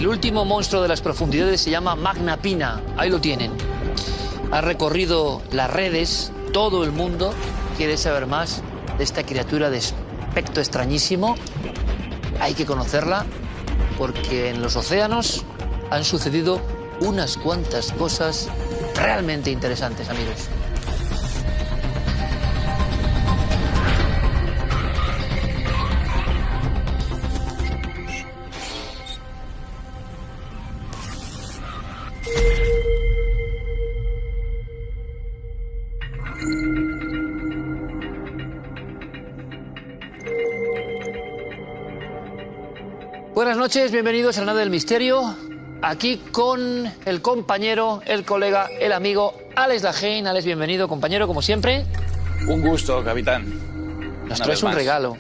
El último monstruo de las profundidades se llama Magna Pina. Ahí lo tienen. Ha recorrido las redes, todo el mundo quiere saber más de esta criatura de aspecto extrañísimo. Hay que conocerla porque en los océanos han sucedido unas cuantas cosas realmente interesantes, amigos. Buenas noches, bienvenidos a la Nave del Misterio. Aquí con el compañero, el colega, el amigo Alex Lajein. Alex, bienvenido, compañero, como siempre. Un gusto, capitán. Nos traes un regalo.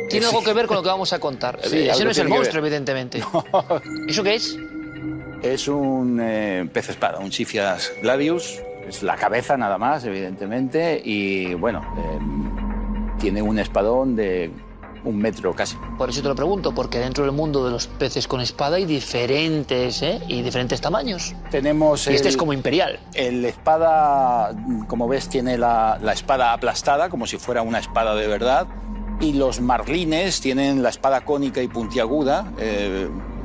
Tiene algo que ver con lo que vamos a contar. Sí, ese no es el monstruo, ver. evidentemente. No. ¿Eso qué es? Es un pez espada, un Chiphias gladius. Es la cabeza nada más, evidentemente. Y bueno, tiene un espadón de 1 metro casi. Por eso te lo pregunto, porque dentro del mundo de los peces con espada hay diferentes, y diferentes tamaños. Tenemos y este es como imperial. El espada, como ves, tiene la espada aplastada, como si fuera una espada de verdad. Y los marlines tienen la espada cónica y puntiaguda,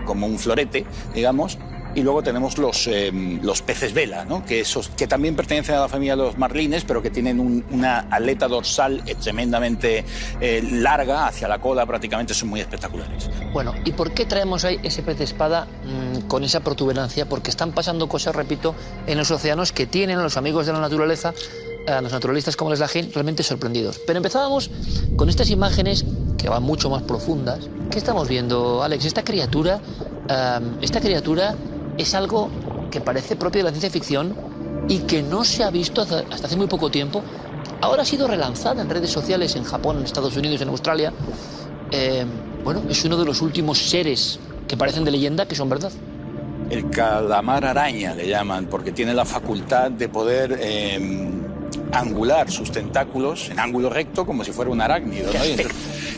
como un florete, digamos. Y luego tenemos los peces vela, ¿no? que también pertenecen a la familia de los marlines, pero que tienen una aleta dorsal tremendamente larga hacia la cola, prácticamente son muy espectaculares. Bueno, ¿y por qué traemos ahí ese pez de espada con esa protuberancia? Porque están pasando cosas, repito, en los océanos que tienen a los amigos de la naturaleza, a los naturalistas como Les Lajein, realmente sorprendidos. Pero empezábamos con estas imágenes que van mucho más profundas. ¿Qué estamos viendo, Alex? Esta criatura es algo que parece propio de la ciencia ficción y que no se ha visto hasta hace muy poco tiempo. Ahora ha sido relanzada en redes sociales en Japón, en Estados Unidos, en Australia. Bueno, es uno de los últimos seres que parecen de leyenda que son verdad. El calamar araña le llaman, porque tiene la facultad de poder angular sus tentáculos en ángulo recto como si fuera un arácnido, ¿no?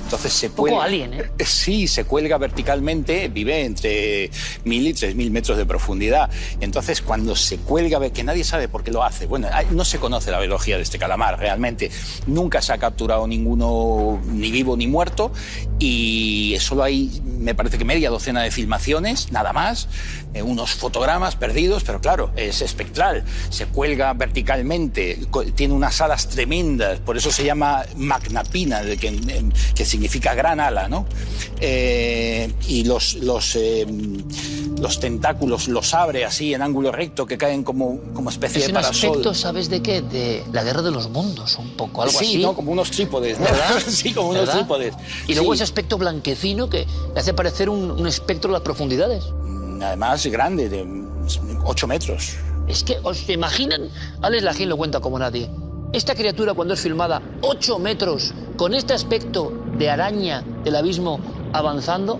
Entonces se cuelga. Un poco alien, ¿eh? Sí, se cuelga verticalmente, vive entre 1000 y 3000 metros de profundidad. Entonces, cuando se cuelga, ve que nadie sabe por qué lo hace. Bueno, no se conoce la biología de este calamar realmente. Nunca se ha capturado ninguno, ni vivo ni muerto, y solo hay, me parece que media docena de filmaciones, nada más, unos fotogramas perdidos, pero claro, es espectral. Se cuelga verticalmente, tiene unas alas tremendas, por eso se llama Magna Pina, que significa gran ala, ¿no? Y los tentáculos los abre así en ángulo recto, que caen como especie de parasol. Es un aspecto, ¿sabes de qué? De la Guerra de los Mundos, un poco, algo así. Sí, ¿no? Como unos trípodes, ¿no? ¿Verdad? Sí, como unos trípodes. Y luego sí. Ese aspecto blanquecino que le hace parecer un espectro de las profundidades. Además, grande, de 8 metros. Es que, ¿os imaginan? Alex Lajein lo cuenta como nadie. Esta criatura, cuando es filmada 8 metros, con este aspecto de araña del abismo avanzando,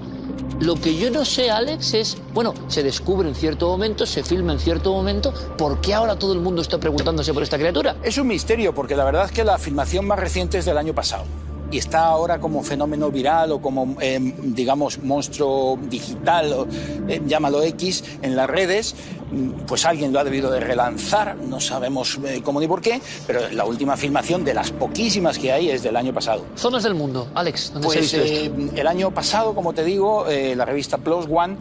lo que yo no sé, Alex, es, bueno, se descubre en cierto momento, se filma en cierto momento, ¿por qué ahora todo el mundo está preguntándose por esta criatura? Es un misterio, porque la verdad es que la filmación más reciente es del año pasado. Y está ahora como fenómeno viral o como, digamos, monstruo digital, llámalo X, en las redes. Pues alguien lo ha debido de relanzar, no sabemos cómo ni por qué, pero la última filmación de las poquísimas que hay es del año pasado. Zonas del mundo, Alex, ¿dónde pues, se ha visto esto? El año pasado, como te digo, la revista Plus One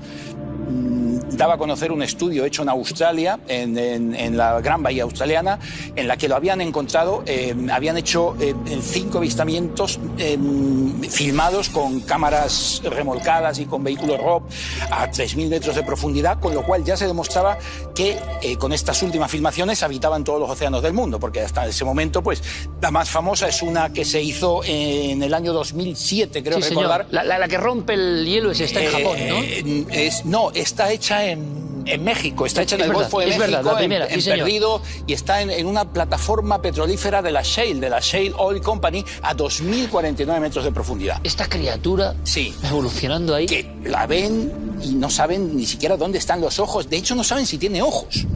daba a conocer un estudio hecho en Australia, en la Gran Bahía Australiana, en la que lo habían encontrado, habían hecho 5 avistamientos filmados con cámaras remolcadas y con vehículos ROV a 3000 metros de profundidad, con lo cual ya se demostraba que con estas últimas filmaciones habitaban todos los océanos del mundo, porque hasta ese momento, pues, la más famosa es una que se hizo en el año 2007, creo recordar. La que rompe el hielo está en Japón, ¿no? No, está hecha en México, está hecha en el Golfo de México, verdad, la primera, en Perdido, y está en una plataforma petrolífera de la Shale Oil Company, a 2049 metros de profundidad. Esta criatura, sí, evolucionando ahí, que la ven y no saben ni siquiera dónde están los ojos. De hecho, no saben si tiene ojos.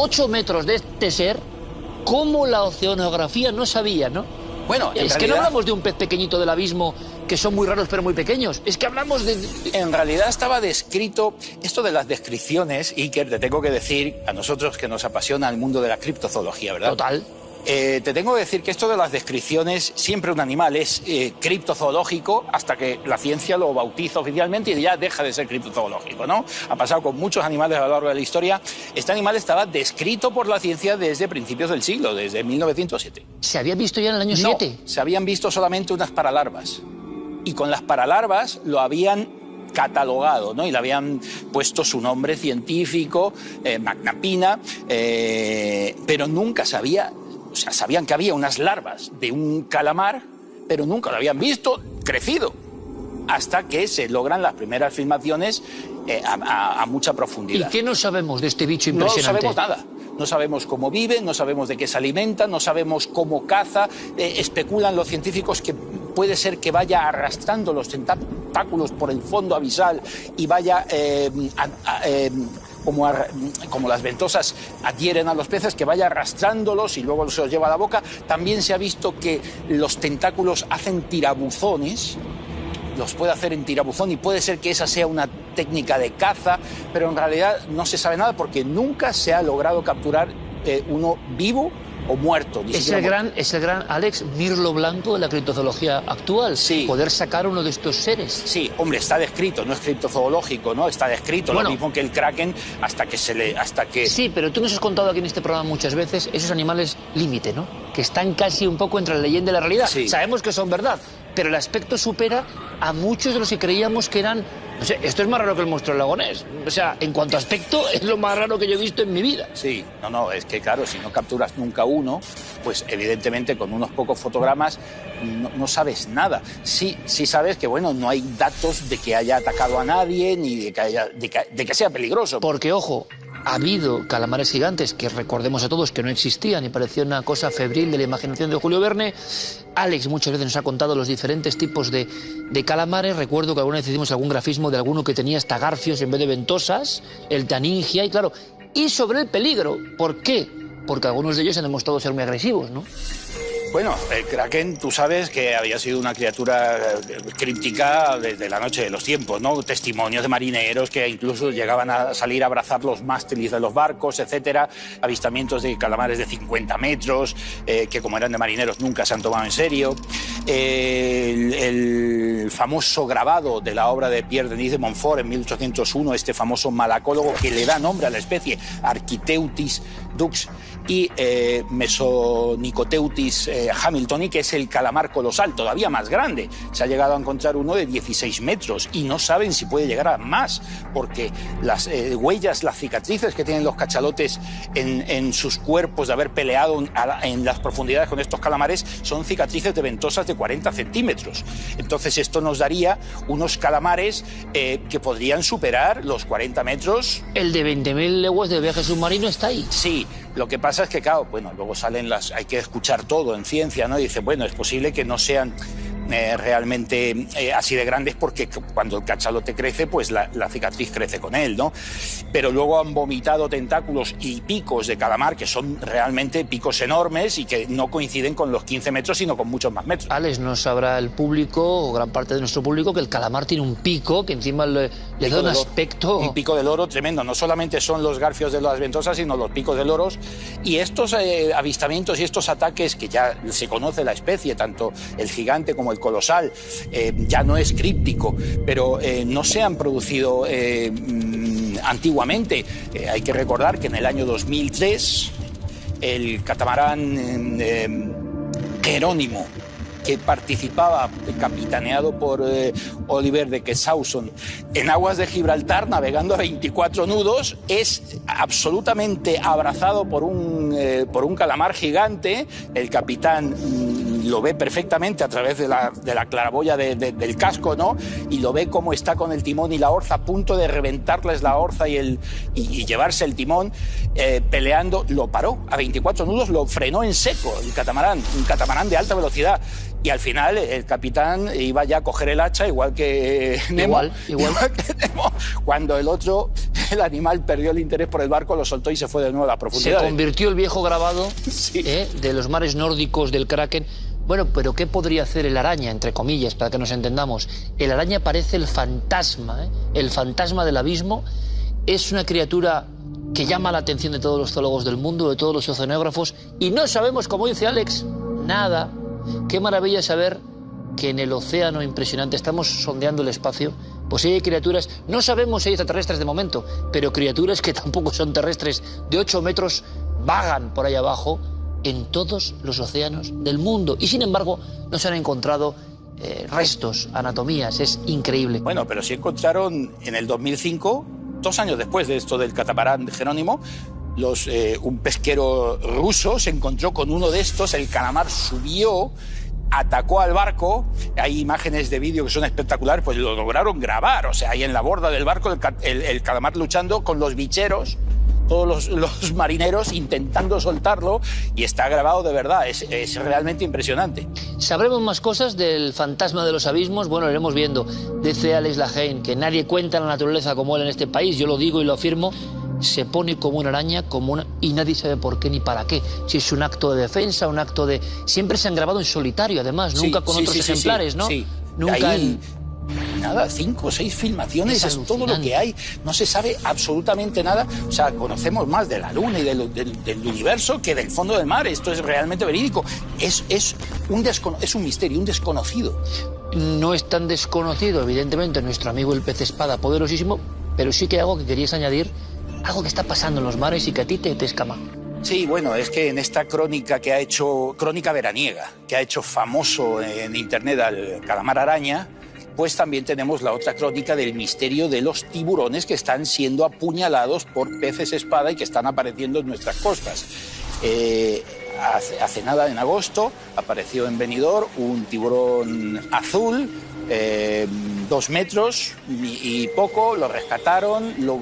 8 metros de este ser, ¿cómo la oceanografía no sabía, no? Bueno, en es realidad, que no hablamos de un pez pequeñito del abismo, que son muy raros pero muy pequeños. Es que hablamos de... En realidad estaba descrito, esto de las descripciones, Iker, te tengo que decir, a nosotros que nos apasiona el mundo de la criptozoología, ¿verdad? Total. Te tengo que decir que esto de las descripciones, siempre un animal es criptozoológico hasta que la ciencia lo bautiza oficialmente y ya deja de ser criptozoológico, ¿no? Ha pasado con muchos animales a lo largo de la historia. Este animal estaba descrito por la ciencia desde principios del siglo, desde 1907. ¿Se había visto ya en el año 7? No, se habían visto solamente unas paralarvas. Y con las paralarvas lo habían catalogado, ¿no? Y le habían puesto su nombre científico, Magna, pero nunca sabía... O sea, sabían que había unas larvas de un calamar, pero nunca lo habían visto crecido. Hasta que se logran las primeras filmaciones a mucha profundidad. ¿Y qué no sabemos de este bicho impresionante? No sabemos nada. No sabemos cómo vive, no sabemos de qué se alimenta, no sabemos cómo caza. Especulan los científicos que puede ser que vaya arrastrando los tentáculos por el fondo abisal y vaya... como las ventosas adhieren a los peces, que vaya arrastrándolos y luego se los lleva a la boca. También se ha visto que los tentáculos hacen tirabuzones, los puede hacer en tirabuzón y puede ser que esa sea una técnica de caza, pero en realidad no se sabe nada porque nunca se ha logrado capturar uno vivo o muerto. Es el gran Alex mirlo blanco de la criptozoología actual. Sí. Poder sacar uno de estos seres. Sí, hombre, está descrito, no es criptozoológico, ¿no? Está descrito, bueno, lo mismo que el kraken, hasta que... Sí, pero tú nos has contado aquí en este programa muchas veces esos animales límite, ¿no? Que están casi un poco entre la leyenda y la realidad. Sí. Sabemos que son verdad, pero el aspecto supera a muchos de los que creíamos que eran... O sea, esto es más raro que el monstruo lagonés. O sea, en cuanto a aspecto, es lo más raro que yo he visto en mi vida. Sí, no, es que claro, si no capturas nunca uno, pues evidentemente con unos pocos fotogramas no sabes nada. Sí sabes que, bueno, no hay datos de que haya atacado a nadie, ni de que sea peligroso. Porque, ojo, ha habido calamares gigantes que recordemos a todos que no existían y parecía una cosa febril de la imaginación de Julio Verne. Alex muchas veces nos ha contado los diferentes tipos de calamares. Recuerdo que alguna vez hicimos algún grafismo de alguno que tenía hasta garfios en vez de ventosas, el taningia, y claro, y sobre el peligro. ¿Por qué? Porque algunos de ellos han demostrado ser muy agresivos, ¿no? Bueno, el kraken, tú sabes que había sido una criatura críptica desde la noche de los tiempos, ¿no? Testimonios de marineros que incluso llegaban a salir a abrazar los mástiles de los barcos, etcétera. Avistamientos de calamares de 50 metros, que como eran de marineros nunca se han tomado en serio. El famoso grabado de la obra de Pierre Denis de Montfort en 1801, este famoso malacólogo que le da nombre a la especie, Architeuthis dux, y Mesonicoteuthis hamiltoni, que es el calamar colosal, todavía más grande. Se ha llegado a encontrar uno de 16 metros y no saben si puede llegar a más, porque las huellas, las cicatrices que tienen los cachalotes en sus cuerpos de haber peleado en las profundidades con estos calamares son cicatrices de ventosas de 40 centímetros. Entonces esto nos daría unos calamares que podrían superar los 40 metros. El de 20.000 leguas de viaje submarino está ahí. Sí, lo que pasa es que, claro, bueno, luego salen hay que escuchar todo en ciencia, ¿no? Y dice, bueno, es posible que no sean realmente así de grandes porque cuando el cachalote crece, pues la cicatriz crece con él, ¿no? Pero luego han vomitado tentáculos y picos de calamar que son realmente picos enormes y que no coinciden con los 15 metros, sino con muchos más metros. Alex, no sabrá el público, o gran parte de nuestro público, que el calamar tiene un pico que encima le da un aspecto... Un pico de loro tremendo. No solamente son los garfios de las ventosas, sino los picos de loros. Y estos avistamientos y estos ataques, que ya se conoce la especie, tanto el gigante como el colosal, ya no es críptico, pero no se han producido antiguamente. Hay que recordar que en el año 2003 el catamarán Jerónimo, que participaba, capitaneado por Oliver de Keshausen, en aguas de Gibraltar, navegando a 24 nudos, es absolutamente abrazado por un calamar gigante. El capitán lo ve perfectamente a través de la claraboya del casco, ¿no? Y lo ve cómo está con el timón y la orza, a punto de reventarles la orza y llevarse el timón, peleando. Lo paró a 24 nudos, lo frenó en seco el catamarán, un catamarán de alta velocidad. Y al final el capitán iba ya a coger el hacha, igual que Nemo. Igual que Nemo. Cuando el animal perdió el interés por el barco, lo soltó y se fue de nuevo a la profundidad. Se convirtió el viejo grabado sí. De los mares nórdicos del Kraken. Bueno, pero ¿qué podría hacer el araña, entre comillas, para que nos entendamos? El araña parece el fantasma del abismo. Es una criatura que llama la atención de todos los zoólogos del mundo, de todos los oceanógrafos, y no sabemos, como dice Alex, nada. Qué maravilla saber que en el océano impresionante estamos sondeando el espacio, pues hay criaturas, no sabemos si hay extraterrestres de momento, pero criaturas que tampoco son terrestres, de 8 metros, vagan por ahí abajo en todos los océanos del mundo. Y sin embargo, no se han encontrado restos, anatomías, es increíble. Bueno, pero sí encontraron en el 2005, 2 años después de esto del catamarán de Jerónimo, un pesquero ruso se encontró con uno de estos, el calamar subió, atacó al barco, hay imágenes de vídeo que son espectaculares, pues lo lograron grabar, o sea, ahí en la borda del barco el calamar luchando con los bicheros, todos los marineros intentando soltarlo, y está grabado de verdad, es realmente impresionante. ¿Sabremos más cosas del fantasma de los abismos? Bueno, lo iremos viendo. Dice Alex Lahaine que nadie cuenta la naturaleza como él en este país, yo lo digo y lo afirmo. Se pone como una araña, y nadie sabe por qué ni para qué. Si es un acto de defensa, un acto de... Siempre se han grabado en solitario, además, nunca con otros ejemplares, ¿no? Sí. Nunca ahí, nada, 5 o 6 filmaciones, es todo lo que hay. No se sabe absolutamente nada. O sea, conocemos más de la Luna y del universo que del fondo del mar. Esto es realmente verídico. Es un misterio, un desconocido. No es tan desconocido, evidentemente, nuestro amigo el pez espada, poderosísimo, pero sí que hay algo que querías añadir. Algo que está pasando en los mares y que a ti te escama. Sí, bueno, es que en esta crónica crónica veraniega, que ha hecho famoso en internet al calamar araña, pues también tenemos la otra crónica del misterio de los tiburones que están siendo apuñalados por peces espada y que están apareciendo en nuestras costas. Hace nada, en agosto, apareció en Benidorm un tiburón azul, 2 metros y poco, lo rescataron, lo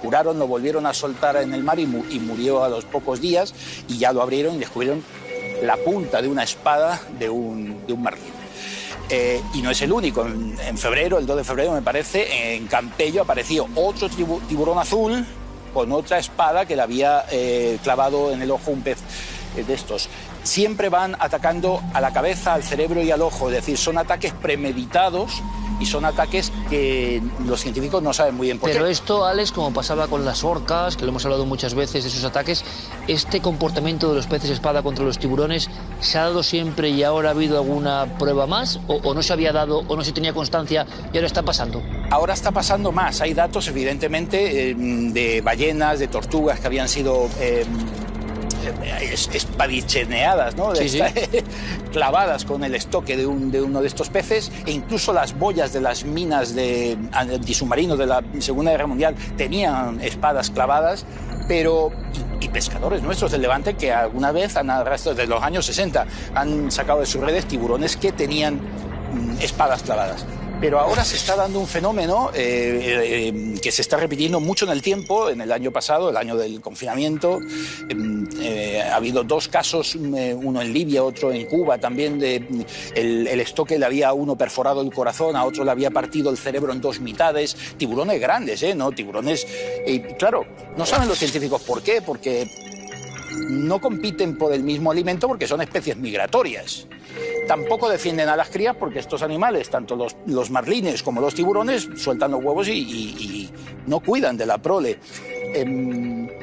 curaron, lo volvieron a soltar en el mar y murió a los pocos días, y ya lo abrieron y descubrieron la punta de una espada de un marlín. Y no es el único. En febrero, el 2 de febrero me parece, en Campello apareció otro tiburón azul con otra espada que le había clavado en el ojo un pez de estos. Siempre van atacando a la cabeza, al cerebro y al ojo, es decir, son ataques premeditados y son ataques que los científicos no saben muy bien por qué. Pero esto, Alex, como pasaba con las orcas, que lo hemos hablado muchas veces de esos ataques, este comportamiento de los peces espada contra los tiburones, ¿se ha dado siempre y ahora ha habido alguna prueba más? ¿O no se había dado, o no se tenía constancia y ahora está pasando? Ahora está pasando más. Hay datos, evidentemente, de ballenas, de tortugas que habían sido espadicheneadas, ¿no? Sí, sí. Clavadas con el estoque de uno de estos peces, e incluso las boyas de las minas antisubmarinos de la Segunda Guerra Mundial tenían espadas clavadas, pero y pescadores nuestros del Levante que alguna vez, desde los años 60, han sacado de sus redes tiburones que tenían espadas clavadas. Pero ahora se está dando un fenómeno que se está repitiendo mucho en el tiempo. En el año pasado, el año del confinamiento, ha habido 2 casos, uno en Libia, otro en Cuba, también el estoque le había a uno perforado el corazón, a otro le había partido el cerebro en 2 mitades. Tiburones grandes, ¿no? Tiburones... claro, no saben los científicos por qué, porque no compiten por el mismo alimento, porque son especies migratorias. Tampoco defienden a las crías porque estos animales, tanto los marlines como los tiburones, sueltan los huevos y no cuidan de la prole.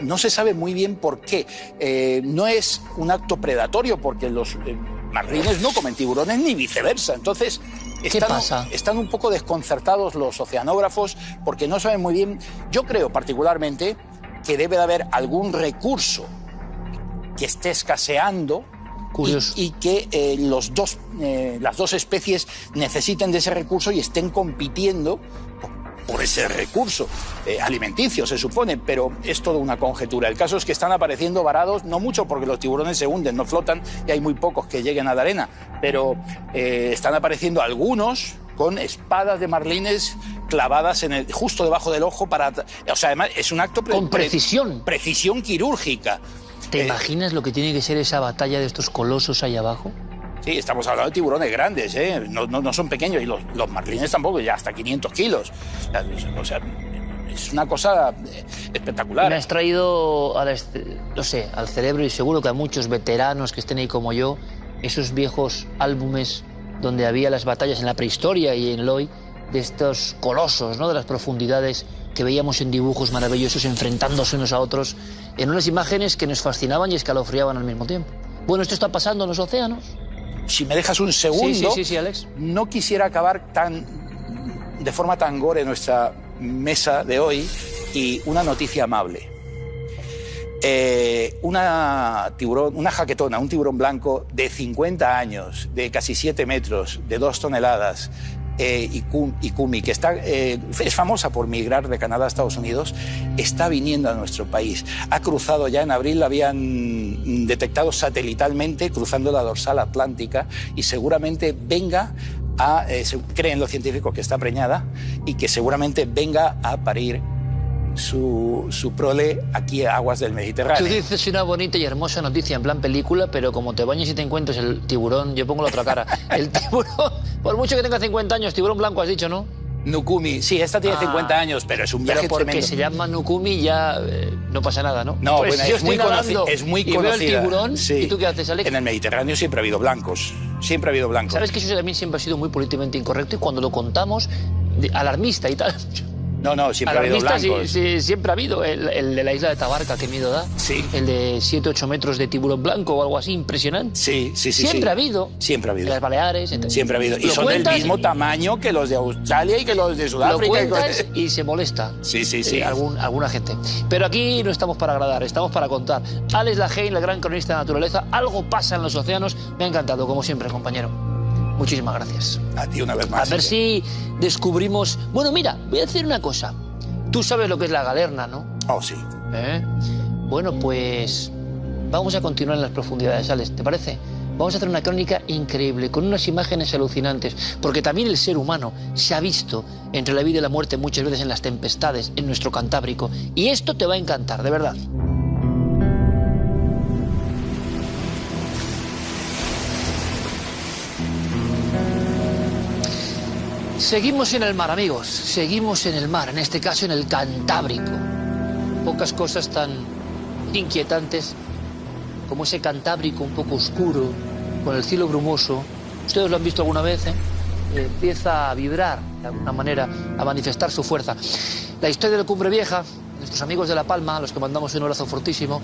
No se sabe muy bien por qué. No es un acto predatorio porque los marlines no comen tiburones ni viceversa. Entonces, ¿qué pasa? Están un poco desconcertados los oceanógrafos porque no saben muy bien. Yo creo particularmente que debe de haber algún recurso que esté escaseando y que las dos especies necesiten de ese recurso y estén compitiendo por ese recurso alimenticio, se supone, pero es toda una conjetura. El caso es que están apareciendo varados, no mucho porque los tiburones se hunden, no flotan y hay muy pocos que lleguen a la arena, pero están apareciendo algunos con espadas de marlines clavadas justo debajo del ojo o sea, además es un acto con precisión. Precisión quirúrgica. ¿Te imaginas lo que tiene que ser esa batalla de estos colosos ahí abajo? Sí, estamos hablando de tiburones grandes, ¿eh? No son pequeños, y los marlines tampoco, ya hasta 500 kilos. O sea, es una cosa espectacular. Me has traído, no sé, al cerebro, y seguro que a muchos veteranos que estén ahí como yo, esos viejos álbumes donde había las batallas en la prehistoria y en el hoy, de estos colosos, ¿no?, de las profundidades que veíamos en dibujos maravillosos enfrentándose unos a otros en unas imágenes que nos fascinaban y escalofriaban al mismo tiempo. Bueno, esto está pasando en los océanos. Si me dejas un segundo, sí, Alex. No quisiera acabar de forma tan gore nuestra mesa de hoy, y una noticia amable. Una jaquetona, un tiburón blanco de 50 años, de casi 7 metros, de 2 toneladas, Ikumi, que es famosa por migrar de Canadá a Estados Unidos, está viniendo a nuestro país. Ha cruzado ya en abril, la habían detectado satelitalmente cruzando la dorsal atlántica, y seguramente venga creen los científicos que está preñada, y que seguramente venga a parir su prole aquí a aguas del Mediterráneo. Tú dices una bonita y hermosa noticia en plan película, pero como te bañes y te encuentres el tiburón, yo pongo la otra cara. El tiburón, por mucho que tenga 50 años, tiburón blanco has dicho, ¿no? Nukumi, sí, esta tiene 50 años, pero es un viaje pero porque tremendo. se llama Nukumi ya no pasa nada, ¿no? No, pues bueno, yo es muy conocida. Y veo el tiburón, sí. ¿Y tú qué haces, Alex? En el Mediterráneo siempre ha habido blancos, siempre ha habido blancos. ¿Sabes que eso también siempre ha sido muy políticamente incorrecto? Y cuando lo contamos, alarmista y tal... No, siempre ha habido blancos. Sí, siempre ha habido. El de la isla de Tabarca, qué miedo da. Sí. El de 7-8 metros de tiburón blanco o algo así, impresionante. Sí. Siempre ha habido. Siempre ha habido. En las Baleares. Siempre ha habido. Y son del mismo tamaño que los de Australia y que los de Sudáfrica. Lo cuentas y se molesta. Sí. Alguna gente. Pero aquí no estamos para agradar, estamos para contar. Alex Lajein, el gran cronista de naturaleza. Algo pasa en los océanos. Me ha encantado, como siempre, compañero. Muchísimas gracias. A ti una vez más. A ver si descubrimos... Bueno, mira, voy a decir una cosa. Tú sabes lo que es la galerna, ¿no? Oh, sí. Bueno, pues vamos a continuar en las profundidades, Alex, ¿te parece? Vamos a hacer una crónica increíble, con unas imágenes alucinantes, porque también el ser humano se ha visto entre la vida y la muerte muchas veces en las tempestades, en nuestro Cantábrico. Y esto te va a encantar, de verdad. Seguimos en el mar, amigos, seguimos en el mar, en este caso en el Cantábrico. Pocas cosas tan inquietantes como ese Cantábrico un poco oscuro, con el cielo brumoso. Ustedes lo han visto alguna vez, empieza a vibrar de alguna manera, a manifestar su fuerza. La historia de la Cumbre Vieja, nuestros amigos de La Palma, a los que mandamos un abrazo fortísimo,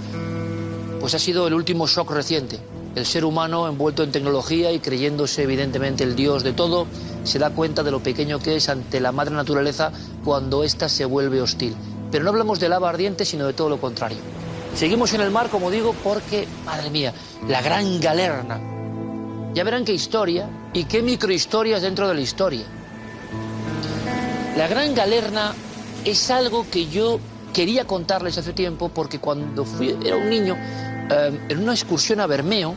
pues ha sido el último shock reciente. El ser humano, envuelto en tecnología y creyéndose evidentemente el dios de todo, se da cuenta de lo pequeño que es ante la madre naturaleza cuando ésta se vuelve hostil. Pero no hablamos de lava ardiente, sino de todo lo contrario. Seguimos en el mar, como digo, porque, madre mía, la gran galerna. Ya verán qué historia y qué microhistorias dentro de la historia. La gran galerna es algo que yo quería contarles hace tiempo, porque cuando era un niño, en una excursión a Bermeo,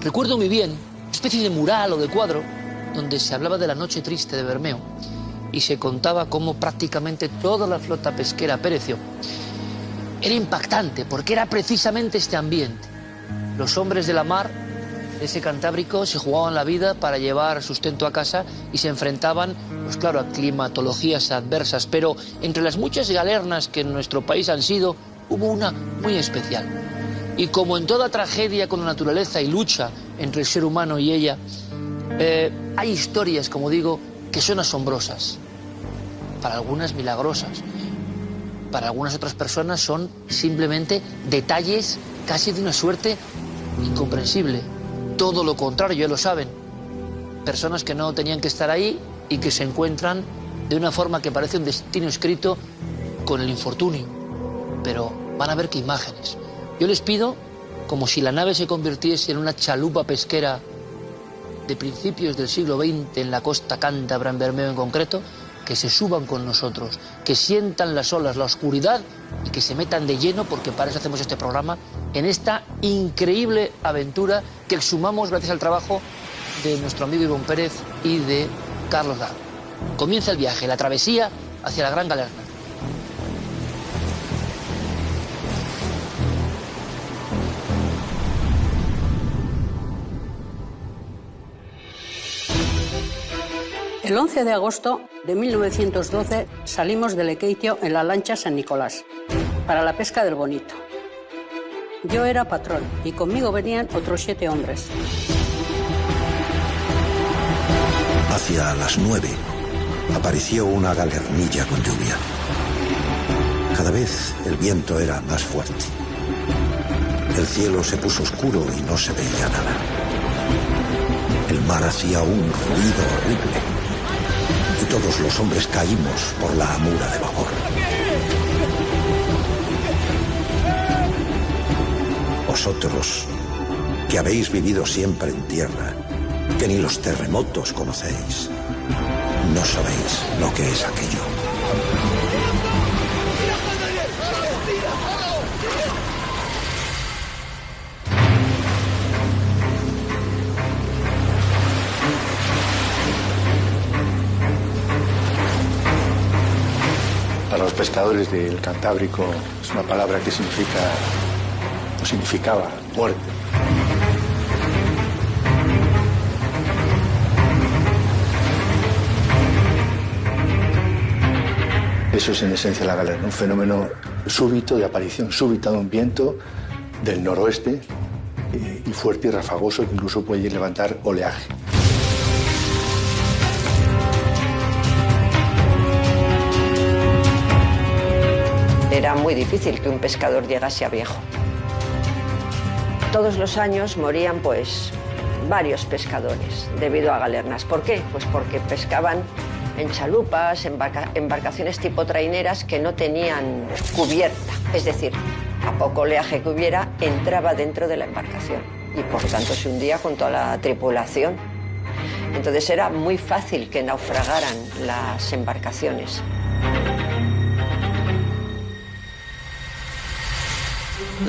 recuerdo muy bien, una especie de mural o de cuadro, donde se hablaba de la noche triste de Bermeo y se contaba cómo prácticamente toda la flota pesquera pereció. Era impactante porque era precisamente este ambiente. Los hombres de la mar, de ese Cantábrico, se jugaban la vida para llevar sustento a casa y se enfrentaban, pues claro, a climatologías adversas. Pero entre las muchas galernas que en nuestro país han sido, hubo una muy especial. Y como en toda tragedia con la naturaleza y lucha entre el ser humano y ella, hay historias, como digo, que son asombrosas, para algunas milagrosas, para algunas otras personas son simplemente detalles casi de una suerte incomprensible. Todo lo contrario, ya lo saben. Personas que no tenían que estar ahí y que se encuentran de una forma que parece un destino escrito con el infortunio. Pero van a ver qué imágenes. Yo les pido, como si la nave se convirtiese en una chalupa pesquera de principios del siglo XX en la costa cántabra, en Bermeo en concreto, que se suban con nosotros, que sientan las olas, la oscuridad y que se metan de lleno, porque para eso hacemos este programa, en esta increíble aventura que sumamos gracias al trabajo de nuestro amigo Ivonne Pérez y de Carlos Dardo. Comienza el viaje, la travesía hacia la Gran Galerna. El 11 de agosto de 1912 salimos de Lequeitio en la lancha San Nicolás para la pesca del Bonito. Yo era patrón y conmigo venían otros 7 hombres. Hacia las 9 apareció una galernilla con lluvia. Cada vez el viento era más fuerte. El cielo se puso oscuro y no se veía nada. El mar hacía un ruido horrible y todos los hombres caímos por la amura de babor. Vosotros, que habéis vivido siempre en tierra, que ni los terremotos conocéis, no sabéis lo que es aquello. Para los pescadores del Cantábrico es una palabra que significaba muerte. Eso es en esencia la galerna, un fenómeno súbito, de aparición súbita de un viento del noroeste y fuerte y rafagoso que incluso puede levantar oleaje. Era muy difícil que un pescador llegase a viejo. Todos los años morían pues varios pescadores debido a galernas. ¿Por qué? Pues porque pescaban en chalupas, embarcaciones tipo traineras que no tenían cubierta. Es decir, a poco oleaje que hubiera, entraba dentro de la embarcación y por tanto se hundía con toda la tripulación. Entonces era muy fácil que naufragaran las embarcaciones.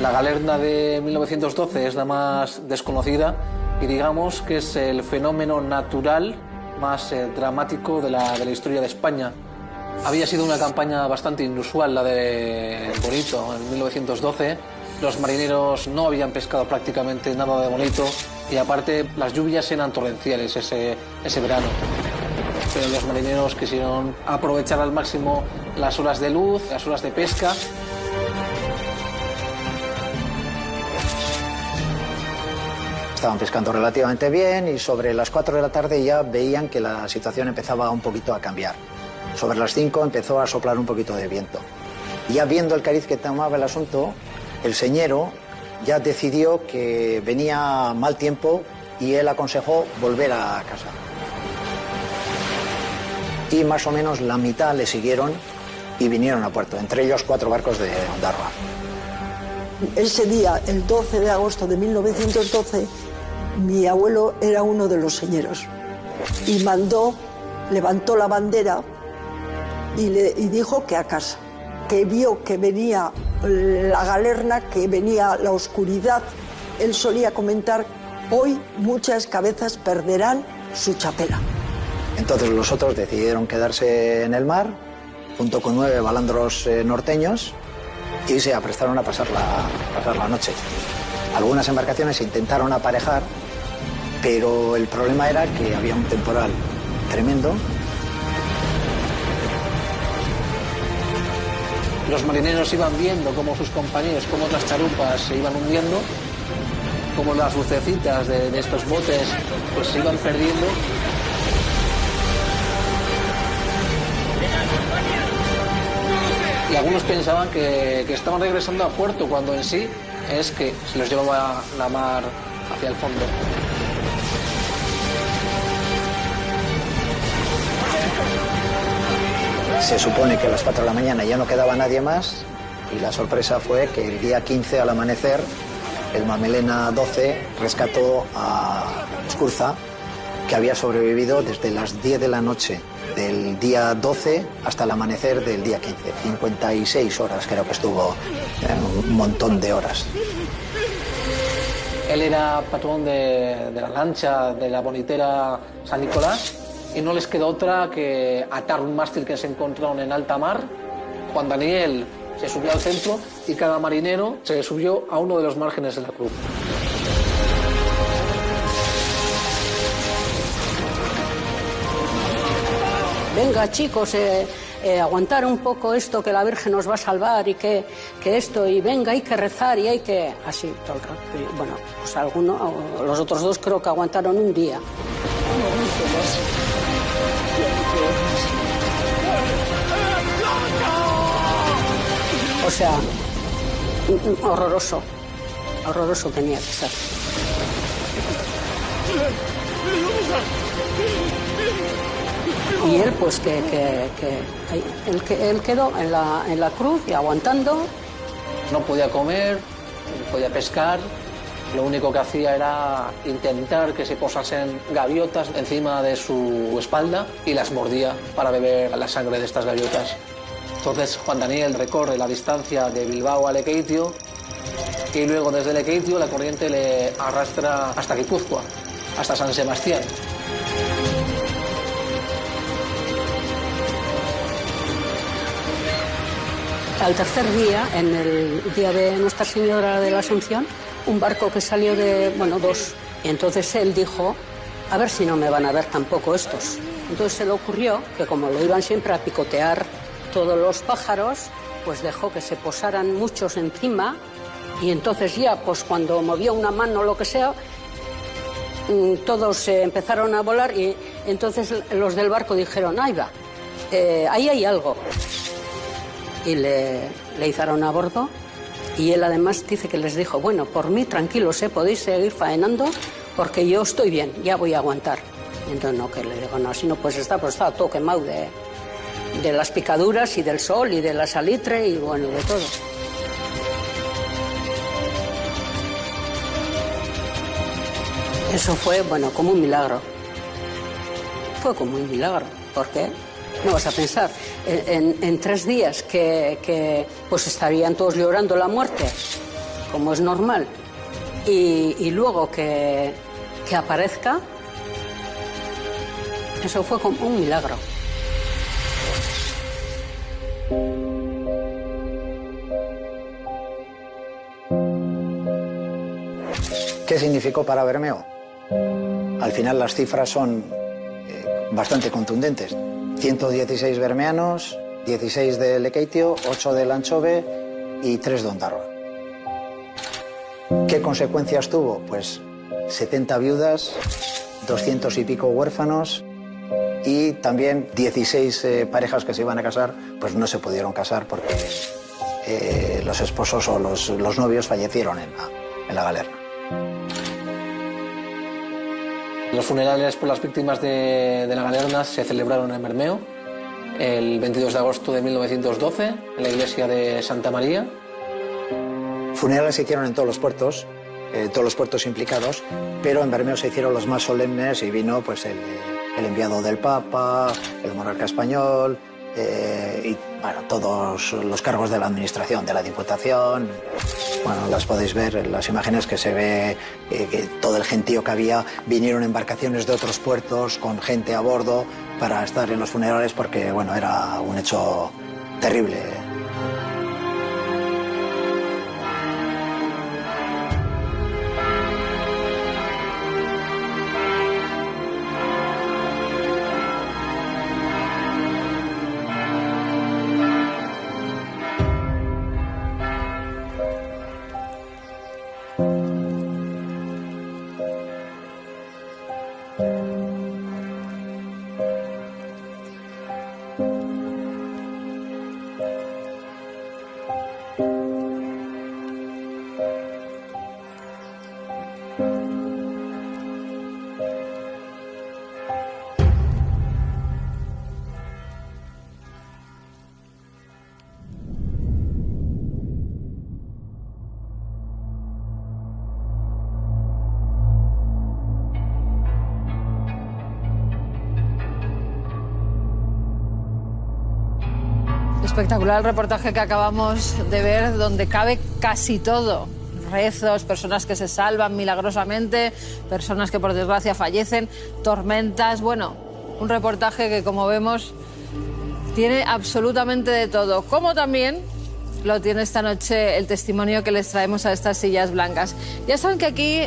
La galerna de 1912 es la más desconocida y digamos que es el fenómeno natural más dramático de la historia de España. Había sido una campaña bastante inusual la de Bonito en 1912. Los marineros no habían pescado prácticamente nada de Bonito y aparte las lluvias eran torrenciales ese verano. Pero los marineros quisieron aprovechar al máximo las horas de luz, las horas de pesca. Estaban pescando relativamente bien y sobre las 4 de la tarde ya veían que la situación empezaba un poquito a cambiar. Sobre las 5 empezó a soplar un poquito de viento. Ya viendo el cariz que tomaba el asunto, el señero ya decidió que venía mal tiempo y él aconsejó volver a casa. Y más o menos la mitad le siguieron y vinieron a puerto, entre ellos 4 barcos de Ondarroa. Ese día, el 12 de agosto de 1912, mi abuelo era uno de los señeros y levantó la bandera y dijo que a casa, que vio que venía la galerna, que venía la oscuridad. Él solía comentar: hoy muchas cabezas perderán su chapela. Entonces los otros decidieron quedarse en el mar, junto con 9 balandros norteños, y se aprestaron a pasar la noche. Algunas embarcaciones se intentaron aparejar, pero el problema era que había un temporal tremendo. Los marineros iban viendo cómo sus compañeros, cómo las chalupas se iban hundiendo, cómo las lucecitas de estos botes pues se iban perdiendo. Y algunos pensaban que estaban regresando a puerto, cuando en sí es que se los llevaba la mar hacia el fondo. Se supone que a las 4 de la mañana ya no quedaba nadie más y la sorpresa fue que el día 15 al amanecer el Mamelena 12 rescató a Escurza, que había sobrevivido desde las 10 de la noche del día 12 hasta el amanecer del día 15. 56 horas creo que estuvo, un montón de horas. Él era patrón de la lancha de la bonitera San Nicolás y no les quedó otra que atar un mástil que se encontraron en alta mar. Juan Daniel se subió al centro y cada marinero se subió a uno de los márgenes de la cruz. venga chicos, aguantar un poco esto, que la Virgen nos va a salvar y que esto, y venga, hay que rezar y hay que... Así, todo el rato. Y, bueno, pues los otros dos creo que aguantaron un día. O sea, horroroso. Horroroso tenía que ser. Y él, pues, él quedó en la cruz y aguantando. No podía comer, no podía pescar. Lo único que hacía era intentar que se posasen gaviotas encima de su espalda y las mordía para beber la sangre de estas gaviotas. Entonces Juan Daniel recorre la distancia de Bilbao a Lekeitio y luego desde Lekeitio la corriente le arrastra hasta Guipúzcoa, hasta San Sebastián. Al tercer día, en el día de Nuestra Señora de la Asunción, un barco que salió dos. Y entonces él dijo, a ver si no me van a ver tampoco estos. Entonces se le ocurrió que como lo iban siempre a picotear todos los pájaros, pues dejó que se posaran muchos encima y entonces ya, pues cuando movió una mano o lo que sea, todos empezaron a volar y entonces los del barco dijeron, ahí va, ahí hay algo. Y le izaron a bordo y él además dice que les dijo, bueno, por mí tranquilos, podéis seguir faenando porque yo estoy bien, ya voy a aguantar. Y entonces no, que le digo, no, si no, pues estaba todo quemado de las picaduras y del sol y de la salitre y bueno, de todo. Eso fue, bueno, como un milagro. Fue como un milagro, ¿por qué? No vas a pensar, en 3 días que pues estarían todos llorando la muerte, como es normal, y luego que aparezca, eso fue como un milagro. ¿Qué significó para Bermeo? Al final las cifras son bastante contundentes. 116 bermeanos, 16 de Lekeitio, 8 de Lanchove y 3 de Ondarroa. ¿Qué consecuencias tuvo? Pues 70 viudas, 200 y pico huérfanos y también 16 parejas que se iban a casar, pues no se pudieron casar porque los esposos o los novios fallecieron en la galerna. Los funerales por las víctimas de la galerna se celebraron en Bermeo el 22 de agosto de 1912 en la iglesia de Santa María. Funerales se hicieron en todos los puertos implicados, pero en Bermeo se hicieron los más solemnes y vino pues el enviado del Papa, el monarca español y bueno, todos los cargos de la administración, de la Diputación. Bueno, las podéis ver en las imágenes que se ve que todo el gentío que había, vinieron embarcaciones de otros puertos con gente a bordo para estar en los funerales porque bueno, era un hecho terrible. Espectacular el reportaje que acabamos de ver, donde cabe casi todo. Rezos, personas que se salvan milagrosamente, personas que por desgracia fallecen, tormentas. Bueno, un reportaje que, como vemos, tiene absolutamente de todo. Como también lo tiene esta noche el testimonio que les traemos a estas sillas blancas. Ya saben que aquí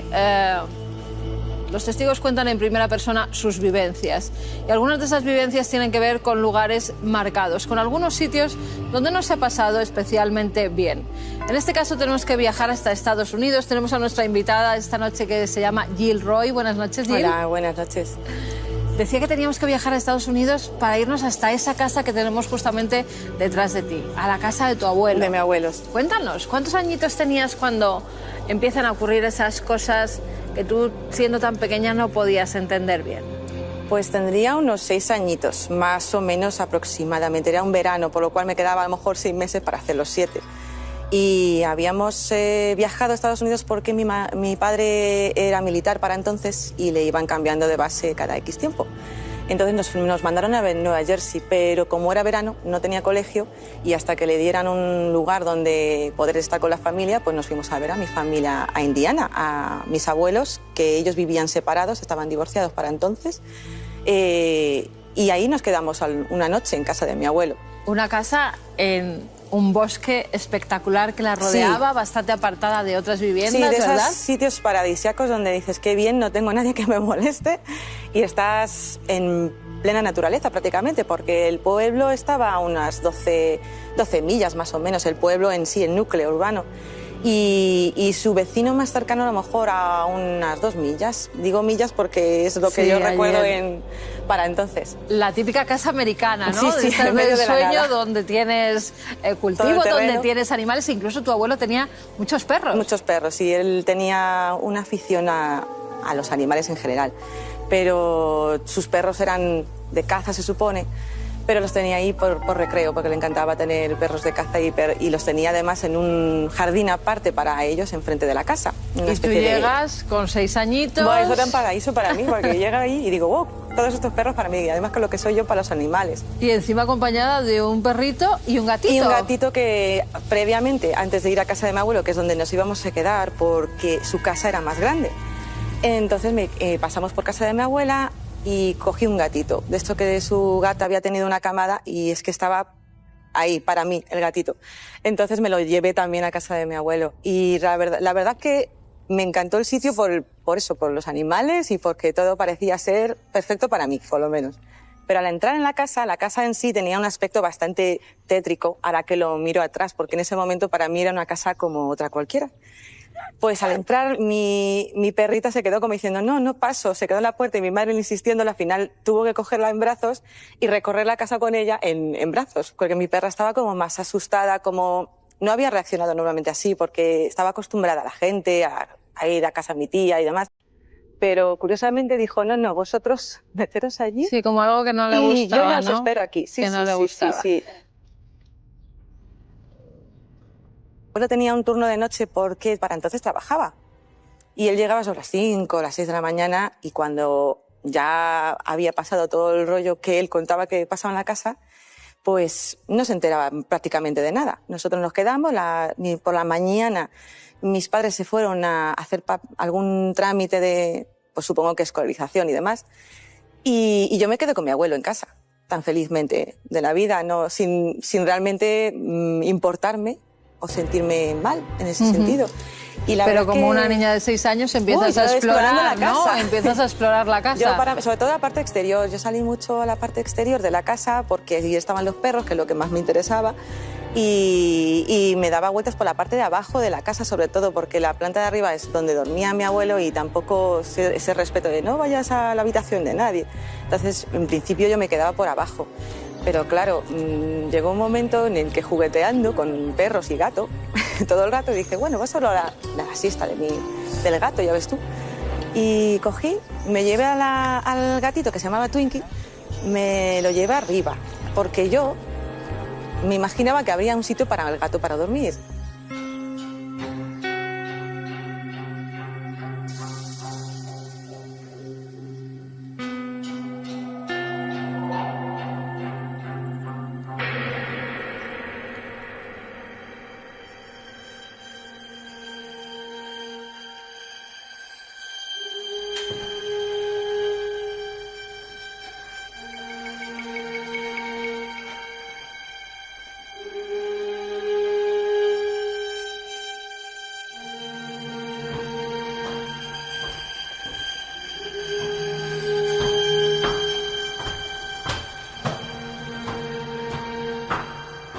Los testigos cuentan en primera persona sus vivencias y algunas de esas vivencias tienen que ver con lugares marcados, con algunos sitios donde no se ha pasado especialmente bien. En este caso tenemos que viajar hasta Estados Unidos. Tenemos a nuestra invitada esta noche que se llama Jill Roy. Buenas noches, Jill. Hola, buenas noches. Decía que teníamos que viajar a Estados Unidos para irnos hasta esa casa que tenemos justamente detrás de ti, a la casa de tu abuelo. De mi abuelo. Cuéntanos, ¿cuántos añitos tenías cuando empiezan a ocurrir esas cosas que tú, siendo tan pequeña, no podías entender bien? Pues tendría unos 6 añitos, más o menos aproximadamente. Era un verano, por lo cual me quedaba a lo mejor 6 meses para hacer los 7. Y habíamos viajado a Estados Unidos porque mi padre era militar para entonces y le iban cambiando de base cada X tiempo. Entonces nos mandaron a Nueva Jersey, pero como era verano, no tenía colegio y hasta que le dieran un lugar donde poder estar con la familia, pues nos fuimos a ver a mi familia a Indiana, a mis abuelos, que ellos vivían separados, estaban divorciados para entonces, y ahí nos quedamos una noche en casa de mi abuelo. Una casa en un bosque espectacular que la rodeaba, sí, bastante apartada de otras viviendas, sí, de ¿verdad? Esos sitios paradisíacos donde dices, qué bien, no tengo a nadie que me moleste, y estás en plena naturaleza prácticamente, porque el pueblo estaba a unas 12 millas más o menos, el pueblo en sí, el núcleo urbano, y su vecino más cercano a lo mejor a unas 2 millas. Digo millas porque es lo que yo recuerdo para entonces. La típica casa americana, ¿no? Sí, de en medio de sueño, nada, donde tienes cultivo, donde tienes animales, incluso tu abuelo tenía muchos perros. Muchos perros, y él tenía una afición a los animales en general, pero sus perros eran de caza, se supone, pero los tenía ahí por recreo, porque le encantaba tener perros de caza y los tenía además en un jardín aparte para ellos, enfrente de la casa. Y tú llegas con 6 añitos... Bueno, eso era un paraíso para mí, porque llego ahí y digo, wow, todos estos perros para mí, y además con lo que soy yo para los animales. Y encima acompañada de un perrito y un gatito. Y un gatito que previamente, antes de ir a casa de mi abuelo, que es donde nos íbamos a quedar, porque su casa era más grande, entonces pasamos por casa de mi abuela y cogí un gatito, de esto que su gata había tenido una camada y es que estaba ahí para mí el gatito. Entonces me lo llevé también a casa de mi abuelo y la verdad que me encantó el sitio por eso, por los animales y porque todo parecía ser perfecto para mí, por lo menos. Pero al entrar en la casa en sí tenía un aspecto bastante tétrico, ahora que lo miro atrás, porque en ese momento para mí era una casa como otra cualquiera. Pues al entrar mi perrita se quedó como diciendo no paso, se quedó en la puerta y mi madre insistiendo, al final tuvo que cogerla en brazos y recorrer la casa con ella en brazos, porque mi perra estaba como más asustada, como no había reaccionado normalmente así, porque estaba acostumbrada a la gente, a ir a casa de mi tía y demás. Pero curiosamente dijo, no, vosotros meteros allí. Sí, como algo que no le gustaba, yo ya os ¿no? espero aquí. Sí, que no le gustaba. Sí. Yo tenía un turno de noche porque para entonces trabajaba. Y él llegaba sobre las 5 o las 6 de la mañana y cuando ya había pasado todo el rollo que él contaba que pasaba en la casa, pues no se enteraba prácticamente de nada. Nosotros nos quedamos, por la mañana mis padres se fueron a hacer algún trámite de, pues supongo que escolarización y demás, y yo me quedé con mi abuelo en casa, tan felizmente de la vida, no, sin realmente importarme o sentirme mal en ese sentido. Y pero como una niña de 6 años empiezas a explorar, ¿no? Empiezas a explorar la casa. Sobre todo la parte exterior. Yo salí mucho a la parte exterior de la casa porque allí estaban los perros, que es lo que más me interesaba, y me daba vueltas por la parte de abajo de la casa, sobre todo porque la planta de arriba es donde dormía mi abuelo y tampoco ese respeto de no vayas a la habitación de nadie. Entonces, en principio yo me quedaba por abajo. Pero claro, llegó un momento en el que jugueteando con perros y gato, todo el rato dije, bueno, vas a hablar la siesta del gato, ya ves tú. Y cogí, me llevé al gatito que se llamaba Twinkie, me lo llevé arriba, porque yo me imaginaba que habría un sitio para el gato para dormir.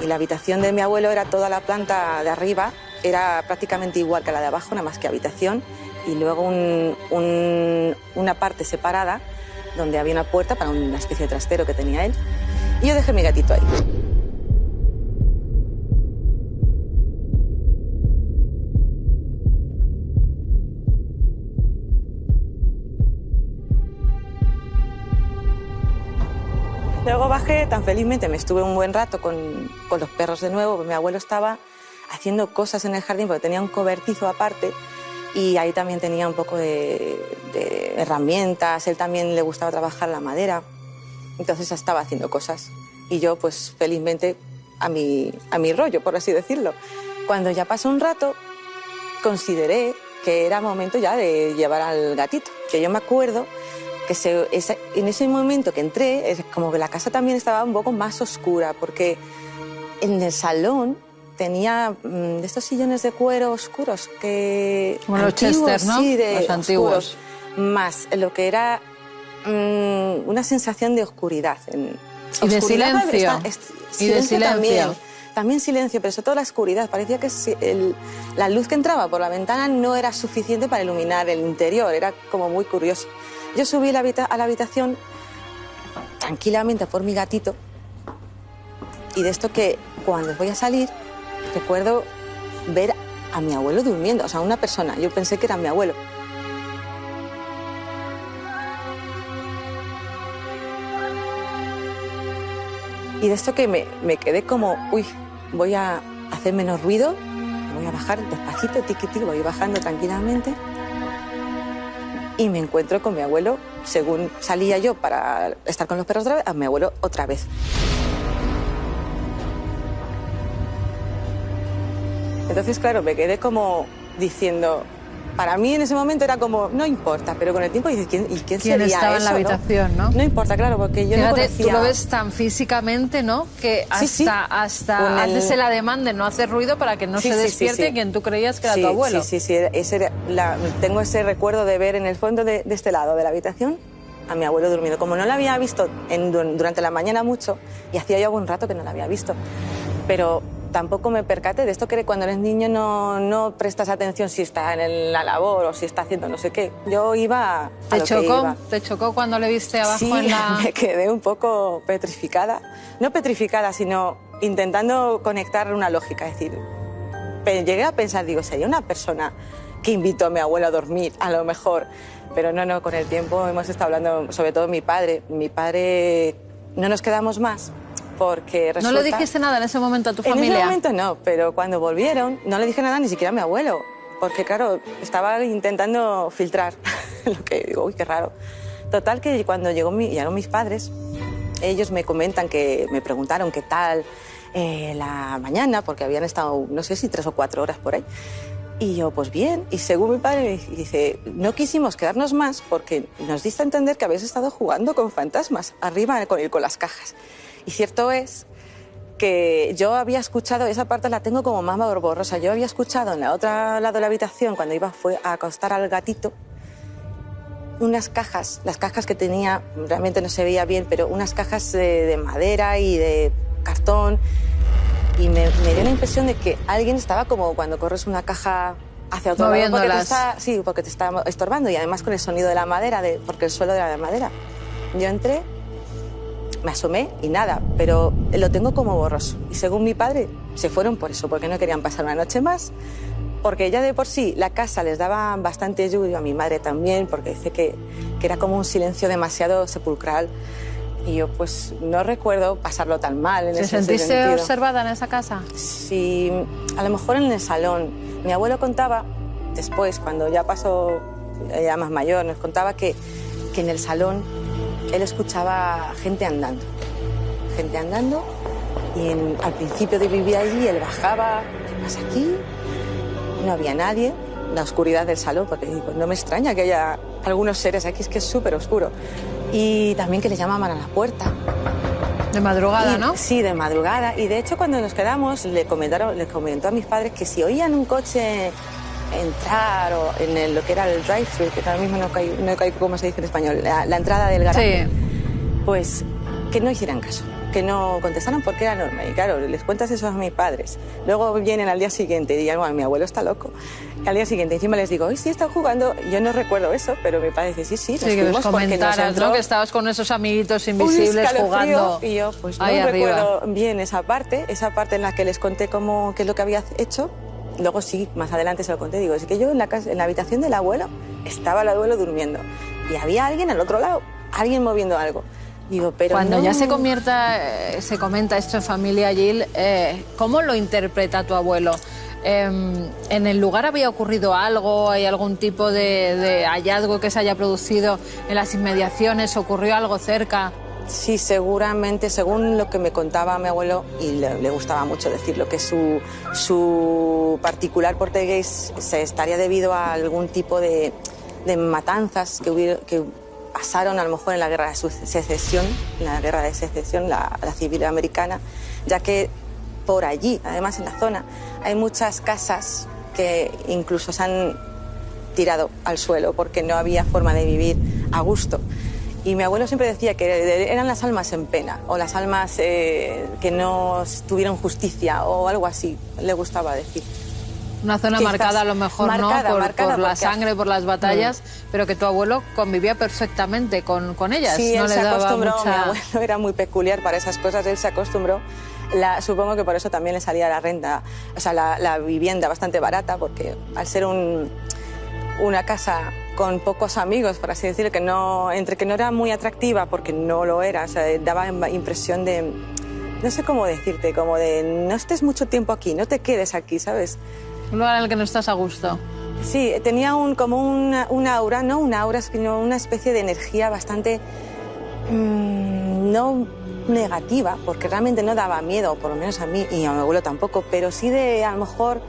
Y la habitación de mi abuelo era toda la planta de arriba, era prácticamente igual que la de abajo, nada más que habitación, y luego una parte separada donde había una puerta para una especie de trastero que tenía él. Y yo dejé mi gatito ahí. Luego bajé, tan felizmente me estuve un buen rato con los perros de nuevo. Mi abuelo estaba haciendo cosas en el jardín porque tenía un cobertizo aparte y ahí también tenía un poco de herramientas. Él también le gustaba trabajar la madera, entonces estaba haciendo cosas. Y yo, pues felizmente, a mi rollo, por así decirlo. Cuando ya pasó un rato, consideré que era momento ya de llevar al gatito. Que yo me acuerdo que en ese momento que entré, es como que la casa también estaba un poco más oscura, porque en el salón tenía de estos sillones de cuero oscuros que... Como los Chester, ¿no? Sí, de los antiguos. Más lo que era una sensación de oscuridad. Y de silencio. Y de silencio. También silencio, pero sobre todo la oscuridad. Parecía que la luz que entraba por la ventana no era suficiente para iluminar el interior. Era como muy curioso. Yo subí a la habitación tranquilamente por mi gatito y de esto que cuando voy a salir recuerdo ver a mi abuelo durmiendo, o sea, una persona. Yo pensé que era mi abuelo. Y de esto que me quedé como, uy, voy a hacer menos ruido, voy a bajar despacito, tiqui, voy bajando tranquilamente. Y me encuentro con mi abuelo, según salía yo para estar con los perros otra vez, a mi abuelo otra vez. Entonces, claro, me quedé como diciendo... Para mí en ese momento era como, no importa, pero con el tiempo dices, ¿quién sería estaba eso, en la habitación, ¿no? No importa, claro, porque yo no conocía... Tú lo ves tan físicamente, ¿no? Que hasta haces el ademán de no hacer ruido para que no se despierte quien tú creías que era tu abuelo. Sí. Tengo ese recuerdo de ver en el fondo de este lado de la habitación a mi abuelo durmiendo. Como no lo había visto durante la mañana mucho, y hacía ya un rato que no lo había visto, pero... Tampoco me percaté de esto que cuando eres niño no prestas atención si está en la labor o si está haciendo no sé qué. Yo iba a lo que iba. ¿Te chocó cuando le viste abajo sí, en la...? Me quedé un poco petrificada. No petrificada, sino intentando conectar una lógica. Es decir, llegué a pensar, digo, sería una persona que invitó a mi abuelo a dormir, a lo mejor. Pero no, con el tiempo hemos estado hablando, sobre todo mi padre. Mi padre, no nos quedamos más. Porque resulta... ¿No le dijiste nada en ese momento a tu familia? En ese momento no, pero cuando volvieron no le dije nada ni siquiera a mi abuelo, porque claro, estaba intentando filtrar lo que digo, uy, qué raro. Total que cuando llegaron mis padres, ellos me comentan que me preguntaron qué tal la mañana, porque habían estado, no sé si 3 o 4 horas por ahí. Y yo, pues bien, y según mi padre me dice, no quisimos quedarnos más porque nos diste a entender que habéis estado jugando con fantasmas, arriba con las cajas. Y cierto es que yo había escuchado, esa parte la tengo como más borrosa, yo había escuchado en la otra lado de la habitación, cuando fue a acostar al gatito, unas cajas, las cajas que tenía, realmente no se veía bien, pero unas cajas de madera y de cartón, y me dio la impresión de que alguien estaba como cuando corres una caja hacia otro lado, porque te está estorbando, y además con el sonido de la madera, porque el suelo era de madera. Yo entré, me asomé y nada, pero lo tengo como borroso. Y según mi padre, se fueron por eso, porque no querían pasar una noche más, porque ya de por sí la casa les daba bastante yuyu, a mi madre también, porque dice que era como un silencio demasiado sepulcral. Y yo pues no recuerdo pasarlo tan mal en ese sentido. ¿Te sentiste observada en esa casa? Sí, a lo mejor en el salón. Mi abuelo contaba, después, cuando ya pasó, ya más mayor, nos contaba que en el salón él escuchaba gente andando. Gente andando, y al principio de vivir allí, él bajaba, ¿qué pasa aquí? No había nadie, la oscuridad del salón, porque digo, no me extraña que haya algunos seres aquí, es que es súper oscuro. Y también que le llamaban a la puerta. De madrugada, ¿no? Sí, de madrugada. Y de hecho, cuando nos quedamos, le comentó a mis padres que si oían un coche entrar o en lo que era el drive-thru, que ahora mismo no caigo cómo se dice en español, la entrada del garaje, pues que no hicieran caso. que no contestaron porque era normal. Y claro, les cuentas eso a mis padres. Luego vienen al día siguiente y digan, bueno, mi abuelo está loco. Y al día siguiente encima les digo, sí, están jugando. Yo no recuerdo eso, pero mi padre dice, sí, Sí, que les comentaras, ¿no? Que estabas con esos amiguitos invisibles jugando. Y yo, pues no ahí recuerdo bien esa parte en la que les conté qué es lo que había hecho. Luego sí, más adelante se lo conté. Digo, es que yo en la habitación del abuelo estaba el abuelo durmiendo. Y había alguien al otro lado, alguien moviendo algo. Digo, pero cuando no... ya se comenta esto en familia, Gil, ¿cómo lo interpreta tu abuelo? ¿En el lugar había ocurrido algo? ¿Hay algún tipo de hallazgo que se haya producido en las inmediaciones? ¿Ocurrió algo cerca? Sí, seguramente, según lo que me contaba mi abuelo, y le gustaba mucho decirlo, que su particular portugués se estaría debido a algún tipo de matanzas que pasaron a lo mejor en la guerra de secesión, la civil americana, ya que por allí, además en la zona, hay muchas casas que incluso se han tirado al suelo porque no había forma de vivir a gusto. Y mi abuelo siempre decía que eran las almas en pena o las almas que no tuvieron justicia o algo así, le gustaba decir. Una zona Quizás marcada a lo mejor, marcada, ¿no? Por la porque... sangre, por las batallas, pero que tu abuelo convivía perfectamente con ellas. Sí, no él le se daba acostumbró, mucha... mi abuelo era muy peculiar para esas cosas, él se acostumbró. Supongo que por eso también le salía la renta, o sea, la vivienda bastante barata, porque al ser una casa con pocos amigos, por así decirlo, entre que no era muy atractiva, porque no lo era, o sea, daba impresión de, no sé cómo decirte, como de no estés mucho tiempo aquí, no te quedes aquí, ¿sabes? Un lugar en el que no estás a gusto. Sí, tenía como un aura, no una aura, sino una especie de energía bastante no negativa, porque realmente no daba miedo, por lo menos a mí y a mi abuelo tampoco, pero sí de a lo mejor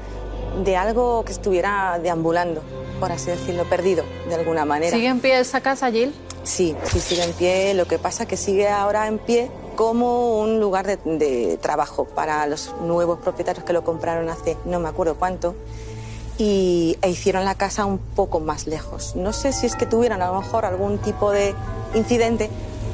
de algo que estuviera deambulando, por así decirlo, perdido de alguna manera. ¿Sigue en pie esa casa, Gil? Sí, sigue en pie. Lo que pasa es que sigue ahora en pie como un lugar de trabajo para los nuevos propietarios que lo compraron hace no me acuerdo cuánto e hicieron la casa un poco más lejos. No sé si es que tuvieron a lo mejor algún tipo de incidente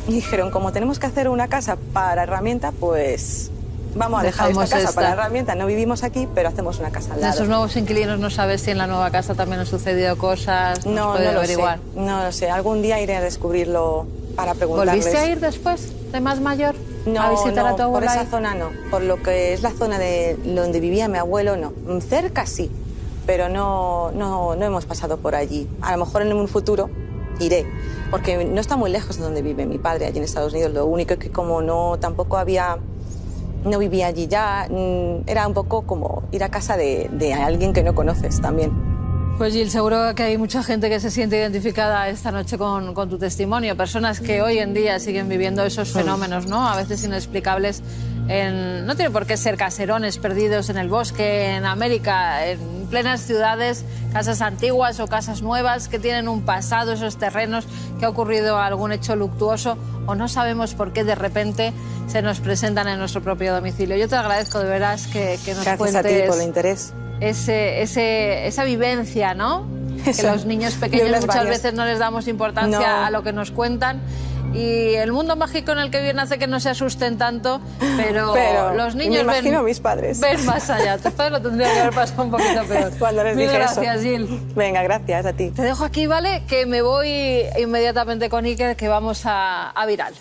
y dijeron, como tenemos que hacer una casa para herramienta, pues vamos a dejar esta casa para herramienta. No vivimos aquí, pero hacemos una casa al lado. ¿De esos nuevos inquilinos no sabes si en la nueva casa también han sucedido cosas? No lo sé. No lo sé. Algún día iré a descubrirlo para preguntarles. ¿Volviste a ir después, de más mayor, no, a visitar a tu abuela? Por esa zona no. Por lo que es la zona de donde vivía mi abuelo, no. Cerca sí, pero no hemos pasado por allí. A lo mejor en un futuro iré, porque no está muy lejos de donde vive mi padre, allí en Estados Unidos. Lo único es que como no vivía allí ya, era un poco como ir a casa de alguien que no conoces también. Pues Gil, seguro que hay mucha gente que se siente identificada esta noche con tu testimonio, personas que hoy en día siguen viviendo esos fenómenos, ¿no? A veces inexplicables. No tiene por qué ser caserones perdidos en el bosque, en América, en plenas ciudades, casas antiguas o casas nuevas que tienen un pasado, esos terrenos, que ha ocurrido algún hecho luctuoso o no sabemos por qué de repente se nos presentan en nuestro propio domicilio. Yo te agradezco de veras que nos Gracias cuentes... a ti por el interés. Esa vivencia, ¿no? Que los niños pequeños muchas veces no les damos importancia a lo que nos cuentan. Y el mundo mágico en el que viven hace que no se asusten tanto, pero los niños me imagino a mis padres. Ven más allá. Tus padres lo tendrían que haber pasado un poquito peor. Cuando les Mil dije gracias, eso. Gil. Venga, gracias a ti. Te dejo aquí, ¿vale? Que me voy inmediatamente con Iker, que vamos a Viral.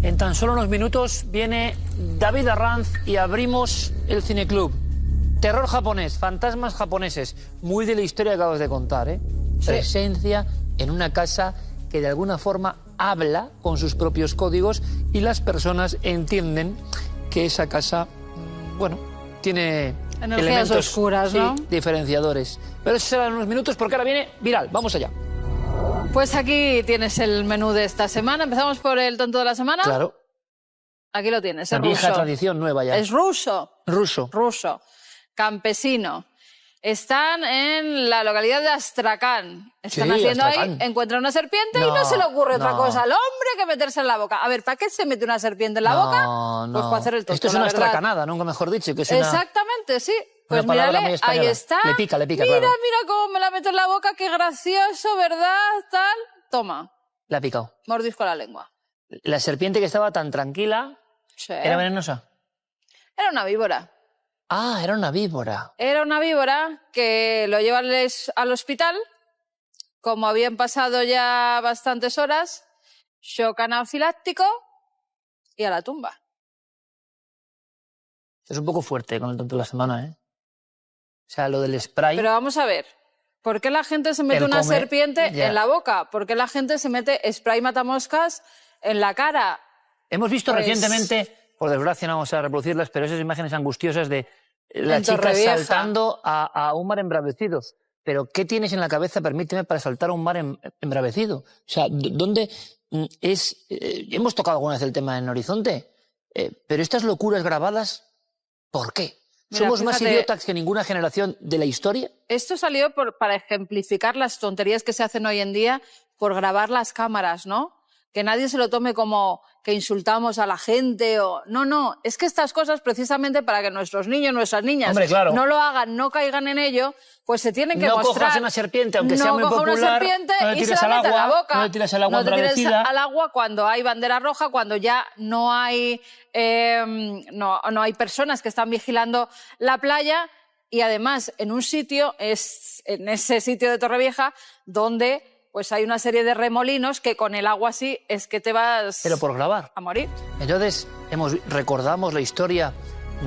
En tan solo unos minutos viene David Arranz y abrimos el cineclub. Terror japonés, fantasmas japoneses, muy de la historia que acabas de contar, ¿eh? Sí. Presencia en una casa que de alguna forma habla con sus propios códigos y las personas entienden que esa casa, bueno, tiene energías elementos oscuras, ¿no? Sí, diferenciadores. Pero eso será en unos minutos porque ahora viene Viral. Vamos allá. Pues aquí tienes el menú de esta semana. Empezamos por el tonto de la semana. Claro. Aquí lo tienes, La es vieja ruso. tradición nueva ya. Es ruso. Ruso. Ruso. Campesino. Están en la localidad de Astracán. Están haciendo Astracán. ahí, encuentran una serpiente y no se le ocurre otra cosa al hombre que meterse en la boca. A ver, ¿para qué se mete una serpiente en la boca? Pues para hacer el tonto, Esto es la una verdad. astracanada, nunca mejor dicho. Que es Exactamente, sí. Pues Una palabra mírale, muy española. ahí está. Le pica, Mira, claro. mira cómo me la meto en la boca, qué gracioso, ¿verdad? Tal. Toma, Le ha picado. mordisco la lengua. La serpiente que estaba tan tranquila, Sí. ¿era venenosa? Era una víbora. Ah, era una víbora. Era una víbora que lo llevan al hospital. Como habían pasado ya bastantes horas, shock anafiláctico y a la tumba. Es un poco fuerte con el tonto de la semana, ¿eh? O sea, lo del spray... Pero vamos a ver, ¿por qué la gente se mete El una comer, serpiente ya. en la boca? ¿Por qué la gente se mete spray matamoscas en la cara? Hemos visto Pues- recientemente, por desgracia no vamos a reproducirlas, pero esas imágenes angustiosas de la En chica Torrevieja. saltando a un mar embravecido. Pero ¿qué tienes en la cabeza, permíteme, para saltar a un mar embravecido? O sea, ¿dónde es...? Hemos tocado alguna vez el tema en Horizonte, pero estas locuras grabadas, ¿por qué? Mira, ¿Somos más fíjate- idiotas que ninguna generación de la historia? Esto salió para ejemplificar las tonterías que se hacen hoy en día por grabar las cámaras, ¿no? Que nadie se lo tome como que insultamos a la gente o... No, es que estas cosas precisamente para que nuestros niños, nuestras niñas Hombre, claro. no lo hagan, no caigan en ello, pues se tienen que No mostrar... cojas una serpiente, aunque sea muy No coja una popular, serpiente no le y se tires la al mete en la agua, boca. no le tires al agua No te tires embravecida. al agua cuando hay bandera roja, cuando ya no hay, no hay personas que están vigilando la playa y además en un sitio, en ese sitio de Torrevieja, donde pues hay una serie de remolinos que con el agua así es que te vas Pero por grabar. a morir. Entonces, recordamos la historia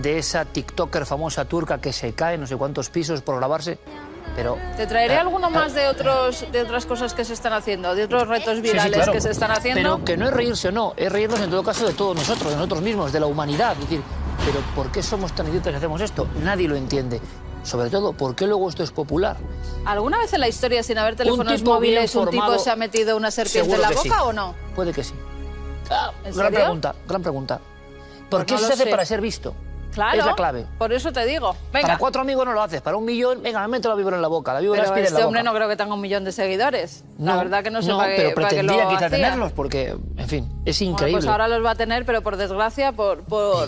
de esa TikToker famosa turca que se cae no sé cuántos pisos por grabarse, pero... Te traeré alguno más de otras cosas que se están haciendo, de otros retos Sí, virales claro. que se están haciendo. Pero que no es reírse o no, es reírnos en todo caso de todos nosotros, de nosotros mismos, de la humanidad. Es decir, pero ¿por qué somos tan idiotas que hacemos esto? Nadie lo entiende. Sobre todo, ¿por qué luego esto es popular? ¿Alguna vez en la historia, sin haber teléfonos tipo bien móviles, un tipo formado, se ha metido una serpiente en seguro la que boca sí. o no? Puede que sí. ¿En Gran serio? pregunta, gran pregunta. ¿Por Pues qué no se lo hace sé. para ser visto? Claro, Es la clave. por eso te digo. Venga, Para 4 amigos no lo haces, para 1 millón, venga, me meto la víbora en la boca, la víbora pero aspira en la este hombre boca. no creo que tenga 1 millón de seguidores. La verdad que no sé no, para qué, pero para qué pretendía lo quizá hacía. tenerlos, porque, en fin, es Bueno, increíble. pues ahora los va a tener, pero por desgracia, por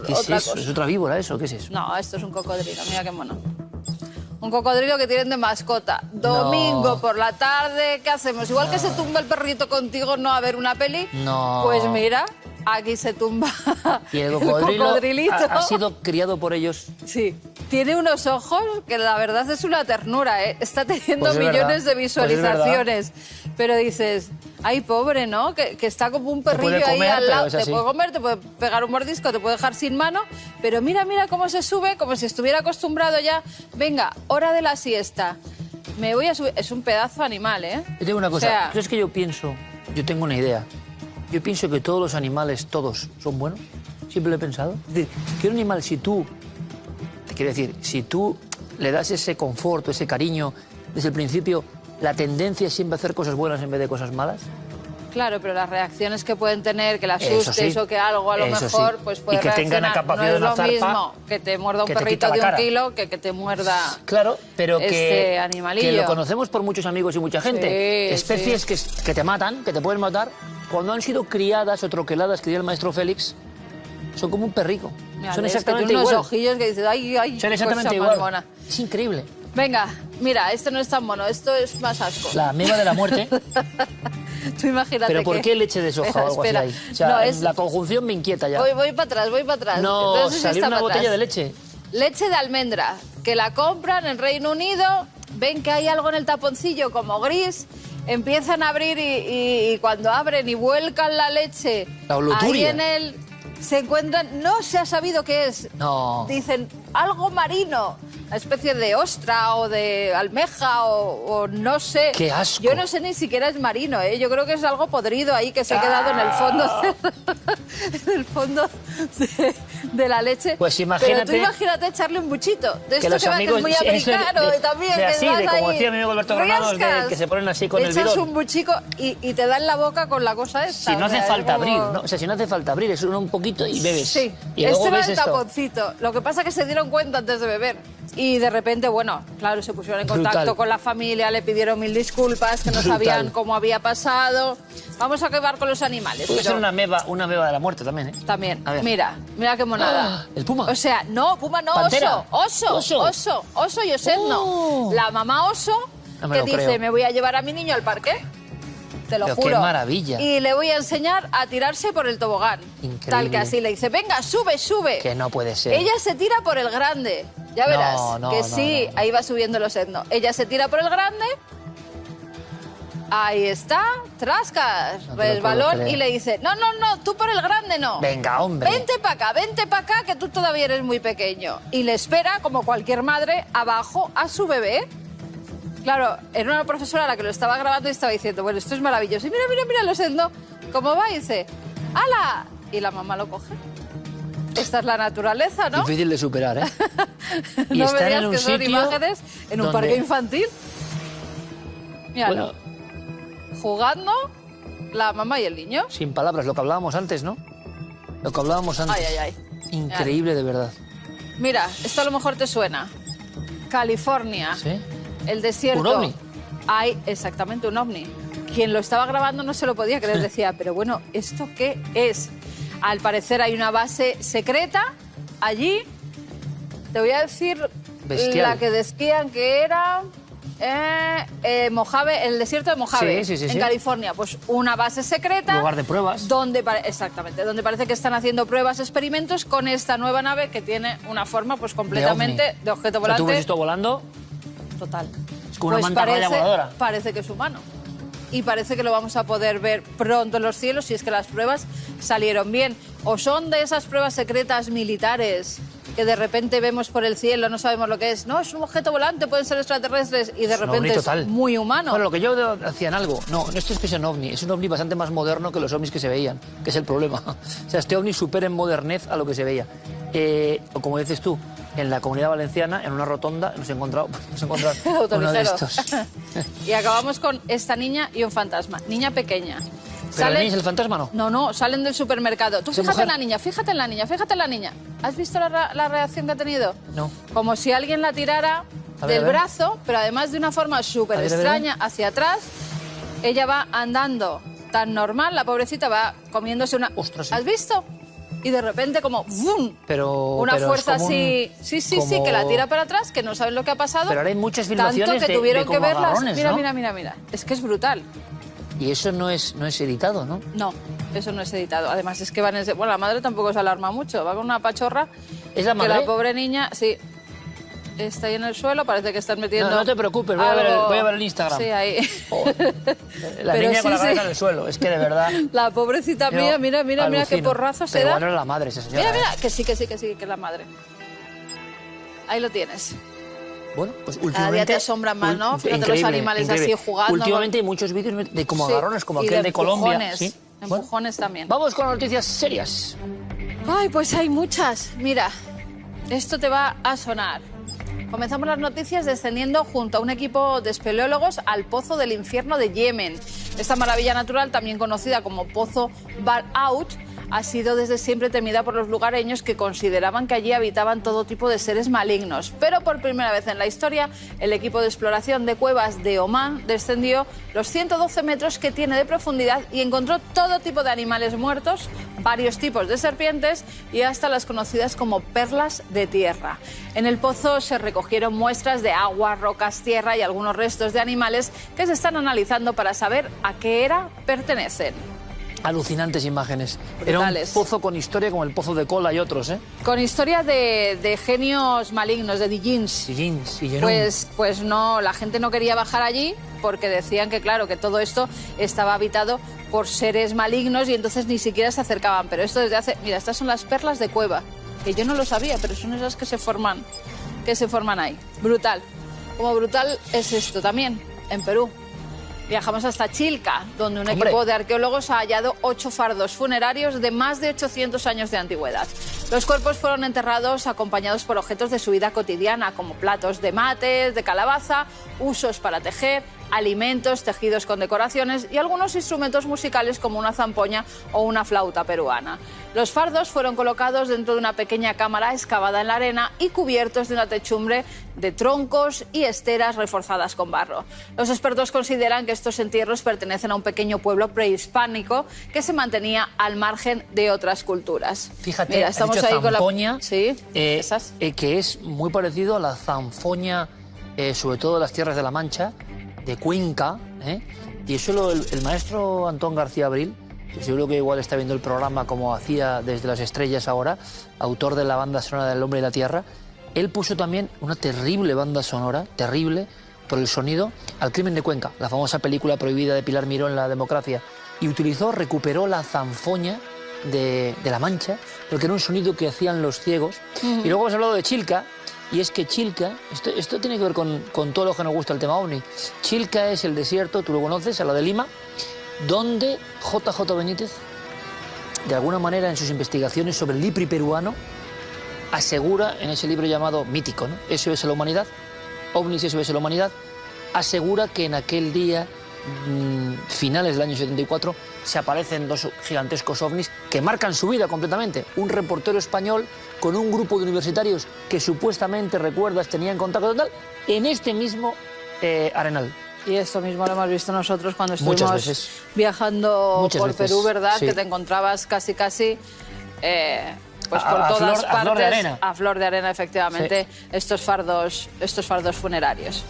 ¿Qué es otra eso? cosa. ¿Es otra víbora eso? ¿Qué es eso? No, esto es un cocodrilo, mira qué mono. Un cocodrilo que tienen de mascota. Domingo por la tarde, ¿qué hacemos? Igual que se tumba el perrito contigo no a ver una peli. No. Pues mira, aquí se tumba Y el cocodrilo cocodrilito. ha sido criado por ellos. Sí. Tiene unos ojos que la verdad es una ternura, ¿eh? Está teniendo Pues es millones verdad, de visualizaciones. Pero dices, ay, pobre, ¿no? Que está como un puede perrillo ahí comer, al pero lado. es Te así. puede comer, te puede pegar un mordisco, te puede dejar sin mano. Pero mira cómo se sube, como si estuviera acostumbrado ya. Venga, hora de la siesta. Me voy a subir. Es un pedazo animal, ¿eh? Yo tengo una cosa, O sea, es que yo tengo una idea. Yo pienso que todos los animales, todos, son buenos. Siempre lo he pensado. Es decir, que un animal, si tú le das ese confort, ese cariño, desde el principio, la tendencia es siempre a hacer cosas buenas en vez de cosas malas. claro, pero las reacciones que pueden tener, que la Eso asustes sí. o que algo a lo Eso mejor sí. pues puede Y que tenga una reaccionar. capacidad No de es lo una zarpa mismo que te muerda un que te perrito quita de la 1 cara. kilo que te muerda Claro, pero este animalillo. que lo conocemos por muchos amigos y mucha gente. Sí, Especies sí. que te matan, que te pueden matar, cuando han sido criadas o troqueladas, que diría el maestro Félix, son como un perrico. Mira, Son es que exactamente tiene unos igual. ojillos que dices, ay, Son exactamente cosa más igual. mona. Es increíble. Venga, mira, esto no es tan mono, esto es más asco. La ameba de la muerte. Tú imagínate ¿Pero por que- qué leche de soja o algo Espera, así ahí? O sea, no, es... la conjunción me inquieta ya. Voy para atrás. No, Entonces, salió está una para botella atrás. de leche. Leche de almendra, que la compran en Reino Unido, ven que hay algo en el taponcillo como gris, empiezan a abrir y cuando abren y vuelcan la leche La ahí oluturia. en él, se encuentran, no se ha sabido qué es. No. Dicen, algo marino, una especie de ostra o de almeja o no sé. ¡Qué asco! Yo no sé ni siquiera es marino, ¿eh? Yo creo que es algo podrido ahí que se ha quedado en el fondo, en el fondo de la leche. Pues imagínate- Pero tú imagínate echarle un buchito. De Que esto los que va, que amigos... es muy eso americano de- y también. de que así, vas de como ahí, decía mi amigo Alberto Granados, de riascas, que se ponen así con le el echas bidón. un buchico y te da en la boca con la cosa esta. Si no o hace sea, falta es como- abrir, ¿no? O sea, si no hace falta abrir, es un poquito y bebes. Sí, Y luego este va ves el esto. taponcito. Lo que pasa es que se dieron cuenta antes de beber. Y de repente, bueno, claro, se pusieron en contacto Brutal. con la familia, le pidieron 1000 disculpas, que no Brutal. sabían cómo había pasado. Vamos a acabar con los animales. Puede pero ser una meba de la muerte también, ¿eh? También. A ver. Mira qué monada. ¿El puma? O sea, no, puma no, ¿Pantera? oso y osedno. La mamá oso No me que lo dice, creo. me voy a llevar a mi niño al parque. Te lo Pero juro. qué maravilla. Y le voy a enseñar a tirarse por el tobogán. Increíble. Tal que así le dice, venga, sube. Que no puede ser. Ella se tira por el grande. Ya verás. Que sí, ahí va subiendo el osedno. Ella se tira por el grande. Ahí está, trascas, No te lo puedo resbalón creer. y le dice, no, tú por el grande no. Venga, hombre. Vente para acá, que tú todavía eres muy pequeño. Y le espera, como cualquier madre, abajo a su bebé. Claro, era una profesora la que lo estaba grabando y estaba diciendo, bueno, esto es maravilloso. Y mira, lo siento. ¿Cómo va? Y dice, ¡hala! Y la mamá lo coge. Esta es la naturaleza, ¿no? Difícil de superar, ¿eh? Y No están me digas en un que son sitio imágenes en un donde- parque infantil. Míralo. Bueno, Jugando la mamá y el niño. sin palabras, lo que hablábamos antes, ¿no? Lo que hablábamos antes. Ay. Increíble, de verdad. Mira, esto a lo mejor te suena. California. ¿Sí? El desierto. ¿Un ovni? Hay exactamente un ovni. Quien lo estaba grabando no se lo podía creer. Decía, pero bueno, ¿esto qué es? Al parecer hay una base secreta allí. Te voy a decir Bestial. la que decían que era Mojave, el desierto de Mojave, Sí, en California. Pues una base secreta. Lugar de pruebas. Exactamente, donde parece que están haciendo pruebas, experimentos con esta nueva nave que tiene una forma pues completamente de objeto O sea, volante. ¿tú ves esto volando? Total. Es como una mantarraya voladora. Parece que es humano. Y parece que lo vamos a poder ver pronto en los cielos si es que las pruebas salieron bien. O son de esas pruebas secretas militares que de repente vemos por el cielo, no sabemos lo que es. No, es un objeto volante, pueden ser extraterrestres y de Es un repente ovni es total. muy humano. Bueno, lo que yo hacían algo. No esto es que sea un ovni. Es un ovni bastante más moderno que los ovnis que se veían, que es el problema. O sea, este ovni supera en modernez a lo que se veía. O como dices tú, en la Comunidad Valenciana, en una rotonda, nos encontramos uno de estos. Y acabamos con esta niña y un fantasma. Niña pequeña. ¿Pero el niño es el fantasma, no? No, salen del supermercado. Tú ¿Esa fíjate mujer? en la niña, fíjate en la niña. ¿Has visto la reacción que ha tenido? No. Como si alguien la tirara A ver, del a ver. brazo, pero además de una forma súper A ver. extraña hacia atrás. Ella va andando tan normal, la pobrecita va comiéndose una... Ostras, sí. ¿Has visto? Y de repente como ¡vum! Pero Una es fuerza como un- así, sí, como- que la tira para atrás, que no saben lo que ha pasado. Pero ahora hay muchas Tanto filmaciones que de tuvieron que como verlas. agarrones, Mira, ¿no? mira. Es que es brutal. Y eso no es editado, ¿no? No, eso no es editado. Además es que van en... Bueno, la madre tampoco se alarma mucho. Va con una pachorra. ¿Es la madre? Que la pobre niña, sí, está ahí en el suelo. Parece que están metiendo... No te preocupes, voy a ver el Instagram. Sí, ahí. La Pero niña con la sí, cabeza sí. en el suelo. Es que de verdad... La pobrecita, yo mira qué alucino. porrazo se Pero da. igual no era la madre esa señora. Mira, ¿eh? que sí, que es la madre. Ahí lo tienes. Bueno, pues Cada últimamente... día te asombran más, ¿no? Fíjate los Increíble, animales increíble. así jugando. Últimamente hay muchos vídeos de como Sí, agarrones, como y aquel de Colombia. empujones, ¿Sí? empujones también. Vamos con las noticias serias. Ay, pues hay muchas. Mira, esto te va a sonar. Comenzamos las noticias descendiendo junto a un equipo de espeleólogos al Pozo del Infierno de Yemen. Esta maravilla natural, también conocida como Pozo Bar Out, ha sido desde siempre temida por los lugareños que consideraban que allí habitaban todo tipo de seres malignos. Pero por primera vez en la historia, el equipo de exploración de cuevas de Omán descendió los 112 metros que tiene de profundidad y encontró todo tipo de animales muertos, varios tipos de serpientes y hasta las conocidas como perlas de tierra. En el pozo se recogieron muestras de agua, rocas, tierra y algunos restos de animales que se están analizando para saber a qué era pertenecen. Alucinantes imágenes. Brutales. Era un pozo con historia como el Pozo de Cola y otros, ¿eh? Con historia de genios malignos, de Dijins. Pues no, la gente no quería bajar allí porque decían que, claro, que todo esto estaba habitado por seres malignos y entonces ni siquiera se acercaban. Pero esto desde hace... Mira, estas son las perlas de cueva, que yo no lo sabía, pero son esas que se forman ahí. Brutal. Como brutal es esto también, en Perú. Viajamos hasta Chilca, donde un equipo de arqueólogos ha hallado 8 fardos funerarios de más de 800 años de antigüedad. Los cuerpos fueron enterrados acompañados por objetos de su vida cotidiana, como platos de mates, de calabaza, usos para tejer alimentos, tejidos con decoraciones y algunos instrumentos musicales como una zampoña o una flauta peruana. Los fardos fueron colocados dentro de una pequeña cámara excavada en la arena y cubiertos de una techumbre de troncos y esteras reforzadas con barro. Los expertos consideran que estos entierros pertenecen a un pequeño pueblo prehispánico que se mantenía al margen de otras culturas. Fíjate, mira, estamos ahí zampoña, con la... Sí, que es muy parecido a la zanfoña, sobre todo de las tierras de la Mancha, de Cuenca, y eso el maestro Antón García Abril, que seguro que igual está viendo el programa como hacía desde las estrellas ahora, autor de la banda sonora del Hombre y la Tierra, él puso también una terrible banda sonora, terrible, por el sonido, al Crimen de Cuenca, la famosa película prohibida de Pilar Miró en La Democracia, y recuperó la zanfoña de la Mancha, porque era un sonido que hacían los ciegos. Y luego hemos hablado de Chilca, y es que Chilca, esto tiene que ver con todo lo que nos gusta el tema OVNI. Chilca es el desierto, tú lo conoces, a la de Lima, donde JJ Benítez, de alguna manera en sus investigaciones sobre el IPRI peruano, asegura en ese libro llamado mítico, ¿no? SOS a la humanidad, OVNIs SOS a la humanidad, asegura que en aquel día, finales del año 74, se aparecen dos gigantescos ovnis que marcan su vida completamente. Un reportero español con un grupo de universitarios que supuestamente, recuerdas, tenían contacto total en este mismo arenal. Y esto mismo lo hemos visto nosotros cuando estuvimos viajando por Perú, ¿verdad? Sí. Que te encontrabas casi pues por todas partes, flor de arena. A flor de arena, efectivamente, sí. estos fardos funerarios.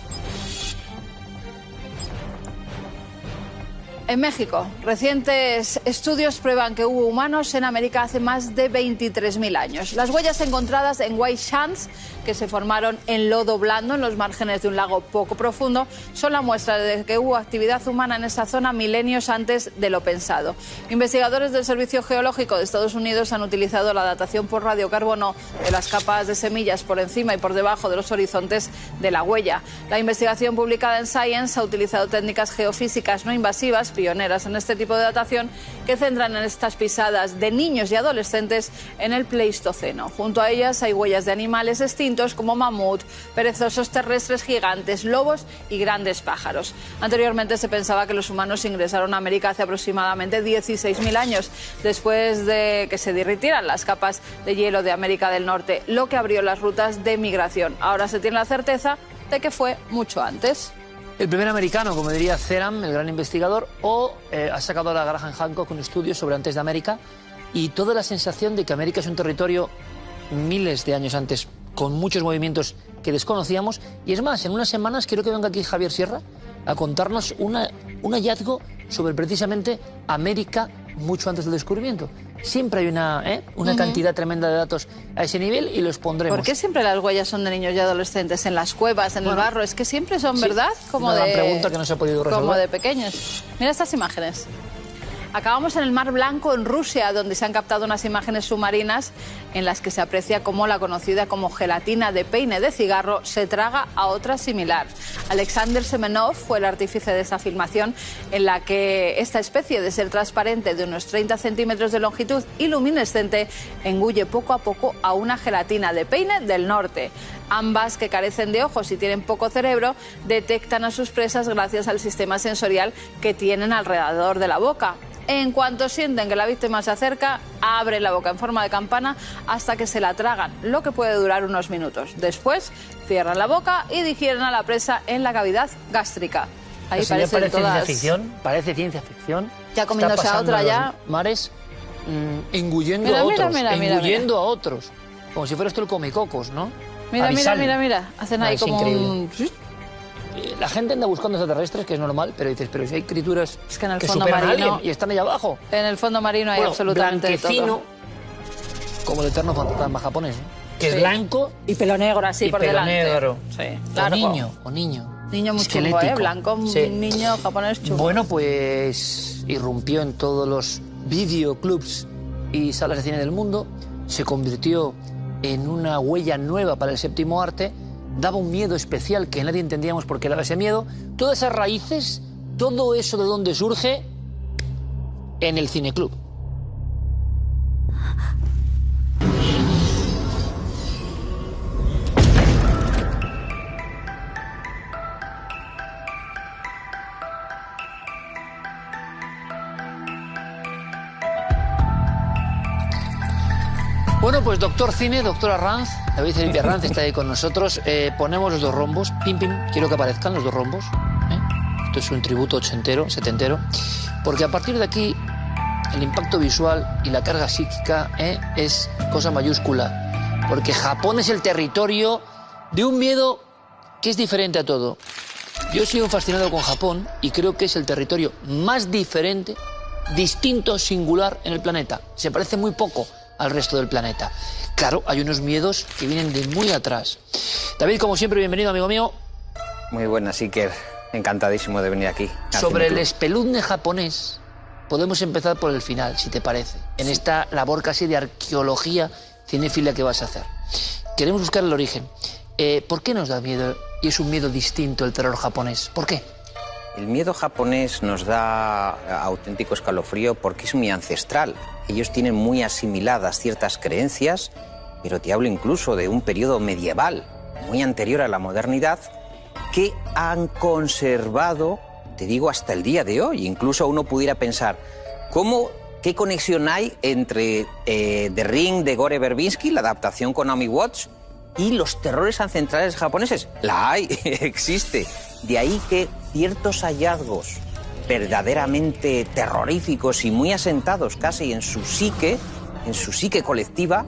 En México, recientes estudios prueban que hubo humanos en América hace más de 23.000 años. Las huellas encontradas en White Sands, que se formaron en lodo blando en los márgenes de un lago poco profundo, son la muestra de que hubo actividad humana en esa zona milenios antes de lo pensado. Investigadores del Servicio Geológico de Estados Unidos han utilizado la datación por radiocarbono de las capas de semillas por encima y por debajo de los horizontes de la huella. La investigación publicada en Science ha utilizado técnicas geofísicas no invasivas, pioneras en este tipo de datación, que centran en estas pisadas de niños y adolescentes en el Pleistoceno. Junto a ellas hay huellas de animales extintos como mamut, perezosos terrestres gigantes, lobos y grandes pájaros. Anteriormente se pensaba que los humanos ingresaron a América hace aproximadamente 16.000 años, después de que se derritieran las capas de hielo de América del Norte, lo que abrió las rutas de migración. Ahora se tiene la certeza de que fue mucho antes. El primer americano, como diría Ceram, el gran investigador, ha sacado a la Graham Hancock un estudio sobre antes de América, y toda la sensación de que América es un territorio miles de años antes, con muchos movimientos que desconocíamos. Y es más, en unas semanas quiero que venga aquí Javier Sierra a contarnos un hallazgo sobre precisamente América mucho antes del descubrimiento. Siempre hay una cantidad tremenda de datos a ese nivel y los pondremos. ¿Por qué siempre las huellas son de niños y adolescentes? En las cuevas, en el barro, es que siempre son, ¿verdad? Como una gran pregunta que no se ha podido resolver. Como de pequeños. Mira estas imágenes. Acabamos en el Mar Blanco, en Rusia, donde se han captado unas imágenes submarinas en las que se aprecia cómo la conocida como gelatina de peine de cigarro se traga a otra similar. Alexander Semenov fue el artífice de esta filmación, en la que esta especie de ser transparente de unos 30 centímetros de longitud y luminescente engulle poco a poco a una gelatina de peine del norte. Ambas, que carecen de ojos y tienen poco cerebro, detectan a sus presas gracias al sistema sensorial que tienen alrededor de la boca. En cuanto sienten que la víctima se acerca, abren la boca en forma de campana hasta que se la tragan, lo que puede durar unos minutos. Después cierran la boca y digieren a la presa en la cavidad gástrica. Ahí parece todas... ciencia ficción, parece ciencia ficción. Ya comiéndose a otra ya. Mares engullendo a otros, como si fuera esto el comecocos, ¿no? Mira, hacen ahí como un... La gente anda buscando extraterrestres, que es normal, pero dices, pero si hay criaturas que superan marino, a alguien y están allá abajo. En el fondo marino hay absolutamente todo. Como el eterno fantasma japonés, que es blanco y pelo negro así por delante. Negro. Sí, claro. O niño. Niño muy chungo, blanco, niño japonés chungo. Bueno, pues irrumpió en todos los videoclubs y salas de cine del mundo, se convirtió en una huella nueva para el séptimo arte. Daba un miedo especial que nadie entendíamos por qué daba ese miedo. Todas esas raíces, todo eso de dónde surge, en el cineclub. Bueno, pues doctor Cine, doctor Arranz, David Felipe Arranz está ahí con nosotros. Ponemos los dos rombos, pim, pim, quiero que aparezcan los dos rombos. Esto es un tributo ochentero, setentero, porque a partir de aquí el impacto visual y la carga psíquica es cosa mayúscula, porque Japón es el territorio de un miedo que es diferente a todo. Yo soy un fascinado con Japón y creo que es el territorio más diferente, distinto, singular en el planeta. Se parece muy poco al resto del planeta. Claro, hay unos miedos que vienen de muy atrás. David, como siempre, bienvenido, amigo mío. Muy buenas, Iker. Encantadísimo de venir aquí. Sobre el espeluzne japonés, podemos empezar por el final, si te parece, en esta labor casi de arqueología cinéfila que vas a hacer. Queremos buscar el origen. ¿Por qué nos da miedo y es un miedo distinto el terror japonés? ¿Por qué? El miedo japonés nos da auténtico escalofrío porque es muy ancestral. Ellos tienen muy asimiladas ciertas creencias, pero te hablo incluso de un periodo medieval, muy anterior a la modernidad, que han conservado, te digo, hasta el día de hoy. Incluso uno pudiera pensar, ¿qué conexión hay entre The Ring de Gore Verbinski, la adaptación con Naomi Watts, y los terrores ancestrales japoneses? La hay, existe. De ahí que ciertos hallazgos verdaderamente terroríficos y muy asentados casi en su psique colectiva,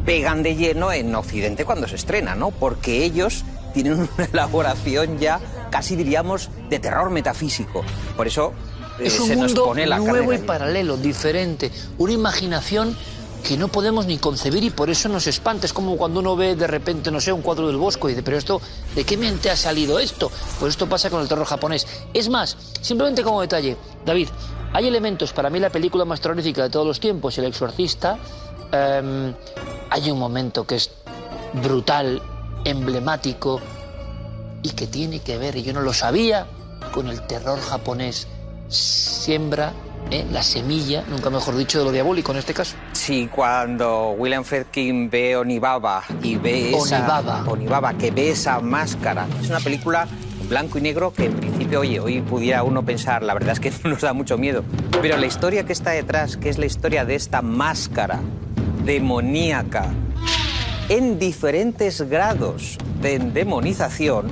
pegan de lleno en Occidente cuando se estrena, ¿no? Porque ellos tienen una elaboración ya casi diríamos de terror metafísico. Por eso es un se nos mundo pone la nuevo y carne. paralelo, diferente, una imaginación que no podemos ni concebir y por eso nos espanta. Es como cuando uno ve de repente, no sé, un cuadro del Bosco y dice, pero esto, ¿de qué mente ha salido esto? Pues esto pasa con el terror japonés. Es más, simplemente como detalle, David, hay elementos, para mí la película más terrorífica de todos los tiempos, El Exorcista, hay un momento que es brutal, emblemático y que tiene que ver, y yo no lo sabía, con el terror japonés. Siembra la semilla, nunca mejor dicho, de lo diabólico en este caso. Sí, cuando William Friedkin ve Onibaba y ve Onibaba, que ve esa máscara. Es una película en blanco y negro que en principio, oye, hoy pudiera uno pensar, la verdad es que nos da mucho miedo. Pero la historia que está detrás, que es la historia de esta máscara demoníaca, en diferentes grados de endemonización,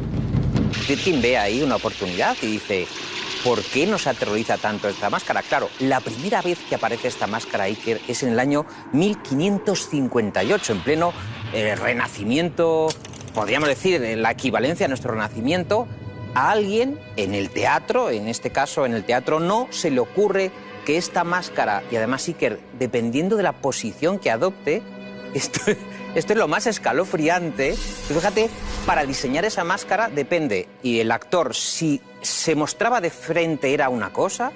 Friedkin ve ahí una oportunidad y dice, ¿por qué nos aterroriza tanto esta máscara? Claro, la primera vez que aparece esta máscara, Iker, es en el año 1558, en pleno Renacimiento, podríamos decir, la equivalencia a nuestro Renacimiento. A alguien en el teatro, en este caso en el teatro no, se le ocurre que esta máscara, y además, Iker, dependiendo de la posición que adopte, esto es lo más escalofriante. Fíjate, para diseñar esa máscara depende, y el actor, si se mostraba de frente era una cosa,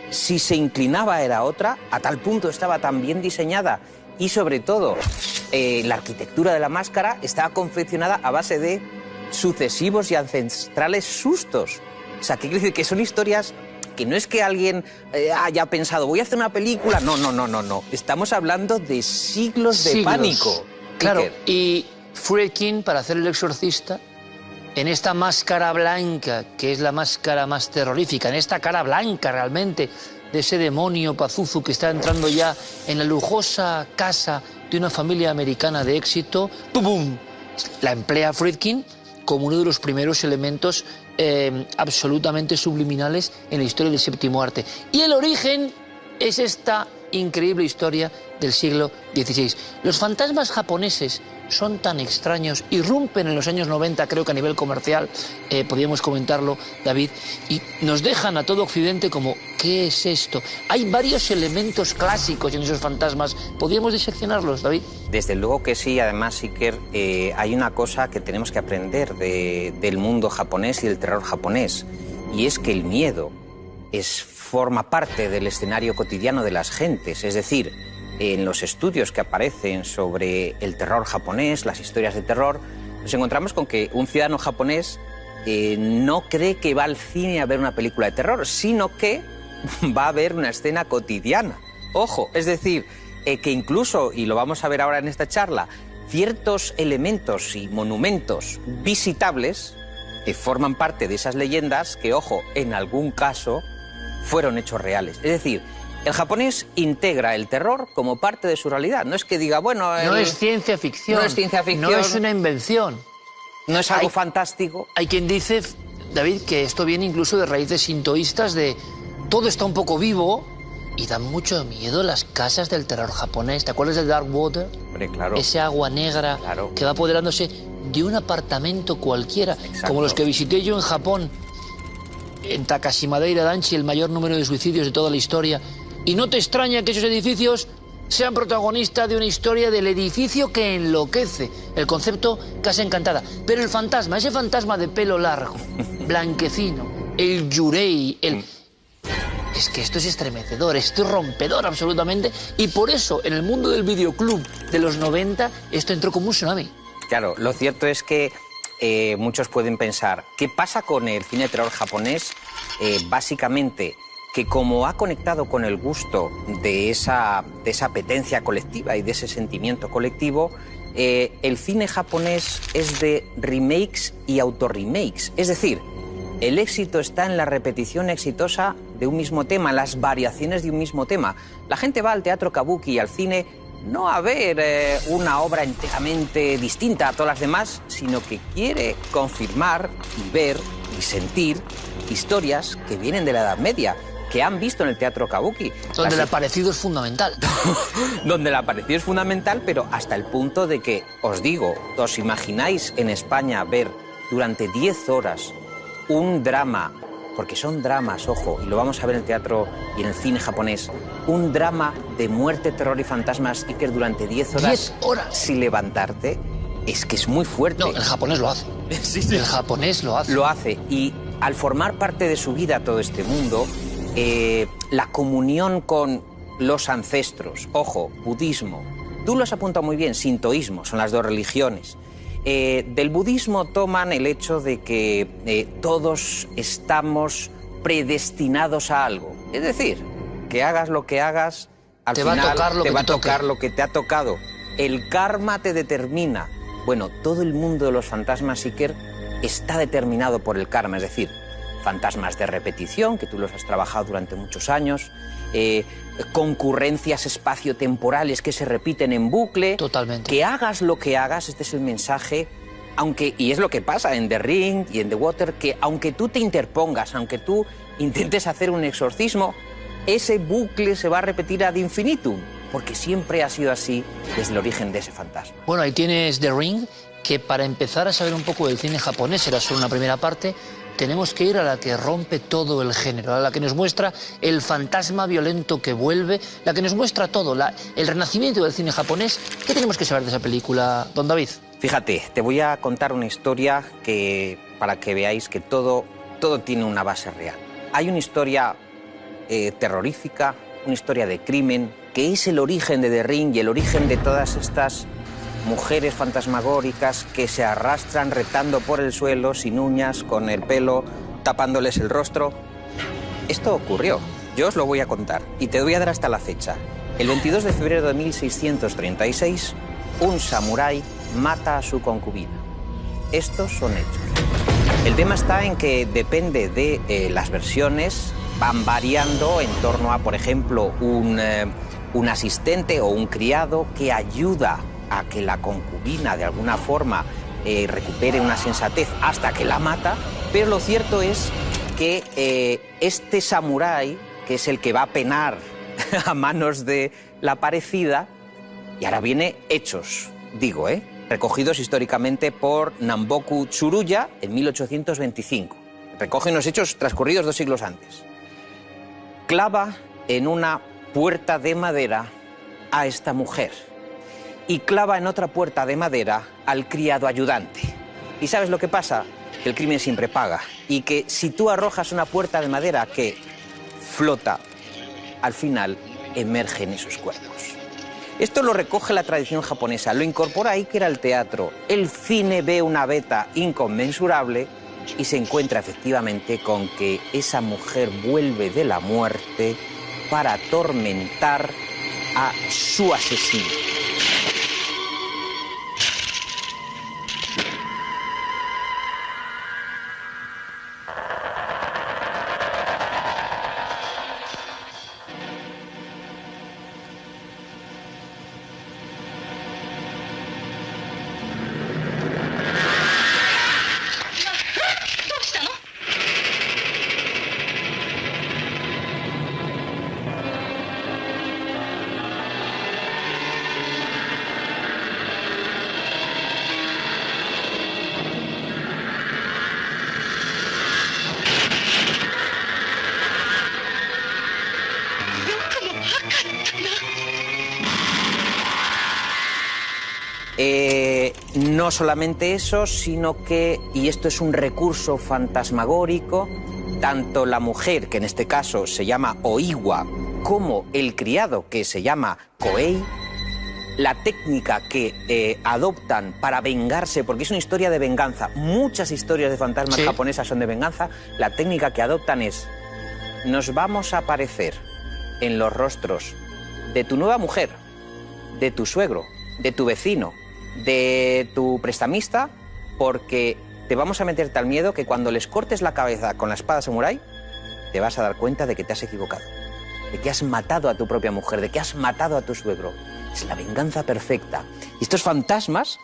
si se inclinaba era otra, a tal punto estaba tan bien diseñada, y sobre todo, la arquitectura de la máscara estaba confeccionada a base de sucesivos y ancestrales sustos. O sea, ¿qué quiere decir? Que son historias que no es que alguien haya pensado, voy a hacer una película. No. Estamos hablando de siglos de pánico. Claro, y Friedkin, para hacer El Exorcista, en esta máscara blanca, que es la máscara más terrorífica, en esta cara blanca realmente de ese demonio Pazuzu que está entrando ya en la lujosa casa de una familia americana de éxito, ¡pum! La emplea Friedkin como uno de los primeros elementos absolutamente subliminales en la historia del séptimo arte. Y el origen es esta increíble historia del siglo XVI. Los fantasmas japoneses son tan extraños, irrumpen en los años 90, creo que a nivel comercial, podríamos comentarlo, David, y nos dejan a todo Occidente como, ¿qué es esto? Hay varios elementos clásicos en esos fantasmas. ¿Podríamos diseccionarlos, David? Desde luego que sí. Además, Iker, hay una cosa que tenemos que aprender del mundo japonés y del terror japonés, y es que el miedo forma parte del escenario cotidiano de las gentes. Es decir, en los estudios que aparecen sobre el terror japonés, las historias de terror, nos encontramos con que un ciudadano japonés no cree que va al cine a ver una película de terror, sino que va a ver una escena cotidiana. Ojo, es decir, que incluso, y lo vamos a ver ahora en esta charla, ciertos elementos y monumentos visitables forman parte de esas leyendas que, ojo, en algún caso fueron hechos reales. Es decir, El japonés integra el terror como parte de su realidad. No es que diga, bueno... No es ciencia ficción. No es ciencia ficción. No es una invención. No es algo fantástico. Hay quien dice, David, que esto viene incluso de raíces sintoístas de todo está un poco vivo y da mucho miedo las casas del terror japonés. ¿Te acuerdas de Dark Water? Hombre, claro. Ese agua negra que va apoderándose de un apartamento cualquiera, como los que visité yo en Japón, en Takashimadeira Danchi, el mayor número de suicidios de toda la historia. Y no te extraña que esos edificios sean protagonistas de una historia del edificio que enloquece. El concepto Casa Encantada. Pero el fantasma, ese fantasma de pelo largo, blanquecino, el yurei, el... Es que esto es estremecedor, esto es rompedor absolutamente. Y por eso, en el mundo del videoclub de los 90, esto entró como un tsunami. Claro, lo cierto es que muchos pueden pensar, ¿qué pasa con el cine de terror japonés? Básicamente, que como ha conectado con el gusto de esa apetencia colectiva y de ese sentimiento colectivo, el cine japonés es de remakes y autorremakes. Es decir, el éxito está en la repetición exitosa de un mismo tema, las variaciones de un mismo tema. La gente va al teatro kabuki y al cine no a ver una obra enteramente distinta a todas las demás, sino que quiere confirmar y ver y sentir historias que vienen de la Edad Media, que han visto en el teatro kabuki. Donde el aparecido es fundamental. Donde el aparecido es fundamental, pero hasta el punto de que, os digo, ¿os imagináis en España ver durante 10 horas un drama, porque son dramas, ojo, y lo vamos a ver en el teatro y en el cine japonés, un drama de muerte, terror y fantasmas, y que durante 10 horas... 10 horas. Sin levantarte, es que es muy fuerte. No, el japonés lo hace. Sí, sí. El japonés lo hace. Lo hace, y al formar parte de su vida todo este mundo, la comunión con los ancestros, ojo, budismo, tú lo has apuntado muy bien, sintoísmo, son las dos religiones. Del budismo toman el hecho de que todos estamos predestinados a algo. Es decir, que hagas lo que hagas, al final te va a tocar lo que te ha tocado. El karma te determina. Bueno, todo el mundo de los fantasmas Iker está determinado por el karma, es decir, fantasmas de repetición, que tú los has trabajado durante muchos años, concurrencias espaciotemporales que se repiten en bucle. Totalmente. Que hagas lo que hagas, este es el mensaje, aunque, y es lo que pasa en The Ring y en The Water, que aunque tú te interpongas, aunque tú intentes hacer un exorcismo, ese bucle se va a repetir ad infinitum, porque siempre ha sido así desde el origen de ese fantasma. Bueno, ahí tienes The Ring, que para empezar a saber un poco del cine japonés, era solo una primera parte, tenemos que ir a la que rompe todo el género, a la que nos muestra el fantasma violento que vuelve, la que nos muestra todo, el renacimiento del cine japonés. ¿Qué tenemos que saber de esa película, don David? Fíjate, te voy a contar una historia para que veáis que todo tiene una base real. Hay una historia terrorífica, una historia de crimen, que es el origen de The Ring y el origen de todas estas mujeres fantasmagóricas que se arrastran retando por el suelo, sin uñas, con el pelo tapándoles el rostro. Esto ocurrió, yo os lo voy a contar y te voy a dar hasta la fecha. El 22 de febrero de 1636, un samurái mata a su concubina. Estos son hechos. El tema está en que depende de las versiones, van variando en torno a, por ejemplo, un asistente o un criado que ayuda a que la concubina de alguna forma recupere una sensatez hasta que la mata, pero lo cierto es que este samurái, que es el que va a penar a manos de la parecida, y ahora viene hechos, digo, recogidos históricamente por Namboku Tsuruya en 1825. Recogen los hechos transcurridos 2 siglos antes. Clava en una puerta de madera a esta mujer y clava en otra puerta de madera al criado ayudante. ¿Y sabes lo que pasa? Que el crimen siempre paga y que si tú arrojas una puerta de madera que flota, al final emergen esos cuerpos. Esto lo recoge la tradición japonesa, lo incorpora Iker al teatro. El cine ve una beta inconmensurable y se encuentra efectivamente con que esa mujer vuelve de la muerte para atormentar a su asesino. No solamente eso, sino que, y esto es un recurso fantasmagórico, tanto la mujer, que en este caso se llama Oiwa, como el criado, que se llama Koei, la técnica que adoptan para vengarse, porque es una historia de venganza, muchas historias de fantasmas japonesas son de venganza, la técnica que adoptan es: nos vamos a aparecer en los rostros de tu nueva mujer, de tu suegro, de tu vecino, de tu prestamista, porque te vamos a meter tal miedo que cuando les cortes la cabeza con la espada samurái, te vas a dar cuenta de que te has equivocado, de que has matado a tu propia mujer, de que has matado a tu suegro. Es la venganza perfecta. Y estos fantasmas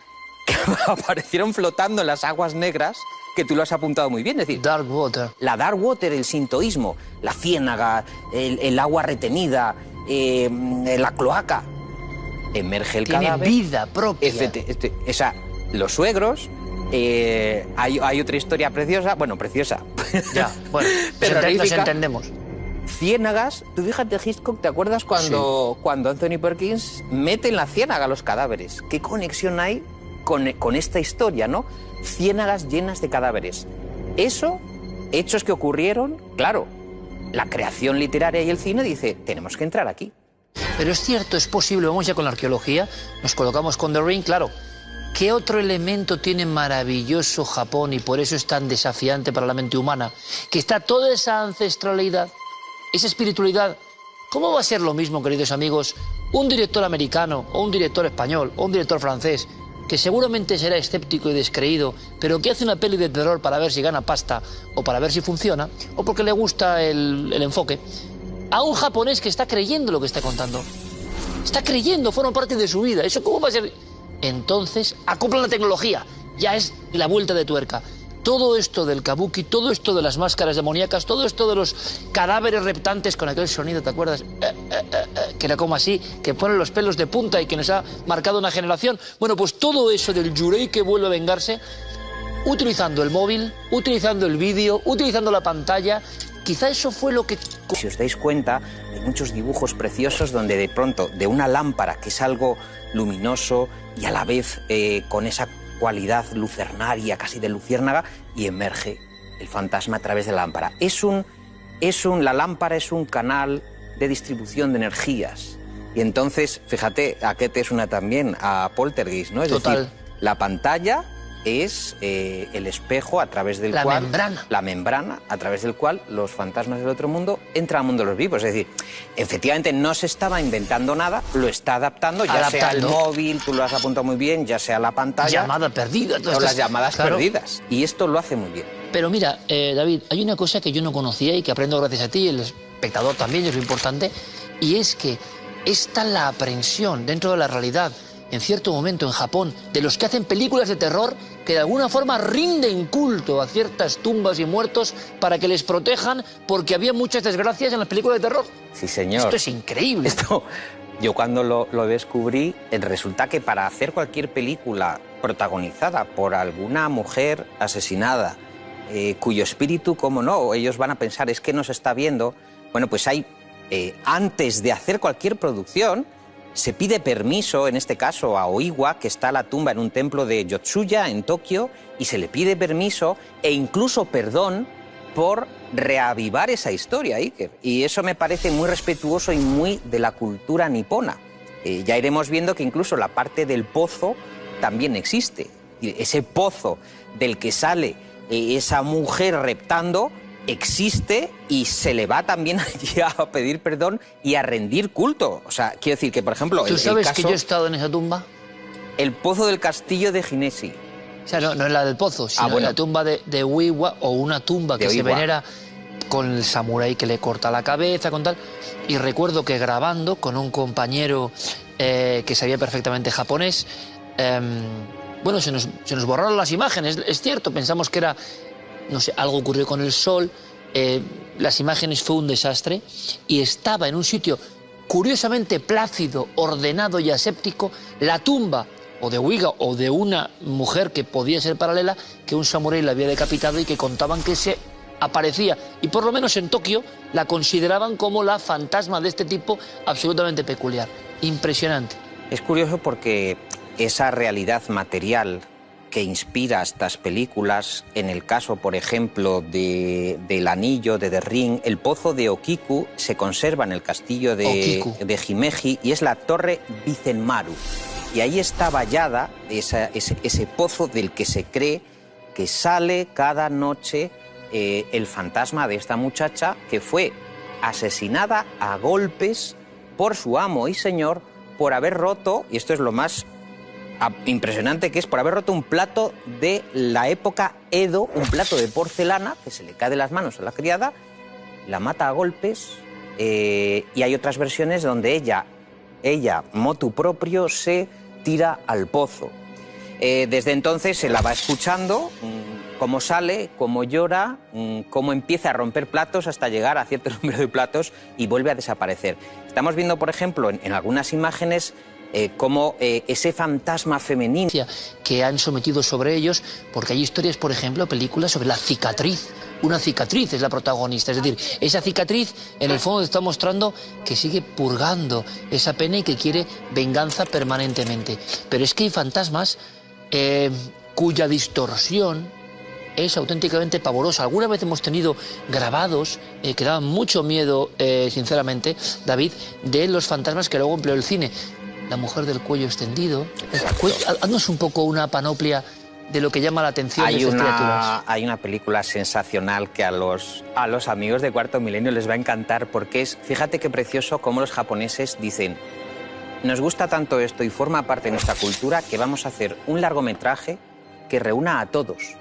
que aparecieron flotando en las aguas negras, que tú lo has apuntado muy bien, es decir, Dark Water. La Dark Water, el sintoísmo, la ciénaga, el agua retenida, la cloaca, emerge el cadáver. Tiene vida propia. Los suegros, hay otra historia preciosa, bueno, preciosa. Ya, bueno, nos entendemos. Ciénagas, tú fíjate, Hitchcock, ¿te acuerdas cuando Anthony Perkins mete en la ciénaga los cadáveres? ¿Qué conexión hay con esta historia, no? Ciénagas llenas de cadáveres. Eso, hechos que ocurrieron, claro, la creación literaria y el cine dice, tenemos que entrar aquí. Pero es cierto, es posible, vamos ya con la arqueología, nos colocamos con The Ring, claro. ¿Qué otro elemento tiene maravilloso Japón y por eso es tan desafiante para la mente humana? Que está toda esa ancestralidad, esa espiritualidad. ¿Cómo va a ser lo mismo, queridos amigos, un director americano o un director español o un director francés que seguramente será escéptico y descreído, pero que hace una peli de terror para ver si gana pasta o para ver si funciona o porque le gusta el enfoque, a un japonés que está creyendo lo que está contando? Está creyendo, forma parte de su vida. ¿Eso cómo va a ser? Entonces, acopla la tecnología. Ya es la vuelta de tuerca. Todo esto del kabuki, todo esto de las máscaras demoníacas, todo esto de los cadáveres reptantes con aquel sonido, ¿te acuerdas? Que era como así, que ponen los pelos de punta y que nos ha marcado una generación. Bueno, pues todo eso del yurei que vuelve a vengarse, utilizando el móvil, utilizando el vídeo, utilizando la pantalla, quizá eso fue lo que... Si os dais cuenta, hay muchos dibujos preciosos donde de pronto, de una lámpara, que es algo luminoso y a la vez con esa cualidad lucernaria, casi de luciérnaga, y emerge el fantasma a través de la lámpara. La lámpara es un canal de distribución de energías. Y entonces, fíjate, Aquete es una también a Poltergeist, ¿no? Es decir, la pantalla es el espejo a través del cual... La membrana a través del cual los fantasmas del otro mundo entran al mundo de los vivos. Es decir, efectivamente no se estaba inventando nada, lo está adaptando, ya sea el móvil, tú lo has apuntado muy bien, ya sea la pantalla... Llamada perdida. O las llamadas perdidas. Y esto lo hace muy bien. Pero mira, David, hay una cosa que yo no conocía y que aprendo gracias a ti, y el espectador también, es lo importante, y es que esta la aprensión dentro de la realidad, en cierto momento en Japón, de los que hacen películas de terror que de alguna forma rinden culto a ciertas tumbas y muertos para que les protejan porque había muchas desgracias en las películas de terror. Sí, señor. Esto es increíble. Yo cuando lo descubrí, resulta que para hacer cualquier película protagonizada por alguna mujer asesinada, cuyo espíritu, cómo no, ellos van a pensar, es que nos está viendo, bueno, pues hay, antes de hacer cualquier producción, se pide permiso, en este caso a Oiwa, que está la tumba en un templo de Yotsuya, en Tokio, y se le pide permiso e incluso perdón por reavivar esa historia, Iker. Y eso me parece muy respetuoso y muy de la cultura nipona. Ya iremos viendo que incluso la parte del pozo también existe. Ese pozo del que sale esa mujer reptando existe y se le va también allí a pedir perdón y a rendir culto. O sea, quiero decir que, por ejemplo... ¿Tú sabes que yo he estado en esa tumba? El pozo del castillo de Ginesi. O sea, no es la del pozo, sino la tumba de Oiwa, o una tumba que se venera con el samurái que le corta la cabeza, con tal. Y recuerdo que grabando con un compañero que sabía perfectamente japonés, bueno, se nos borraron las imágenes, es cierto, pensamos que era... No sé, algo ocurrió con el sol, las imágenes fue un desastre y estaba en un sitio curiosamente plácido, ordenado y aséptico, la tumba o de Oiwa o de una mujer que podía ser paralela, que un samurái la había decapitado y que contaban que se aparecía. Y por lo menos en Tokio la consideraban como la fantasma de este tipo absolutamente peculiar. Impresionante. Es curioso porque esa realidad material que inspira estas películas, en el caso, por ejemplo, del Anillo, de The Ring, el pozo de Okiku se conserva en el castillo de Himeji y es la torre Bizenmaru. Y ahí está vallada ese pozo del que se cree que sale cada noche el fantasma de esta muchacha que fue asesinada a golpes por su amo y señor por haber roto, y esto es lo más impresionante que es, por haber roto un plato de la época Edo, un plato de porcelana que se le cae de las manos a la criada, la mata a golpes, y hay otras versiones donde ella motu propio, se tira al pozo. Desde entonces se la va escuchando, cómo sale, cómo llora, cómo empieza a romper platos hasta llegar a cierto número de platos y vuelve a desaparecer. Estamos viendo, por ejemplo, en algunas imágenes cómo ese fantasma femenino que han sometido sobre ellos, porque hay historias, por ejemplo, películas sobre la cicatriz. Una cicatriz es la protagonista, es decir, esa cicatriz en el fondo está mostrando que sigue purgando esa pena y que quiere venganza permanentemente. Pero es que hay fantasmas cuya distorsión es auténticamente pavorosa. Alguna vez hemos tenido grabados que daban mucho miedo, sinceramente, David, de los fantasmas que luego empleó el cine. La mujer del cuello extendido. Haznos un poco una panoplia de lo que llama la atención de estas criaturas. Hay una película sensacional que a los amigos de Cuarto Milenio les va a encantar porque es, fíjate qué precioso cómo los japoneses dicen, nos gusta tanto esto y forma parte de nuestra cultura que vamos a hacer un largometraje que reúna a todos.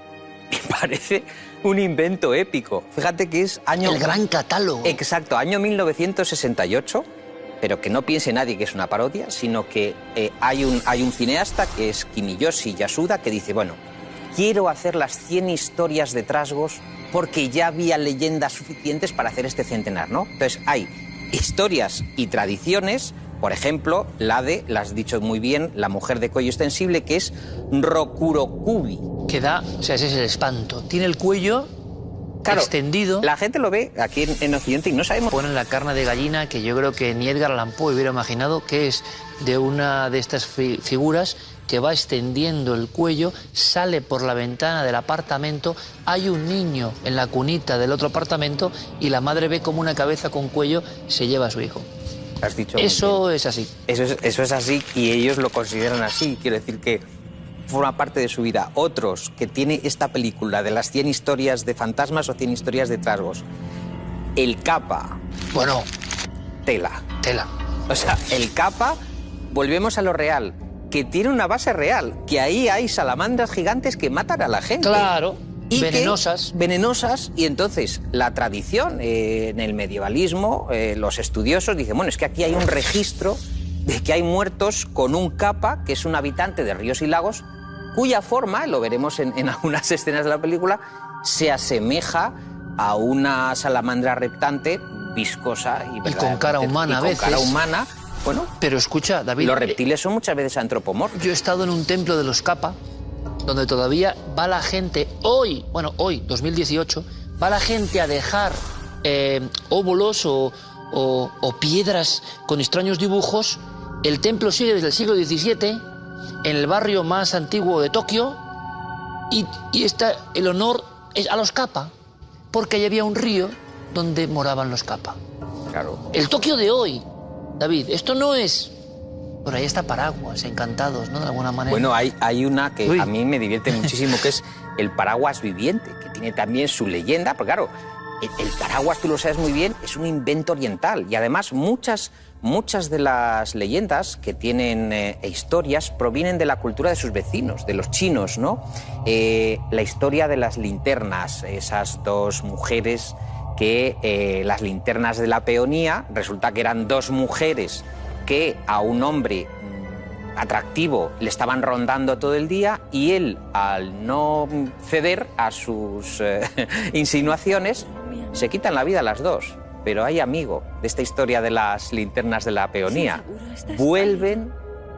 Me parece un invento épico. Fíjate que es año... El gran catálogo. Exacto, año 1968, pero que no piense nadie que es una parodia, sino que hay un cineasta que es Kimiyoshi Yasuda que dice, bueno, quiero hacer las 100 historias de trasgos porque ya había leyendas suficientes para hacer este centenar, ¿no? Entonces hay historias y tradiciones, por ejemplo, la has dicho muy bien, la mujer de cuello extensible, que es Rokurokubi. Que da, o sea, ese es el espanto. Tiene el cuello extendido. La gente lo ve aquí en Occidente y no sabemos. Ponen la carne de gallina que yo creo que ni Edgar Allan Poe hubiera imaginado, que es de una de estas figuras que va extendiendo el cuello, sale por la ventana del apartamento, hay un niño en la cunita del otro apartamento y la madre ve como una cabeza con cuello se lleva a su hijo. Has dicho eso es así. Eso es así y ellos lo consideran así. Quiero decir que forma parte de su vida. Otros que tiene esta película de las 100 historias de fantasmas o 100 historias de trasgos. El Kappa. Bueno. Tela. O sea, el Kappa, volvemos a lo real, que tiene una base real, que ahí hay salamandras gigantes que matan a la gente. Claro. Y venenosas. Venenosas, y entonces la tradición, en el medievalismo, los estudiosos dicen, bueno, es que aquí hay un registro de que hay muertos con un Kappa, que es un habitante de ríos y lagos, cuya forma, lo veremos en algunas escenas de la película, se asemeja a una salamandra reptante, viscosa y con cara humana a veces. Con cara humana. Bueno, pero escucha, David, los reptiles son muchas veces antropomórficos. Yo he estado en un templo de los Kappa, donde todavía va la gente, hoy, 2018, va la gente a dejar óvulos o piedras con extraños dibujos. El templo sigue desde el siglo XVII, en el barrio más antiguo de Tokio, y el honor es a los Kappa, porque ahí había un río donde moraban los Kappa. Claro. El Tokio de hoy, David, esto no es... Por ahí está Paraguas, Encantados, ¿no? De alguna manera. Bueno, hay una que a mí me divierte muchísimo, que es el paraguas viviente, que tiene también su leyenda, porque claro, el paraguas, tú lo sabes muy bien, es un invento oriental. Y además muchas de las leyendas que tienen historias provienen de la cultura de sus vecinos, de los chinos, ¿no? La historia de las linternas, esas dos mujeres que las linternas de la peonía, resulta que eran dos mujeres que a un hombre atractivo le estaban rondando todo el día y él, al no ceder a sus insinuaciones, se quitan la vida las dos. Pero hay amigo de esta historia de las linternas de la peonía. Vuelven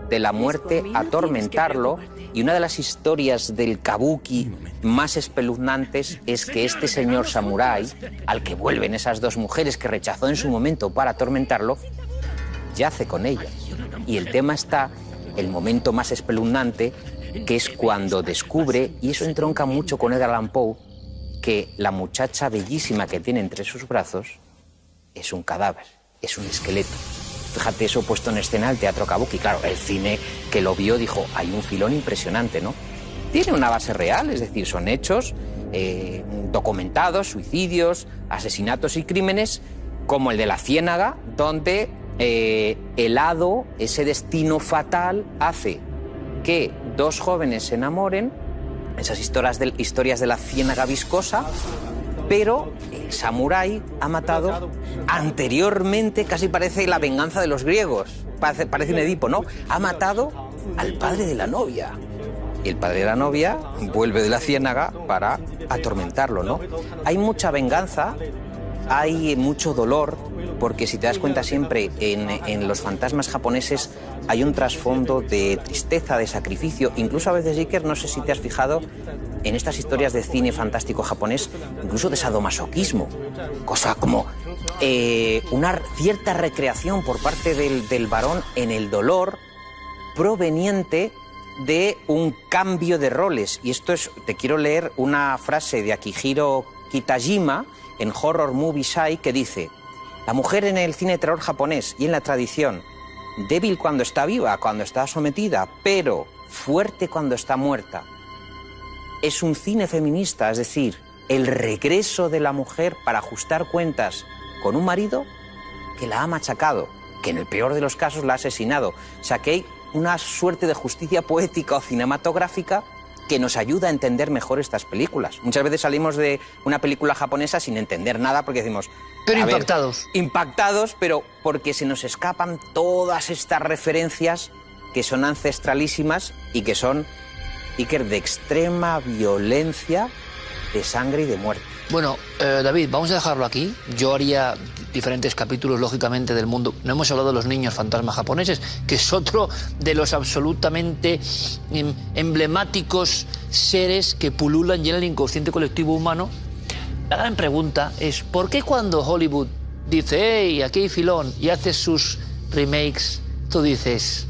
de la muerte a atormentarlo Y una de las historias del kabuki más espeluznantes es que este señor samurái, al que vuelven esas dos mujeres que rechazó en su momento para atormentarlo, yace con ellas. Y el tema está, el momento más espeluznante, que es cuando descubre, y eso entronca mucho con Edgar Allan Poe, que la muchacha bellísima que tiene entre sus brazos es un cadáver, es un esqueleto. Fíjate eso puesto en escena al teatro kabuki. Claro, el cine que lo vio dijo, hay un filón impresionante, ¿no? Tiene una base real, es decir, son hechos documentados, suicidios, asesinatos y crímenes, como el de la Ciénaga, donde el hado, ese destino fatal, hace que dos jóvenes se enamoren, esas historias de la Ciénaga viscosa, pero el samurái ha matado anteriormente, casi parece la venganza de los griegos, parece un Edipo, ¿no? Ha matado al padre de la novia. Y el padre de la novia vuelve de la Ciénaga para atormentarlo, ¿no? Hay mucha venganza, hay mucho dolor, porque si te das cuenta siempre en los fantasmas japoneses hay un trasfondo de tristeza, de sacrificio, incluso a veces, Iker, no sé si te has fijado en estas historias de cine fantástico japonés, incluso de sadomasoquismo, cosa como una cierta recreación por parte del varón en el dolor proveniente de un cambio de roles. Y esto es, te quiero leer una frase de Akihiro Kitajima en Horror Movie Sai que dice: la mujer en el cine de terror japonés y en la tradición, débil cuando está viva, cuando está sometida, pero fuerte cuando está muerta. Es un cine feminista, es decir, el regreso de la mujer para ajustar cuentas con un marido que la ha machacado, que en el peor de los casos la ha asesinado. O sea, que hay una suerte de justicia poética o cinematográfica que nos ayuda a entender mejor estas películas. Muchas veces salimos de una película japonesa sin entender nada porque decimos... Pero impactados. Impactados, pero porque se nos escapan todas estas referencias que son ancestralísimas y que son, Iker, de extrema violencia, de sangre y de muerte. Bueno, David, vamos a dejarlo aquí. Yo haría diferentes capítulos, lógicamente, del mundo. No hemos hablado de los niños fantasmas japoneses, que es otro de los absolutamente emblemáticos seres que pululan y en el inconsciente colectivo humano. La gran pregunta es, ¿por qué cuando Hollywood dice, hey, aquí hay filón, y hace sus remakes, tú dices,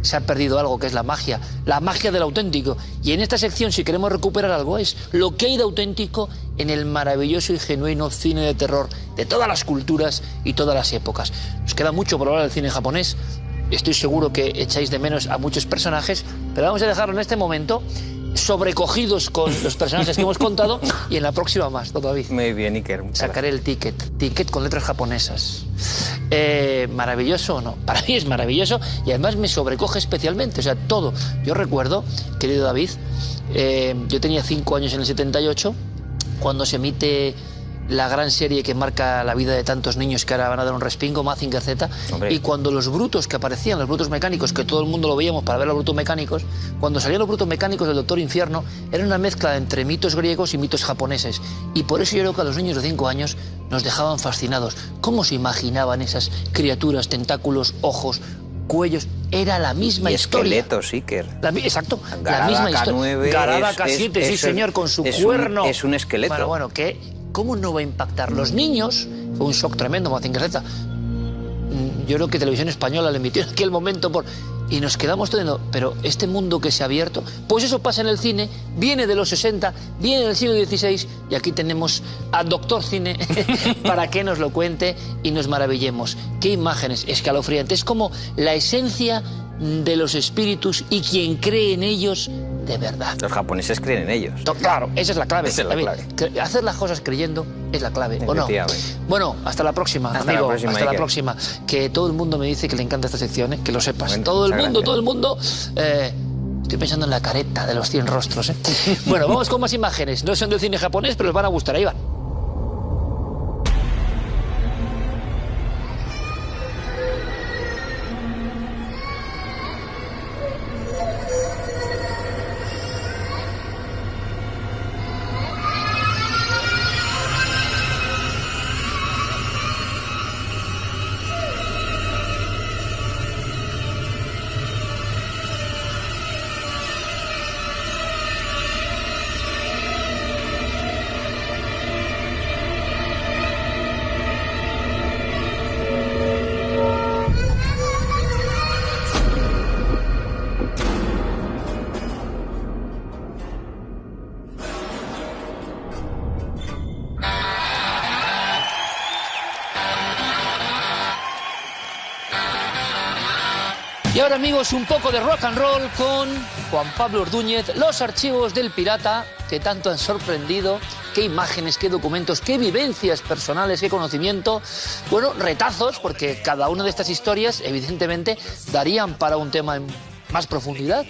se ha perdido algo que es la magia del auténtico? Y en esta sección, si queremos recuperar algo, es lo que hay de auténtico en el maravilloso y genuino cine de terror de todas las culturas y todas las épocas. Nos queda mucho por hablar del cine japonés. Estoy seguro que echáis de menos a muchos personajes, pero vamos a dejarlo en este momento, sobrecogidos con los personajes que hemos contado, y en la próxima más, todavía. Muy bien, Iker. Sacaré el ticket con letras japonesas. ¿Maravilloso o no? Para mí es maravilloso y además me sobrecoge especialmente, o sea, todo. Yo recuerdo, querido David, yo tenía 5 años en el 78, cuando se emite la gran serie que marca la vida de tantos niños que ahora van a dar un respingo, Mazinger Z, y cuando los brutos que aparecían, los brutos mecánicos, que todo el mundo lo veíamos para ver los brutos mecánicos, cuando salían los brutos mecánicos del Doctor Infierno, era una mezcla entre mitos griegos y mitos japoneses. Y por eso yo creo que a los niños de 5 años nos dejaban fascinados. ¿Cómo se imaginaban esas criaturas, tentáculos, ojos, cuellos? Era la misma historia. Esqueletos, Iker. Exacto, Garada la misma historia. K9 Garada K7, sí señor, con su cuerno. Es un esqueleto. Bueno, que... ¿Cómo no va a impactar? Los niños, fue un shock tremendo, Mazinger Z. Yo creo que Televisión Española le emitió en aquel momento y nos quedamos teniendo, pero este mundo que se ha abierto, pues eso pasa en el cine, viene de los 60, viene del siglo XVI, y aquí tenemos al Doctor Cine para que nos lo cuente y nos maravillemos. Qué imágenes escalofriantes, es como la esencia de los espíritus y quien cree en ellos de verdad. Los japoneses creen en ellos. Claro, esa es la clave. Esa es la clave. Hacer las cosas creyendo es la clave, ¿o no? Bueno, hasta la próxima, amigo. Hasta la próxima. Que todo el mundo me dice que le encanta esta sección, que lo sepas. Bueno, todo el mundo. Estoy pensando en la careta de los 100 rostros. Bueno, vamos con más imágenes. No son del cine japonés, pero les van a gustar. Ahí van. Y ahora, amigos, un poco de rock and roll con Juan Pablo Ordúñez, los archivos del pirata que tanto han sorprendido, qué imágenes, qué documentos, qué vivencias personales, qué conocimiento, bueno, retazos, porque cada una de estas historias, evidentemente, darían para un tema en más profundidad,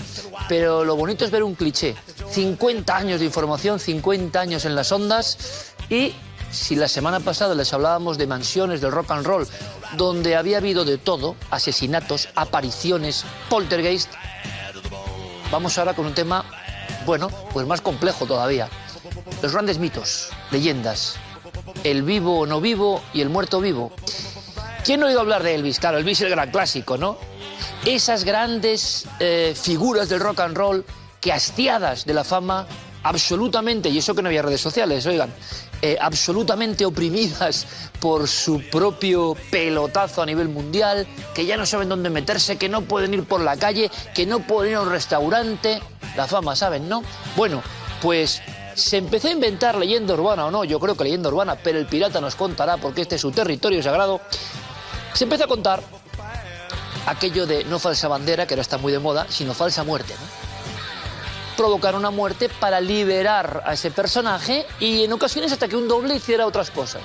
pero lo bonito es ver un cliché, 50 años de información, 50 años en las ondas, y si la semana pasada les hablábamos de mansiones del rock and roll, donde había habido de todo, asesinatos, apariciones, poltergeist, vamos ahora con un tema, bueno, pues más complejo todavía. Los grandes mitos, leyendas, el vivo o no vivo y el muerto vivo. ¿Quién no ha oído hablar de Elvis? Claro, Elvis es el gran clásico, ¿no? Esas grandes figuras del rock and roll que, hastiadas de la fama, absolutamente, y eso que no había redes sociales, oigan, absolutamente oprimidas por su propio pelotazo a nivel mundial, que ya no saben dónde meterse, que no pueden ir por la calle, que no pueden ir a un restaurante. La fama, ¿saben, no? Bueno, pues se empezó a inventar leyenda urbana, o no, yo creo que leyenda urbana, pero el pirata nos contará, porque este es su territorio sagrado. Se empezó a contar aquello de no falsa bandera, que ahora está muy de moda, sino falsa muerte, ¿no? Provocar una muerte para liberar a ese personaje y en ocasiones hasta que un doble hiciera otras cosas.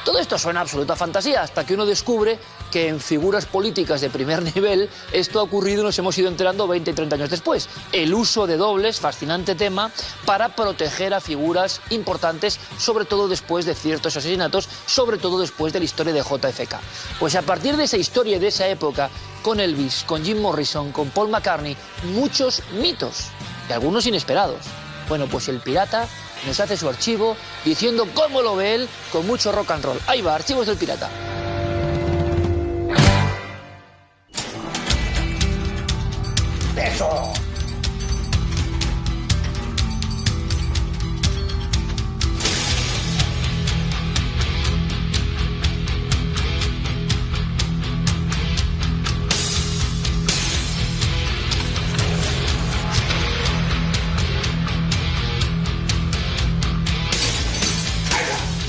Todo esto suena a absoluta fantasía hasta que uno descubre que en figuras políticas de primer nivel esto ha ocurrido y nos hemos ido enterando 20 y 30 años después. El uso de dobles, fascinante tema, para proteger a figuras importantes, sobre todo después de ciertos asesinatos, sobre todo después de la historia de JFK. Pues a partir de esa historia y de esa época, con Elvis, con Jim Morrison, con Paul McCartney, muchos mitos, y algunos inesperados. Bueno, pues el pirata nos hace su archivo diciendo cómo lo ve él, con mucho rock and roll. Ahí va, archivos del pirata. ¡Eso!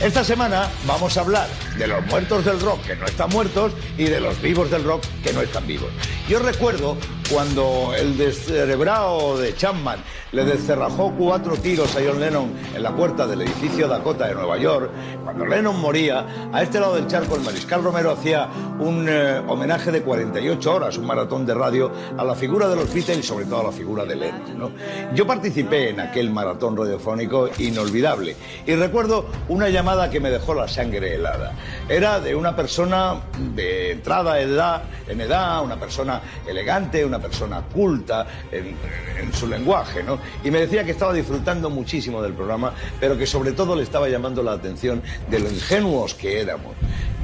Esta semana vamos a hablar de los muertos del rock que no están muertos y de los vivos del rock que no están vivos. Yo recuerdo cuando el descerebrado de Chapman le descerrajó 4 tiros a John Lennon en la puerta del edificio Dakota de Nueva York. Cuando Lennon moría, a este lado del charco el Mariscal Romero hacía un homenaje de 48 horas, un maratón de radio, a la figura de los Beatles y sobre todo a la figura de Lennon, ¿no? Yo participé en aquel maratón radiofónico inolvidable y recuerdo una llamada que me dejó la sangre helada. Era de una persona de entrada en edad, una persona elegante, una persona culta en su lenguaje, ¿no? Y me decía que estaba disfrutando muchísimo del programa, pero que sobre todo le estaba llamando la atención de lo ingenuos que éramos.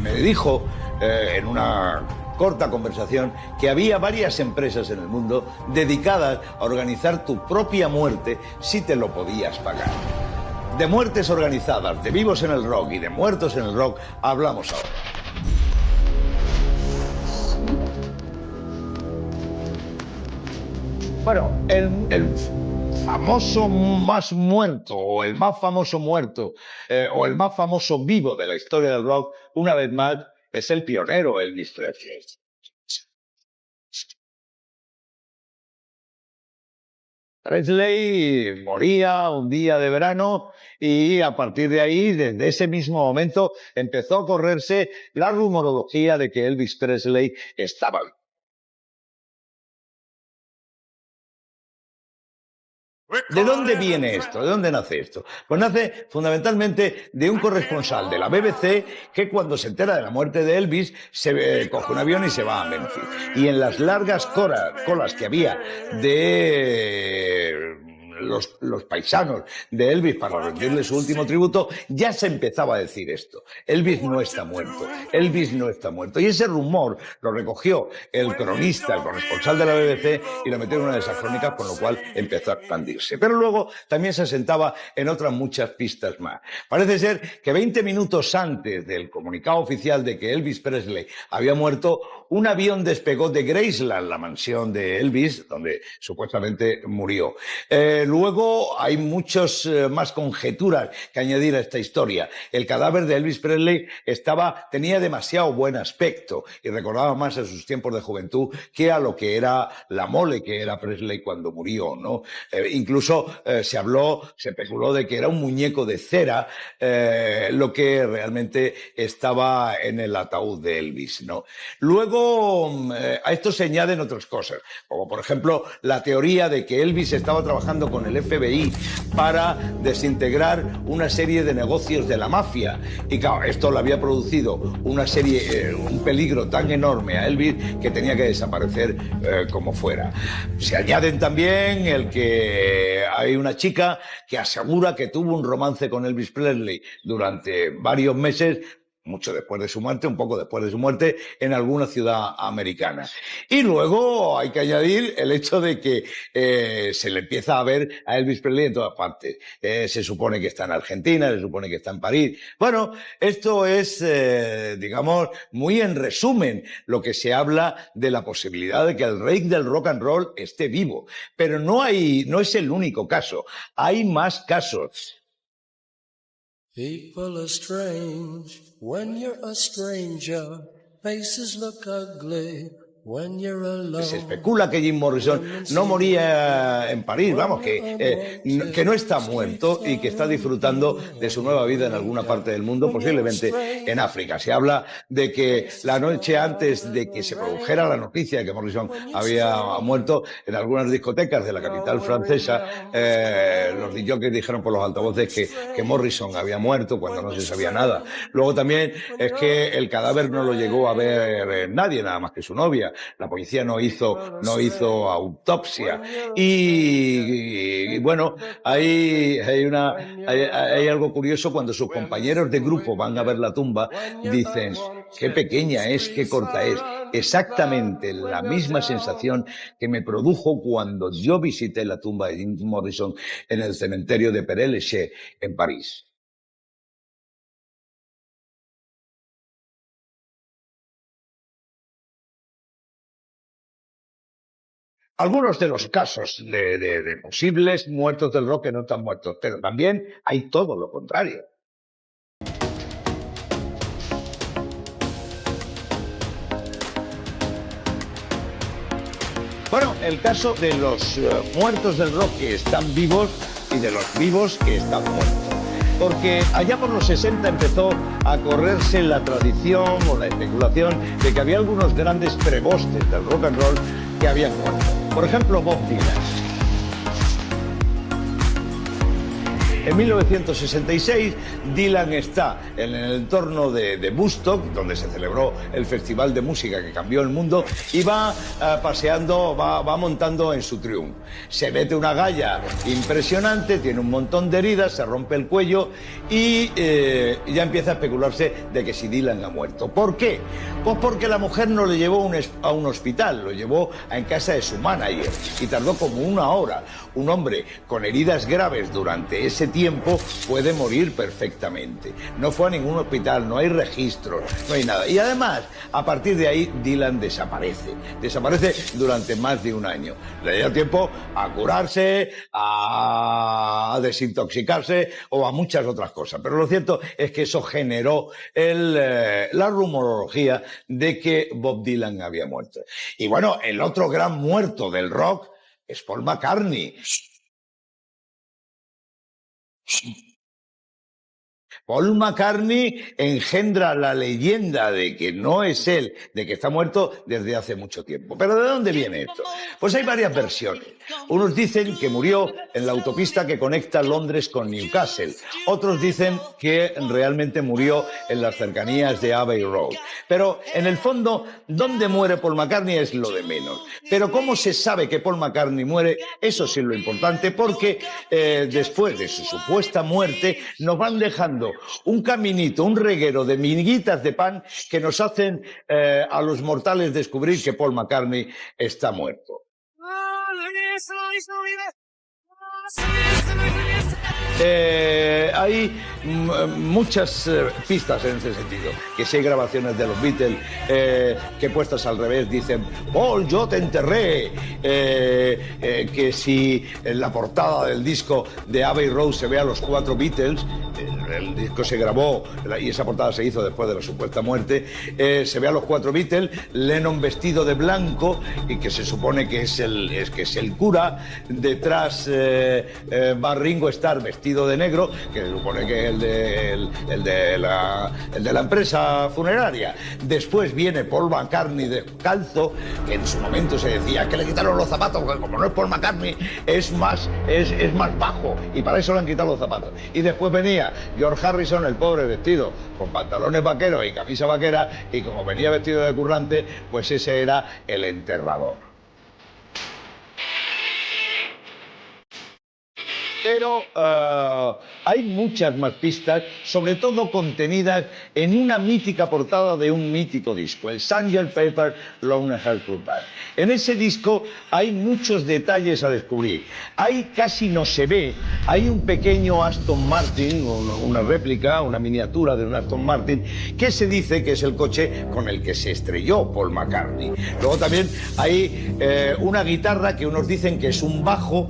Me dijo en una corta conversación que había varias empresas en el mundo dedicadas a organizar tu propia muerte si te lo podías pagar. De muertes organizadas, de vivos en el rock y de muertos en el rock, hablamos ahora. Bueno, el famoso más muerto, o el más famoso muerto, o el más famoso vivo de la historia del rock, una vez más, es el pionero Elvis Presley. Presley moría un día de verano y a partir de ahí, desde ese mismo momento, empezó a correrse la rumorología de que Elvis Presley estaba... ¿De dónde viene esto? ¿De dónde nace esto? Pues nace fundamentalmente de un corresponsal de la BBC que cuando se entera de la muerte de Elvis se coge un avión y se va a Memphis. Y en las largas colas que había de los paisanos de Elvis para rendirle su último tributo, ya se empezaba a decir esto. Elvis no está muerto. Elvis no está muerto. Y ese rumor lo recogió el cronista, el corresponsal de la BBC, y lo metió en una de esas crónicas, con lo cual empezó a expandirse. Pero luego también se asentaba en otras muchas pistas más. Parece ser que 20 minutos antes del comunicado oficial de que Elvis Presley había muerto, un avión despegó de Graceland, la mansión de Elvis, donde supuestamente murió. luego hay muchas más conjeturas que añadir a esta historia. El cadáver de Elvis Presley tenía demasiado buen aspecto y recordaba más a sus tiempos de juventud que a lo que era la mole que era Presley cuando murió, ¿no? Incluso se especuló de que era un muñeco de cera lo que realmente estaba en el ataúd de Elvis, ¿no? Luego a esto se añaden otras cosas, como por ejemplo la teoría de que Elvis estaba trabajando con el FBI para desintegrar una serie de negocios de la mafia. Y claro, esto le había producido un peligro tan enorme a Elvis que tenía que desaparecer como fuera. Se añaden también el que hay una chica que asegura que tuvo un romance con Elvis Presley durante varios meses, mucho después de su muerte, un poco después de su muerte, en alguna ciudad americana. Y luego hay que añadir el hecho de que se le empieza a ver a Elvis Presley en todas partes. Se supone que está en Argentina, se supone que está en París. Bueno, esto es, digamos, muy en resumen lo que se habla de la posibilidad de que el rey del rock and roll esté vivo. Pero no es el único caso. Hay más casos. People are strange when you're a stranger. Faces look ugly when you're alone. Se especula que Jim Morrison no moría en París, vamos, que no está muerto y que está disfrutando de su nueva vida en alguna parte del mundo, posiblemente en África. Se habla de que la noche antes de que se produjera la noticia de que Morrison había muerto, en algunas discotecas de la capital francesa, los DJs dijeron por los altavoces que Morrison había muerto cuando no se sabía nada. Luego también es que el cadáver no lo llegó a ver nadie, nada más que su novia. La policía no hizo autopsia y bueno, hay algo curioso cuando sus compañeros de grupo van a ver la tumba, dicen qué pequeña es, qué corta es. Exactamente la misma sensación que me produjo cuando yo visité la tumba de Jim Morrison en el cementerio de Père-Lachaise en París. Algunos de los casos de posibles muertos del rock que no están muertos, pero también hay todo lo contrario. Bueno, el caso de los muertos del rock que están vivos y de los vivos que están muertos. Porque allá por los 60 empezó a correrse la tradición o la especulación de que había algunos grandes prebostes del rock and roll que habían muerto. Por ejemplo, Bob Dylan. En 1966, Dylan está en el entorno de Woodstock, donde se celebró el festival de música que cambió el mundo, y va paseando, va montando en su Triumph. Se mete una galla impresionante, tiene un montón de heridas, se rompe el cuello y ya empieza a especularse de que si Dylan ha muerto. ¿Por qué? Pues porque la mujer no le llevó a un hospital, lo llevó en casa de su manager y tardó como una hora. Un hombre con heridas graves durante ese tiempo puede morir perfectamente. No fue a ningún hospital, no hay registros, no hay nada. Y además, a partir de ahí, Dylan desaparece. Desaparece durante más de un año. Le dio tiempo a curarse, a desintoxicarse o a muchas otras cosas. Pero lo cierto es que eso generó la rumorología de que Bob Dylan había muerto. Y bueno, el otro gran muerto del rock es Paul McCartney. Paul McCartney engendra la leyenda de que no es él, de que está muerto desde hace mucho tiempo. ¿Pero de dónde viene esto? Pues hay varias versiones. Unos dicen que murió en la autopista que conecta Londres con Newcastle. Otros dicen que realmente murió en las cercanías de Abbey Road. Pero en el fondo, ¿dónde muere Paul McCartney? Es lo de menos. Pero ¿cómo se sabe que Paul McCartney muere? Eso sí es lo importante, porque después de su supuesta muerte nos van dejando un caminito, un reguero de miguitas de pan que nos hacen a los mortales descubrir que Paul McCartney está muerto. Hay muchas pistas en ese sentido. Que si hay grabaciones de los Beatles que puestas al revés dicen Paul, yo te enterré. Que si en la portada del disco de Abbey Road se ve a los 4 Beatles, el disco se grabó y esa portada se hizo después de la supuesta muerte, se ve a los 4 Beatles, Lennon vestido de blanco y que se supone que es el cura, detrás va Ringo Starr vestido de negro, que se supone que es el de la empresa funeraria. Después viene Paul McCartney descalzo, que en su momento se decía que le quitaron los zapatos, porque como no es Paul McCartney es más bajo y para eso le han quitado los zapatos. Y después venía George Harrison, el pobre, vestido con pantalones vaqueros y camisa vaquera, y como venía vestido de currante, pues ese era el enterrador. Pero hay muchas más pistas, sobre todo contenidas en una mítica portada de un mítico disco, el Sgt. Pepper's Lonely Hearts Club Band. En ese disco hay muchos detalles a descubrir. Ahí casi no se ve, hay un pequeño Aston Martin, una réplica, una miniatura de un Aston Martin, que se dice que es el coche con el que se estrelló Paul McCartney. Luego también hay una guitarra que unos dicen que es un bajo,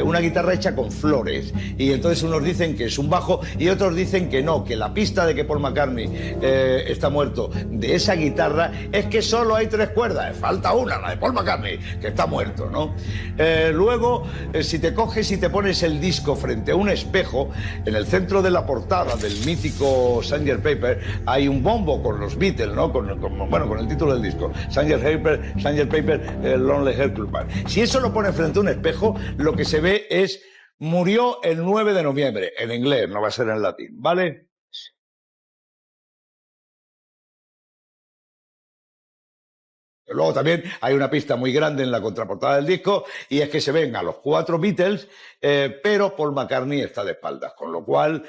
una guitarra hecha con flores, y entonces unos dicen que es un bajo y otros dicen que no, que la pista de que Paul McCartney está muerto de esa guitarra es que solo hay 3 cuerdas, falta una, la de Paul McCartney, que está muerto, ¿no? Luego, si te coges y te pones el disco frente a un espejo, en el centro de la portada del mítico Sgt. Pepper hay un bombo con los Beatles, ¿no? Con el título del disco, Sgt. Pepper Lonely Hearts Club Band. Si eso lo pones frente a un espejo, lo que se ve es murió el 9 de noviembre, en inglés, no va a ser en latín, ¿vale? Luego también hay una pista muy grande en la contraportada del disco, y es que se ven a los 4 Beatles, pero Paul McCartney está de espaldas, con lo cual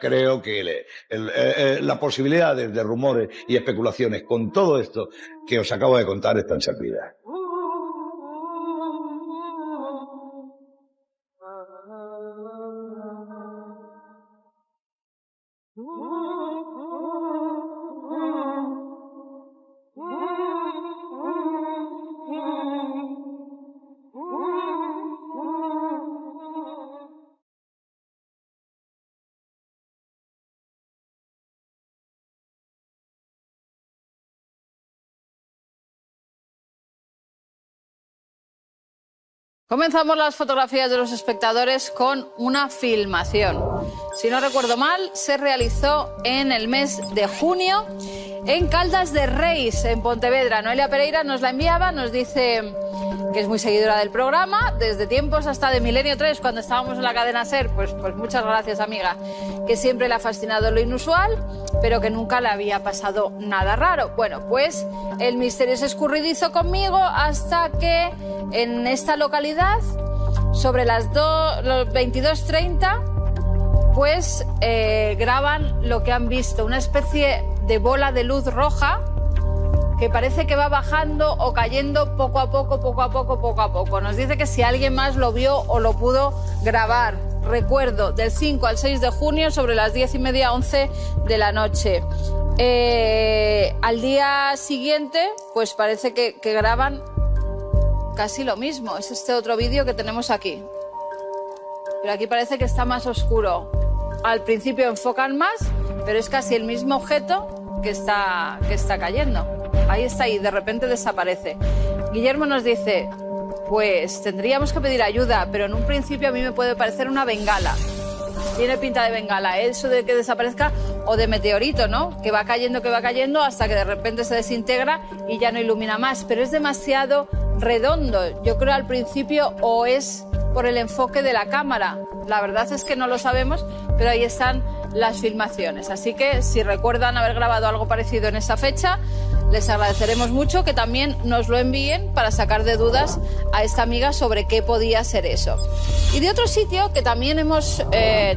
creo que la posibilidad de rumores y especulaciones con todo esto que os acabo de contar están servidas. Comenzamos las fotografías de los espectadores con una filmación. Si no recuerdo mal, se realizó en el mes de junio en Caldas de Reis, en Pontevedra. Noelia Pereira nos la enviaba, nos dice que es muy seguidora del programa, desde tiempos hasta de Milenio 3, cuando estábamos en la cadena SER. Pues muchas gracias, amiga, que siempre le ha fascinado lo inusual, pero que nunca le había pasado nada raro. Bueno, pues el misterio es escurridizo conmigo hasta que en esta localidad, sobre las 22:30, pues graban lo que han visto, una especie de bola de luz roja que parece que va bajando o cayendo poco a poco, poco a poco, poco a poco. Nos dice que si alguien más lo vio o lo pudo grabar. Recuerdo, del 5 al 6 de junio, sobre las 10:30, 11 de la noche. Al día siguiente, pues parece que graban casi lo mismo. Es este otro vídeo que tenemos aquí. Pero aquí parece que está más oscuro. Al principio enfocan más, pero es casi el mismo objeto que está cayendo. Ahí está y de repente desaparece. Guillermo nos dice, pues tendríamos que pedir ayuda, pero en un principio a mí me puede parecer una bengala. Tiene pinta de bengala, eso de que desaparezca, o de meteorito, ¿no? Que va cayendo hasta que de repente se desintegra y ya no ilumina más. Pero es demasiado redondo. Yo creo al principio o es por el enfoque de la cámara. La verdad es que no lo sabemos, pero ahí están las filmaciones. Así que si recuerdan haber grabado algo parecido en esa fecha, les agradeceremos mucho que también nos lo envíen para sacar de dudas a esta amiga sobre qué podía ser eso. Y de otro sitio que también hemos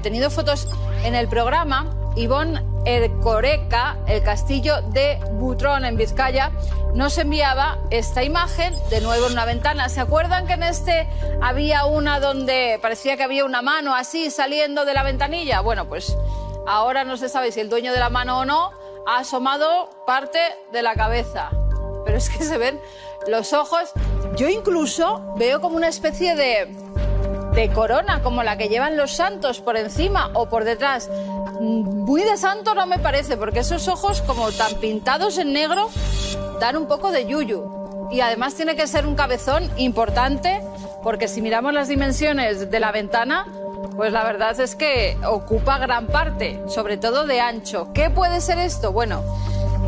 tenido fotos en el programa, Ivonne Ercoreca, el castillo de Butrón en Vizcaya, nos enviaba esta imagen, de nuevo en una ventana. ¿Se acuerdan que en este había una donde parecía que había una mano así saliendo de la ventanilla? Bueno, pues ahora no se sabe si el dueño de la mano o no ha asomado parte de la cabeza. Pero es que se ven los ojos. Yo incluso veo como una especie de corona, como la que llevan los santos por encima o por detrás. Muy de santo no me parece, porque esos ojos como tan pintados en negro dan un poco de yuyu. Y además tiene que ser un cabezón importante, porque si miramos las dimensiones de la ventana, pues la verdad es que ocupa gran parte, sobre todo de ancho. ¿Qué puede ser esto? Bueno,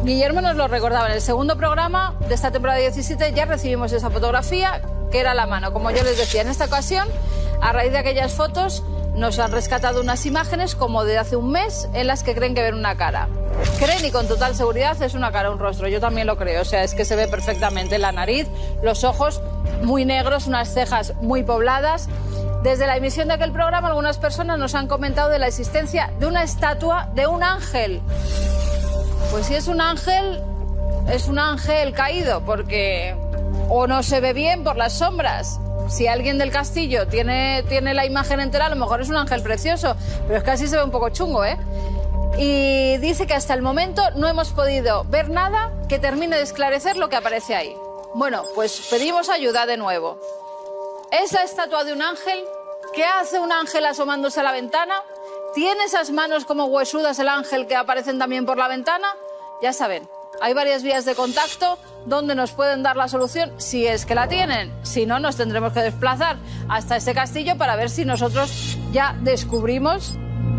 Guillermo nos lo recordaba en el segundo programa de esta temporada 17, ya recibimos esa fotografía, que era la mano. Como yo les decía, en esta ocasión, a raíz de aquellas fotos, nos han rescatado unas imágenes como de hace un mes en las que creen que ven una cara. Creen y con total seguridad es una cara, un rostro. Yo también lo creo. O sea, es que se ve perfectamente la nariz, los ojos muy negros, unas cejas muy pobladas. Desde la emisión de aquel programa, algunas personas nos han comentado de la existencia de una estatua de un ángel. Pues si es un ángel caído, porque o no se ve bien por las sombras. Si alguien del castillo tiene la imagen entera, a lo mejor es un ángel precioso, pero es que así se ve un poco chungo, ¿eh? Y dice que hasta el momento no hemos podido ver nada que termine de esclarecer lo que aparece ahí. Bueno, pues pedimos ayuda de nuevo. ¿Es la estatua de un ángel? ¿Qué hace un ángel asomándose a la ventana? ¿Tiene esas manos como huesudas el ángel que aparecen también por la ventana? Ya saben, hay varias vías de contacto donde nos pueden dar la solución, si es que la tienen. Si no, nos tendremos que desplazar hasta ese castillo para ver si nosotros ya descubrimos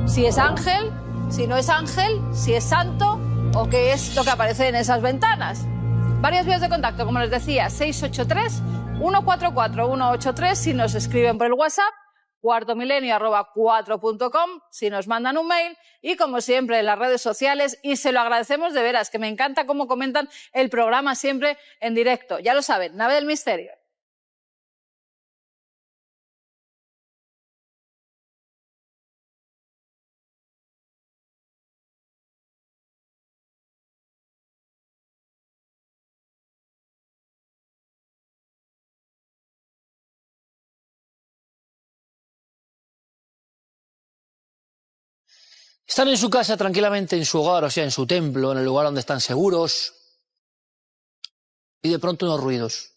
si es ángel, si no es ángel, si es santo o qué es lo que aparece en esas ventanas. Varias vías de contacto, como les decía, 683-144-183 si nos escriben por el WhatsApp, cuartomilenio@4.com si nos mandan un mail, y como siempre en las redes sociales, y se lo agradecemos de veras, que me encanta cómo comentan el programa siempre en directo. Ya lo saben, Nave del Misterio. Están en su casa tranquilamente, en su hogar, o sea, en su templo, en el lugar donde están seguros, y de pronto unos ruidos.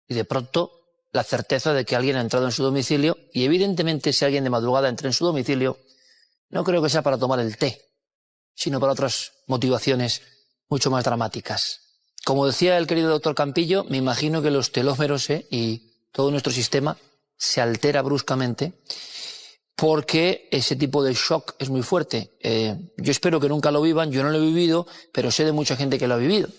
Y de pronto la certeza de que alguien ha entrado en su domicilio, y evidentemente si alguien de madrugada entra en su domicilio, no creo que sea para tomar el té, sino para otras motivaciones mucho más dramáticas. Como decía el querido doctor Campillo, me imagino que los telómeros y todo nuestro sistema se altera bruscamente, porque ese tipo de shock es muy fuerte. Yo espero que nunca lo vivan, yo no lo he vivido, pero sé de mucha gente que lo ha vivido.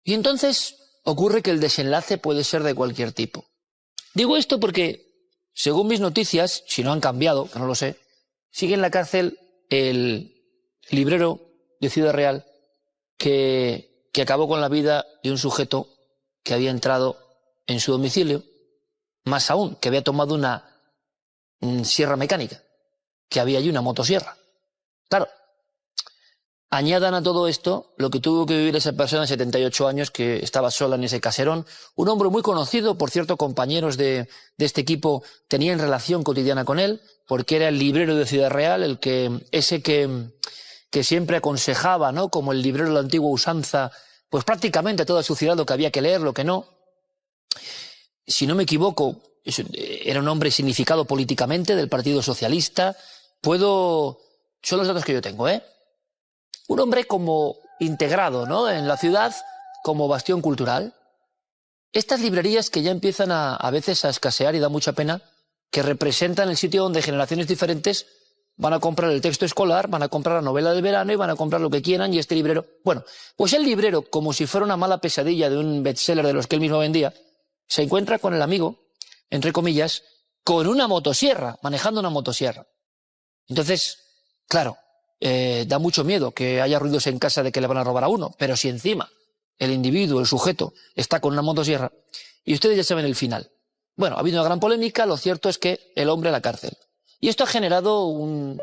Y entonces ocurre que el desenlace puede ser de cualquier tipo. Digo esto porque, según mis noticias, si no han cambiado, que no lo sé, sigue en la cárcel el librero de Ciudad Real que acabó con la vida de un sujeto que había entrado en su domicilio. Más aún, que había tomado una sierra mecánica, que había allí una motosierra. Claro, añadan a todo esto lo que tuvo que vivir esa persona de 78 años que estaba sola en ese caserón. Un hombre muy conocido, por cierto, compañeros de este equipo tenían relación cotidiana con él, porque era el librero de Ciudad Real, ese que siempre aconsejaba, ¿no?, como el librero de la antigua usanza, pues prácticamente a toda su ciudad lo que había que leer, lo que no. Si no me equivoco, era un hombre significado políticamente del Partido Socialista. Son los datos que yo tengo, ¿eh? Un hombre como integrado, ¿no?, en la ciudad como bastión cultural. Estas librerías que ya empiezan a veces a escasear, y da mucha pena, que representan el sitio donde generaciones diferentes van a comprar el texto escolar, van a comprar la novela del verano y van a comprar lo que quieran, y este librero... Bueno, pues el librero, como si fuera una mala pesadilla de un bestseller de los que él mismo vendía, se encuentra con el amigo, entre comillas, con una motosierra, manejando una motosierra. Entonces, claro, da mucho miedo que haya ruidos en casa de que le van a robar a uno, pero si encima el individuo, el sujeto, está con una motosierra, y ustedes ya saben el final. Bueno, ha habido una gran polémica, lo cierto es que el hombre a la cárcel. Y esto ha generado un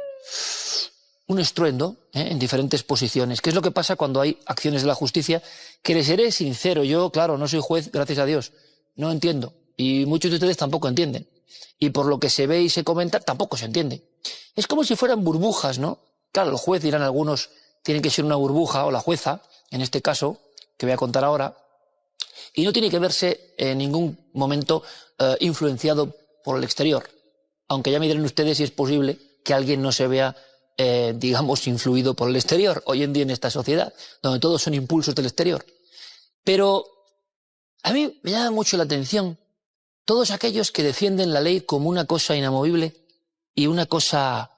un estruendo en diferentes posiciones. ¿Qué es lo que pasa cuando hay acciones de la justicia? Que les seré sincero, yo, claro, no soy juez, gracias a Dios, no entiendo. Y muchos de ustedes tampoco entienden. Y por lo que se ve y se comenta, tampoco se entiende. Es como si fueran burbujas, ¿no? Claro, el juez, dirán algunos, tiene que ser una burbuja, o la jueza, en este caso, que voy a contar ahora, y no tiene que verse en ningún momento influenciado por el exterior. Aunque ya me dirán ustedes si es posible que alguien no se vea, digamos, influido por el exterior, hoy en día en esta sociedad, donde todos son impulsos del exterior. Pero a mí me llama mucho la atención todos aquellos que defienden la ley como una cosa inamovible y una cosa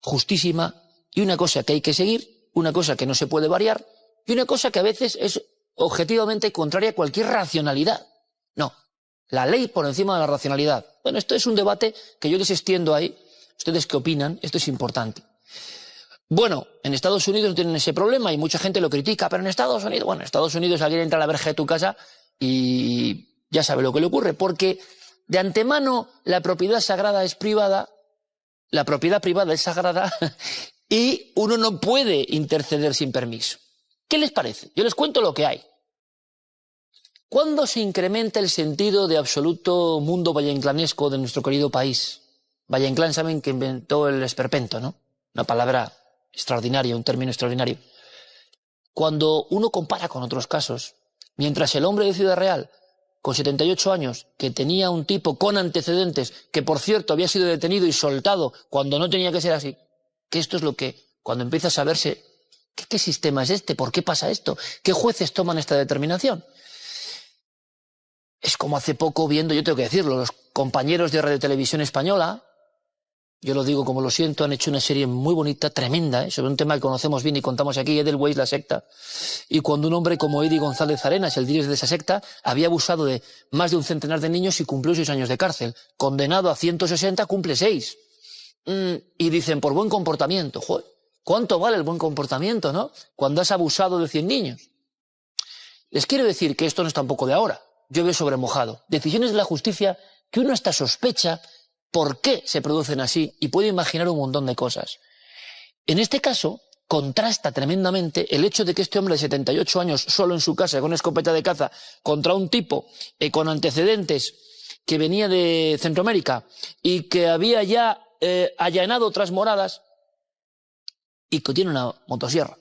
justísima y una cosa que hay que seguir, una cosa que no se puede variar y una cosa que a veces es objetivamente contraria a cualquier racionalidad. No, la ley por encima de la racionalidad. Bueno, esto es un debate que yo les extiendo ahí. ¿Ustedes qué opinan? Esto es importante. Bueno, en Estados Unidos no tienen ese problema y mucha gente lo critica, pero en Estados Unidos, bueno, en Estados Unidos alguien entra a la verja de tu casa y ya sabe lo que le ocurre, porque de antemano la propiedad sagrada es privada, la propiedad privada es sagrada y uno no puede interceder sin permiso. ¿Qué les parece? Yo les cuento lo que hay. ¿Cuándo se incrementa el sentido de absoluto mundo valleinclanesco de nuestro querido país? Valle Inclán, saben que inventó el esperpento, ¿no? Una palabra extraordinaria, un término extraordinario. Cuando uno compara con otros casos, mientras el hombre de Ciudad Real, con 78 años, que tenía un tipo con antecedentes, que por cierto había sido detenido y soltado cuando no tenía que ser así, que esto es lo que, cuando empieza a saberse, ¿qué sistema es este? ¿Por qué pasa esto? ¿Qué jueces toman esta determinación? Es como hace poco viendo, yo tengo que decirlo, los compañeros de Radio Televisión Española, yo lo digo como lo siento, han hecho una serie muy bonita, tremenda, sobre un tema que conocemos bien y contamos aquí, Edelweiss, la secta. Y cuando un hombre como Eddie González Arenas, el líder de esa secta, había abusado de más de un centenar de niños y cumplió 6 años de cárcel. Condenado a 160, cumple 6. Y dicen, por buen comportamiento. Joder, ¿cuánto vale el buen comportamiento, no? Cuando has abusado de 100 niños. Les quiero decir que esto no es tampoco de ahora. Llueve sobre mojado. Decisiones de la justicia que uno hasta sospecha por qué se producen así y puede imaginar un montón de cosas. En este caso, contrasta tremendamente el hecho de que este hombre de 78 años, solo en su casa, con una escopeta de caza, contra un tipo con antecedentes que venía de Centroamérica y que había ya allanado otras moradas y que tiene una motosierra.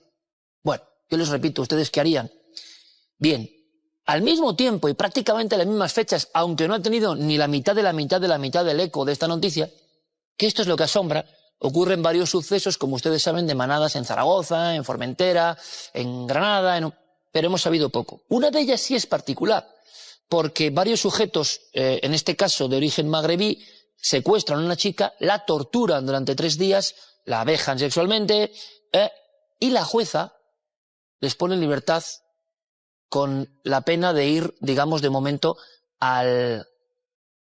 Bueno, yo les repito, ¿ustedes qué harían? Bien. Al mismo tiempo y prácticamente a las mismas fechas, aunque no ha tenido ni la mitad de la mitad de la mitad del eco de esta noticia, que esto es lo que asombra, ocurren varios sucesos, como ustedes saben, de manadas en Zaragoza, en Formentera, en Granada, pero hemos sabido poco. Una de ellas sí es particular, porque varios sujetos, en este caso de origen magrebí, secuestran a una chica, la torturan durante 3 días, la vejan sexualmente, y la jueza les pone en libertad con la pena de ir, digamos, de momento al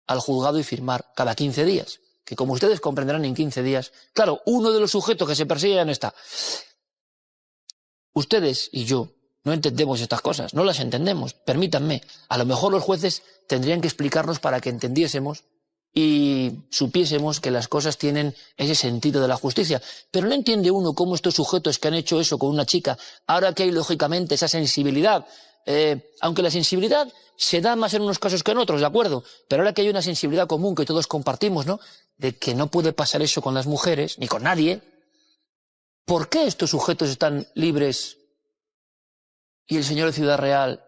juzgado y firmar cada 15 días. Que como ustedes comprenderán, en 15 días... Claro, uno de los sujetos que se persiguen está. Ustedes y yo no entendemos estas cosas, no las entendemos, permítanme. A lo mejor los jueces tendrían que explicarnos para que entendiésemos y supiésemos que las cosas tienen ese sentido de la justicia. Pero no entiende uno cómo estos sujetos que han hecho eso con una chica, ahora que hay lógicamente esa sensibilidad, aunque la sensibilidad se da más en unos casos que en otros, ¿de acuerdo? Pero ahora que hay una sensibilidad común que todos compartimos, ¿no? De que no puede pasar eso con las mujeres, ni con nadie. ¿Por qué estos sujetos están libres y el señor de Ciudad Real,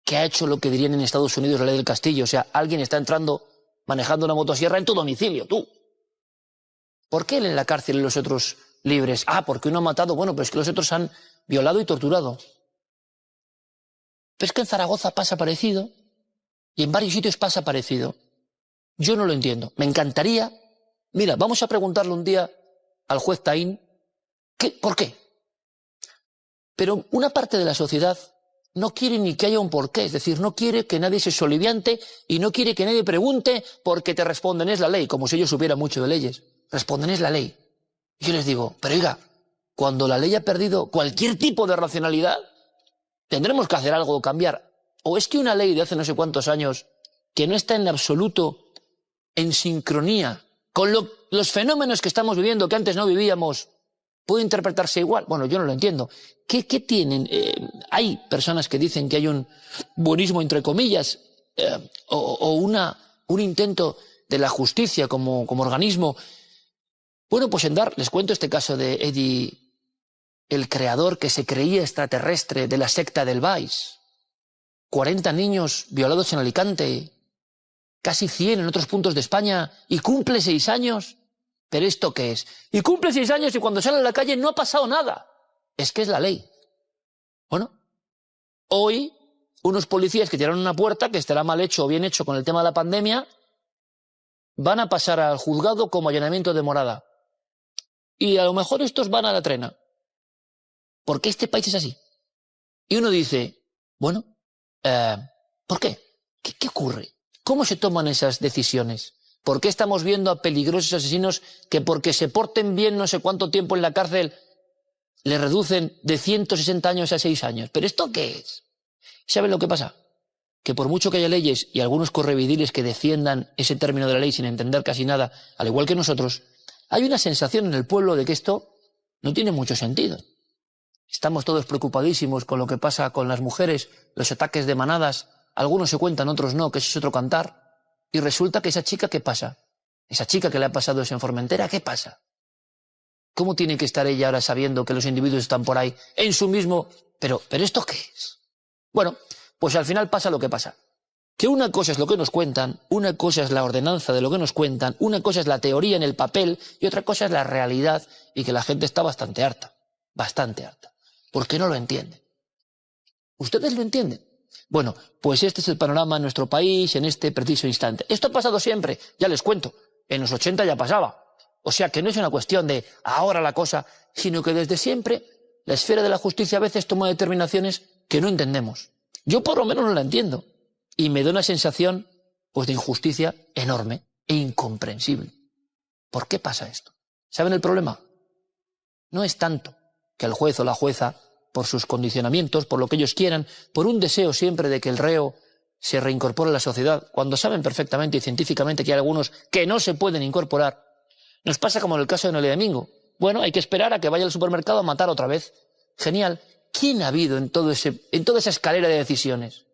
que ha hecho lo que dirían en Estados Unidos la ley del castillo, o sea, alguien está entrando manejando una motosierra en tu domicilio, tú? ¿Por qué él en la cárcel y los otros libres? Ah, porque uno ha matado, bueno, pero es que los otros han violado y torturado. Pero es que en Zaragoza pasa parecido y en varios sitios pasa parecido. Yo no lo entiendo. Me encantaría... Mira, vamos a preguntarle un día al juez Taín, ¿por qué? Pero una parte de la sociedad no quiere ni que haya un porqué, es decir, no quiere que nadie se soliviante y no quiere que nadie pregunte porque te responden es la ley, como si ellos supieran mucho de leyes. Responden es la ley. Y yo les digo, pero oiga, cuando la ley ha perdido cualquier tipo de racionalidad, tendremos que hacer algo o cambiar. ¿O es que una ley de hace no sé cuántos años, que no está en absoluto en sincronía con lo los fenómenos que estamos viviendo, que antes no vivíamos, puede interpretarse igual. Bueno, yo no lo entiendo. ¿Qué tienen? Hay personas que dicen que hay un buenismo, entre comillas, o un intento de la justicia como organismo. Bueno, pues les cuento este caso de Eddie, el creador que se creía extraterrestre de la secta del Vais. 40 niños violados en Alicante, casi 100 en otros puntos de España, y cumple 6 años. ¿Pero esto qué es? Y cumple 6 años y cuando sale a la calle no ha pasado nada. Es que es la ley. Bueno, hoy unos policías que tiraron una puerta, que estará mal hecho o bien hecho con el tema de la pandemia, van a pasar al juzgado como allanamiento de morada. Y a lo mejor estos van a la trena. Porque este país es así. Y uno dice, bueno, ¿por qué? ¿Qué ocurre? ¿Cómo se toman esas decisiones? ¿Por qué estamos viendo a peligrosos asesinos que porque se porten bien no sé cuánto tiempo en la cárcel le reducen de 160 años a 6 años? ¿Pero esto qué es? ¿Saben lo que pasa? Que por mucho que haya leyes y algunos correvidiles que defiendan ese término de la ley sin entender casi nada, al igual que nosotros, hay una sensación en el pueblo de que esto no tiene mucho sentido. Estamos todos preocupadísimos con lo que pasa con las mujeres, los ataques de manadas, algunos se cuentan, otros no, que eso es otro cantar. Y resulta que esa chica, ¿qué pasa? Esa chica que le ha pasado eso en Formentera, ¿qué pasa? ¿Cómo tiene que estar ella ahora sabiendo que los individuos están por ahí en su mismo... ¿Pero esto qué es? Bueno, pues al final pasa lo que pasa. Que una cosa es lo que nos cuentan, una cosa es la ordenanza de lo que nos cuentan, una cosa es la teoría en el papel y otra cosa es la realidad, y que la gente está bastante harta. Bastante harta. ¿Por qué no lo entienden? ¿Ustedes lo entienden? Bueno, pues este es el panorama en nuestro país en este preciso instante. Esto ha pasado siempre, ya les cuento. En los 80 ya pasaba. O sea que no es una cuestión de ahora la cosa, sino que desde siempre la esfera de la justicia a veces toma determinaciones que no entendemos. Yo por lo menos no la entiendo. Y me da una sensación pues de injusticia enorme e incomprensible. ¿Por qué pasa esto? ¿Saben el problema? No es tanto que el juez o la jueza, por sus condicionamientos, por lo que ellos quieran, por un deseo siempre de que el reo se reincorpore a la sociedad, cuando saben perfectamente y científicamente que hay algunos que no se pueden incorporar, nos pasa como en el caso de Noelia Domingo. Bueno, hay que esperar a que vaya al supermercado a matar otra vez. Genial. ¿Quién ha habido en toda esa escalera de decisiones?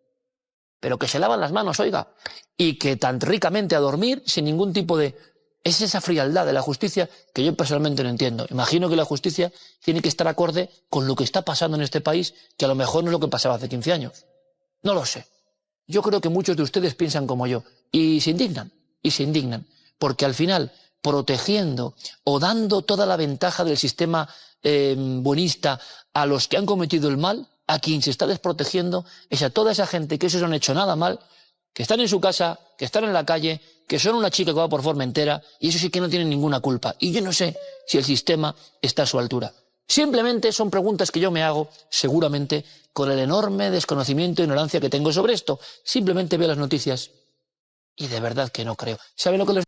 Pero que se lavan las manos, oiga, y que tan ricamente a dormir sin ningún tipo de... Es esa frialdad de la justicia que yo personalmente no entiendo. Imagino que la justicia tiene que estar acorde con lo que está pasando en este país, que a lo mejor no es lo que pasaba hace 15 años. No lo sé. Yo creo que muchos de ustedes piensan como yo y se indignan, porque al final, protegiendo o dando toda la ventaja del sistema buenista a los que han cometido el mal, a quien se está desprotegiendo es a toda esa gente que eso no han hecho nada mal, que están en su casa, que están en la calle, que son una chica que va por Formentera, y eso sí que no tienen ninguna culpa. Y yo no sé si el sistema está a su altura. Simplemente son preguntas que yo me hago, seguramente, con el enorme desconocimiento e ignorancia que tengo sobre esto. Simplemente veo las noticias y de verdad que no creo. ¿Saben lo que les...